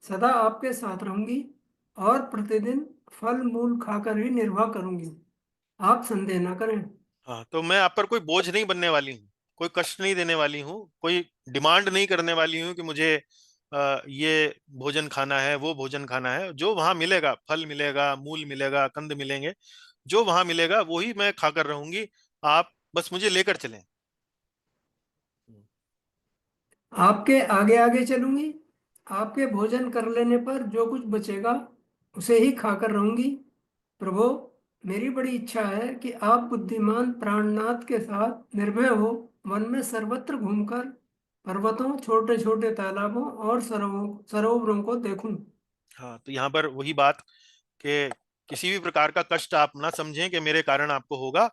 सदा आपके साथ रहूंगी और प्रतिदिन फल मूल खाकर ही निर्वाह करूंगी। आप संदेह ना करें। हाँ, तो मैं आप पर कोई बोझ नहीं बनने वाली हूँ, कोई कष्ट नहीं देने वाली हूँ, कोई डिमांड नहीं करने वाली हूँ कि मुझे ये भोजन खाना है, वो भोजन खाना है। जो वहां मिलेगा, फल मिलेगा, मूल मिलेगा, कंद मिलेंगे, जो वहां मिलेगा वो ही मैं खाकर रहूंगी। आप बस मुझे लेकर चलें। आपके आगे आगे चलूंगी, आपके भोजन कर लेने पर जो कुछ बचेगा उसे ही खाकर रहूंगी। प्रभु, मेरी बड़ी इच्छा है कि आप बुद्धिमान प्राणनाथ के साथ निर्भय हो वन में सर्वत्र घूमकर पर्वतों, छोटे छोटे तालाबों और सरोवरों को देखूं। हाँ, तो यहाँ पर वही बात कि किसी भी प्रकार का कष्ट आप ना समझें कि मेरे कारण आपको होगा।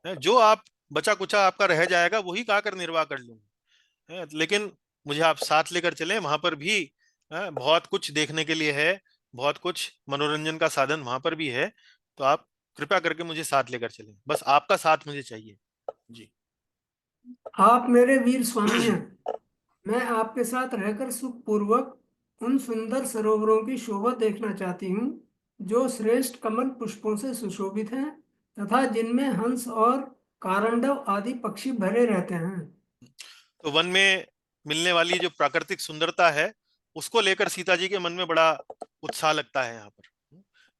जो आप बचा कुचा आपका रह जाएगा वही खाकर निर्वाह कर लूंगी। लेकिन मुझे आप साथ लेकर चलें, वहां पर भी बहुत कुछ देखने के लिए है, बहुत कुछ मनोरंजन का साधन वहां पर भी है। तो आप कृपया करके मुझे साथ लेकर चलें, बस आपका साथ मुझे चाहिए। जी। आप मेरे वीर स्वामी हैं, मैं आपके साथ रहकर सुखपूर्वक उन सुंदर सरोवरों की शोभा देखना चाहती हूँ जो श्रेष्ठ कमल पुष्पों से सुशोभित हैं तथा जिनमें हंस और कारंडव आदि पक्षी भरे रहते हैं। तो वन में मिलने वाली जो प्राकृतिक सुंदरता है, उसको लेकर सीता जी के मन में बड़ा उत्साह लगता है यहाँ पर।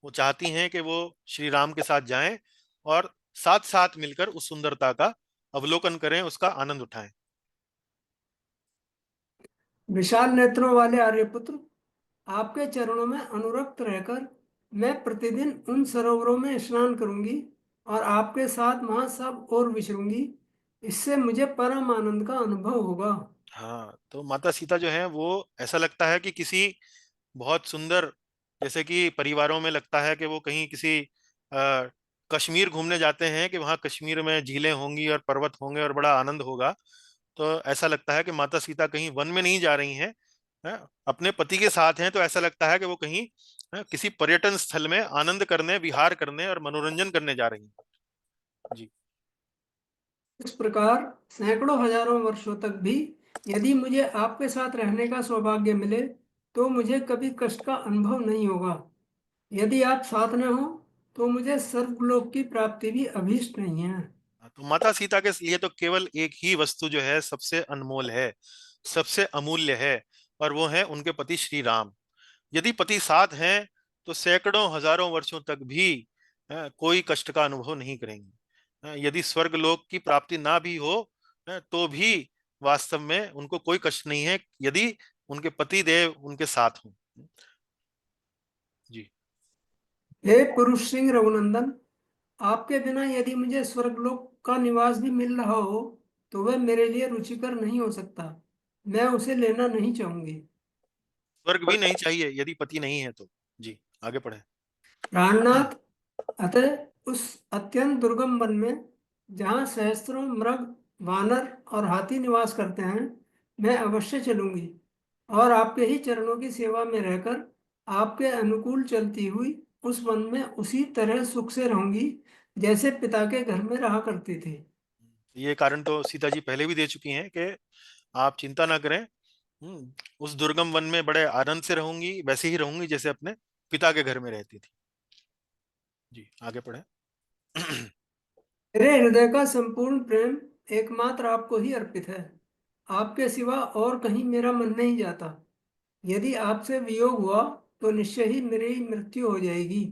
वो चाहती हैं कि वो श्री राम के साथ जाएं और साथ साथ मिलकर उस सुंदरता का अवलोकन करें, उसका आनंद उठाएं। विशाल नेत्रों वाले आर्यपुत्र, आपके चरणों में अनुरक्त रहकर मैं प्रतिदिन उन सरोवरों में स्नान करूंगी और आपके साथ वहां सब और विचरूंगी। इससे मुझे परम आनंद का अनुभव होगा। हाँ, तो माता सीता जो है वो, ऐसा लगता है कि किसी बहुत सुंदर, जैसे कि परिवारों में लगता है कि वो कहीं किसी कश्मीर घूमने जाते हैं कि वहाँ कश्मीर में झीलें होंगी और पर्वत होंगे और बड़ा आनंद होगा। तो ऐसा लगता है कि माता सीता कहीं वन में नहीं जा रही हैं, अपने पति के साथ हैं। तो ऐसा लगता है कि वो कहीं किसी पर्यटन स्थल में आनंद करने, विहार करने और मनोरंजन करने जा रही हैं। जी। इस प्रकार सैकड़ों हजारों वर्षों तक भी यदि मुझे आपके साथ रहने का सौभाग्य मिले तो मुझे कभी कष्ट का अनुभव नहीं होगा। यदि आप साथ न हो तो मुझे स्वर्गलोक की प्राप्ति भी अभीष्ट नहीं है। तो माता सीता के लिए तो केवल एक ही वस्तु जो है सबसे अनमोल है, सबसे अमूल्य है, और वो है उनके पति श्री राम। यदि पति साथ हैं तो सैकड़ों हजारों वर्षों तक भी कोई कष्ट का अनुभव नहीं करेंगे। यदि स्वर्ग लोक की प्राप्ति ना भी हो तो भी वास्तव में उनको कोई कष्ट नहीं है, यदि उनके पति देव उनके साथ हों। जी। हे पुरुष सिंह रघुनंदन, आपके बिना यदि मुझे स्वर्गलोक का निवास भी मिल रहा हो तो वह मेरे लिए रुचिकर नहीं हो सकता। मैं उसे लेना नहीं चाहूंगी। स्वर्ग भी नहीं चाहिए यदि पति नहीं है तो। जी, आगे पढ़े। प्राणनाथ, अतः उस अत्यंत दुर्गम वन में जहाँ सहस्त्रों मृग, वानर और हाथी निवास करते हैं, मैं अवश्य चलूंगी और आपके ही चरणों की सेवा में रहकर आपके अनुकूल चलती हुई उस वन में उसी तरह सुख से रहूंगी जैसे पिता के घर में रहा करती थी। ये कारण तो सीता जी पहले भी दे चुकी हैं कि आप चिंता ना करें। उस दुर्गम वन में बड़े आनंद से रहूंगी, वैसे ही रहूंगी जैसे अपने पिता के घर में रहती थी। जी, आगे पढ़े। मेरे हृदय का संपूर्ण प्रेम एकमात्र आपको ही अर्पित है। आपके सिवा और कहीं मेरा मन नहीं जाता। यदि आपसे वियोग हुआ तो निश्चय ही मेरी मृत्यु हो जाएगी।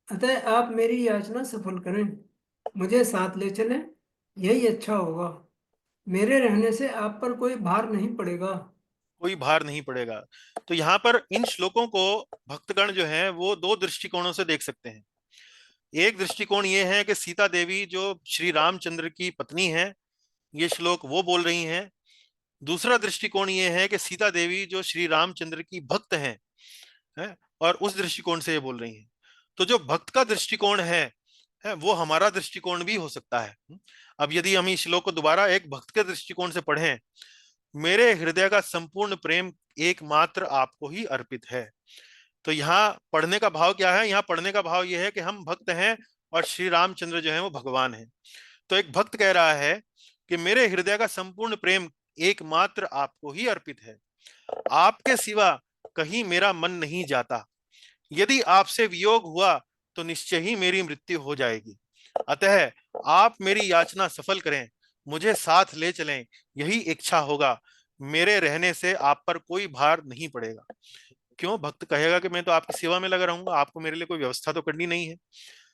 अतः आप मेरी याचना सफल करें, मुझे साथ ले चलें, यही अच्छा होगा। मेरे रहने से आप पर कोई भार नहीं पड़ेगा। कोई भार नहीं पड़ेगा। तो यहाँ पर इन श्लोकों को भक्तगण जो है वो दो दृष्टिकोणों से देख सकते हैं। एक दृष्टिकोण ये है कि सीता देवी जो श्री रामचंद्र की पत्नी है, ये श्लोक वो बोल रही हैं। दूसरा दृष्टिकोण ये है कि सीता देवी जो श्री रामचंद्र की भक्त है, और उस दृष्टिकोण से ये बोल रही हैं। तो जो भक्त का दृष्टिकोण है वो हमारा दृष्टिकोण भी हो सकता है। अब यदि हम इस श्लोक को दोबारा एक भक्त के दृष्टिकोण से पढ़ें, मेरे हृदय का संपूर्ण प्रेम एकमात्र आपको ही अर्पित है। तो यहाँ पढ़ने का भाव क्या है? यहाँ पढ़ने का भाव यह है कि हम भक्त हैं और श्री रामचंद्र जो है वो भगवान है। तो एक भक्त कह रहा है कि मेरे हृदय का संपूर्ण प्रेम एकमात्र आपको ही अर्पित है। आपके सिवा कहीं मेरा मन नहीं जाता। यदि आपसे वियोग हुआ तो निश्चय ही मेरी मृत्यु हो जाएगी। अतः आप मेरी याचना सफल करें, मुझे साथ ले चलें, यही इच्छा होगा। मेरे रहने से आप पर कोई भार नहीं पड़ेगा। क्यों? भक्त कहेगा कि मैं तो आपकी सेवा में लगा रहूंगा, आपको मेरे लिए कोई व्यवस्था तो करनी नहीं है।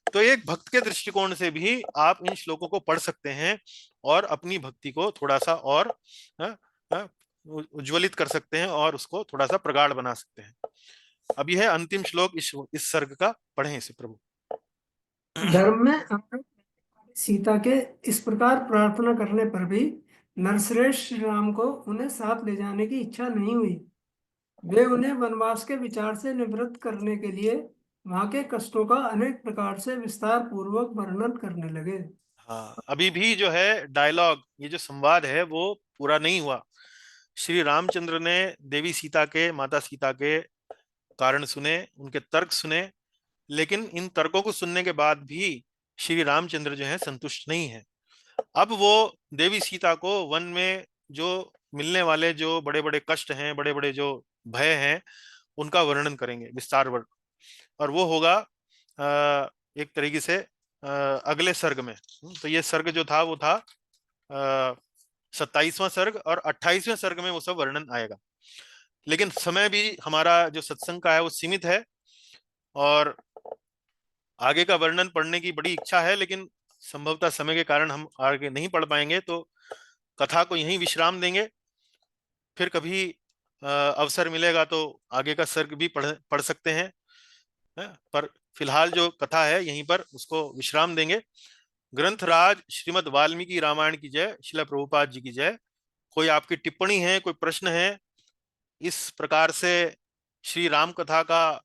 तो एक भक्त के दृष्टिकोण से भी आप इन श्लोकों को पढ़ सकते हैं और अपनी भक्ति को थोड़ा सा और उज्ज्वलित कर सकते हैं और उसको थोड़ा सा प्रगाढ़ बना सकते हैं। अब यह है अंतिम श्लोक इस सर्ग का। पढ़ें इसे प्रभु। धर्म में सीता के इस प्रकार प्रार्थना करने पर भी नरश्रेष्ठ श्री राम को उन्हें साथ ले जाने की इच्छा नहीं हुई। वे उन्हें वनवास के विचार से निवृत्त करने के लिए वहां के कष्टों का अनेक प्रकार से विस्तार पूर्वक वर्णन करने लगे। हाँ, अभी भी जो है डायलॉग, ये जो संवाद है वो पूरा नहीं हुआ। श्री रामचंद्र ने देवी सीता के, माता सीता के कारण सुने, उनके तर्क सुने, लेकिन इन तर्कों को सुनने के बाद भी श्री रामचंद्र जो है संतुष्ट नहीं है। अब वो देवी सीता को वन में जो मिलने वाले जो बड़े बड़े कष्ट हैं, बड़े बड़े जो भय हैं, उनका वर्णन करेंगे विस्तार वर्णन। और वो होगा एक तरीके से अगले सर्ग में। तो ये सर्ग जो था वो था 27वां सर्ग, और 28वें सर्ग में वो सब वर्णन आएगा। लेकिन समय भी हमारा जो सत्संग का है वो सीमित है, और आगे का वर्णन पढ़ने की बड़ी इच्छा है, लेकिन संभवतः समय के कारण हम आगे नहीं पढ़ पाएंगे। तो कथा को यहीं विश्राम देंगे। फिर कभी अवसर मिलेगा तो आगे का सर्ग भी पढ़ सकते हैं। पर फिलहाल जो कथा है यहीं पर उसको विश्राम देंगे। ग्रंथराज श्रीमद् वाल्मीकि रामायण की जय। श्रील प्रभुपाद जी की जय। कोई आपकी टिप्पणी है, कोई प्रश्न है? इस प्रकार से श्री राम कथा का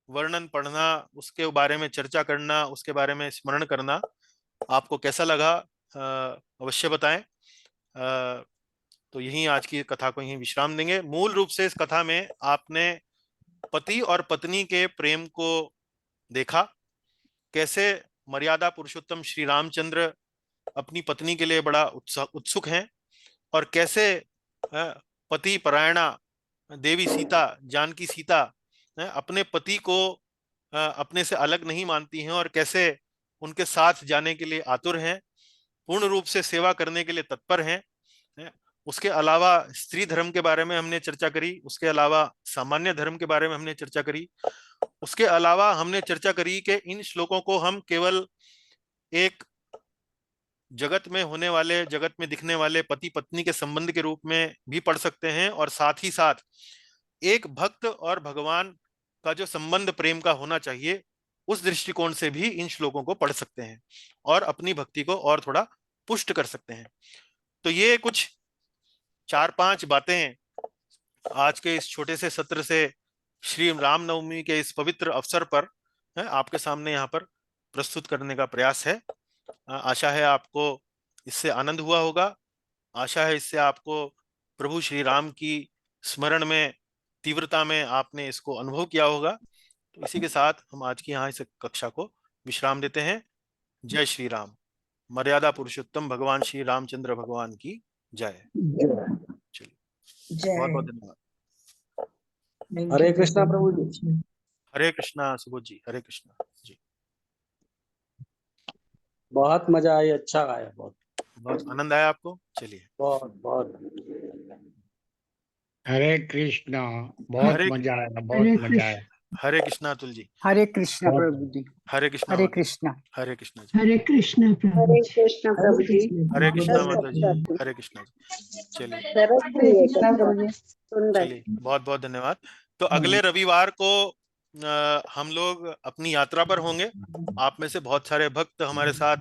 वर्णन पढ़ना, उसके बारे में चर्चा करना, उसके बारे में स्मरण करना आपको कैसा लगा? अवश्य बताएं। तो यहीं आज की कथा को यहीं विश्राम देंगे। मूल रूप से इस कथा में आपने पति और पत्नी के प्रेम को देखा, कैसे मर्यादा पुरुषोत्तम श्री रामचंद्र अपनी पत्नी के लिए बड़ा उत्सुक हैं, और कैसे पति परायणा देवी सीता, जानकी सीता अपने पति को अपने से अलग नहीं मानती हैं, और कैसे उनके साथ जाने के लिए आतुर हैं, पूर्ण रूप से सेवा करने के लिए तत्पर हैं। उसके अलावा स्त्री धर्म के बारे में हमने चर्चा करी, उसके अलावा सामान्य धर्म के बारे में हमने चर्चा करी, उसके अलावा हमने चर्चा करी कि इन श्लोकों को हम केवल एक जगत में होने वाले, जगत में दिखने वाले पति पत्नी के संबंध के रूप में भी पढ़ सकते हैं, और साथ ही साथ एक भक्त और भगवान का जो संबंध प्रेम का होना चाहिए, उस दृष्टिकोण से भी इन श्लोकों को पढ़ सकते हैं और अपनी भक्ति को और थोड़ा पुष्ट कर सकते हैं। तो ये कुछ 4-5 बातें आज के इस छोटे से सत्र से श्री रामनवमी के इस पवित्र अवसर पर आपके सामने यहाँ पर प्रस्तुत करने का प्रयास है। आशा है आपको इससे आनंद हुआ होगा। आशा है इससे आपको प्रभु श्री राम की स्मरण में, तीव्रता में आपने इसको अनुभव किया होगा। तो इसी के साथ हम आज की यहाँ इस कक्षा को विश्राम देते हैं। जय श्री राम। मर्यादा पुरुषोत्तम भगवान श्री रामचंद्र भगवान की जय। चलिए, बहुत बहुत धन्यवाद। हरे कृष्णा प्रभु जी। हरे कृष्णा सुबोध जी। हरे कृष्णा जी। बहुत मजा आई, अच्छा गाया, बहुत बहुत आनंद आया आपको। चलिए, बहुत बहुत। हरे कृष्णा, बहुत हरे मजा आया, बहुत मजा आया। हरे कृष्णा अतुल जी। हरे कृष्णा प्रभु जी। हरे कृष्णा हरे माता। कृष्णा। हरे कृष्णा जी। हरे कृष्ण प्रभु हरे जी। कृष्ण प्रभु जी। हरे कृष्णा माता जी। सरस हरे कृष्णा जी। चलिए हुई है कक्षा, सुंदर। चलिए, बहुत बहुत धन्यवाद। तो अगले रविवार को हम लोग अपनी यात्रा पर होंगे। आप में से बहुत सारे भक्त हमारे साथ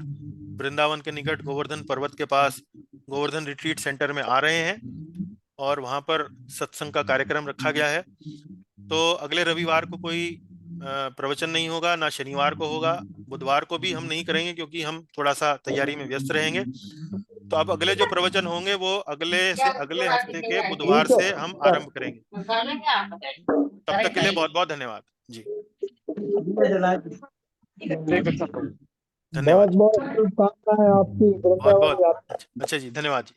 वृंदावन के निकट गोवर्धन पर्वत के पास गोवर्धन रिट्रीट सेंटर में आ रहे हैं और वहां पर सत्संग का कार्यक्रम रखा गया है। तो अगले रविवार को कोई प्रवचन नहीं होगा, ना शनिवार को होगा, बुधवार को भी हम नहीं करेंगे क्योंकि हम थोड़ा सा तैयारी में व्यस्त रहेंगे। तो अब अगले जो प्रवचन होंगे वो अगले हफ्ते के बुधवार से हम आरंभ करेंगे। तब तक के लिए बहुत बहुत धन्यवाद जी। धन्यवाद। बहुत बहुत शुभकामनाएं आपकी बहुत वृंदावन बहुत यात्रा। अच्छा जी, धन्यवाद जी।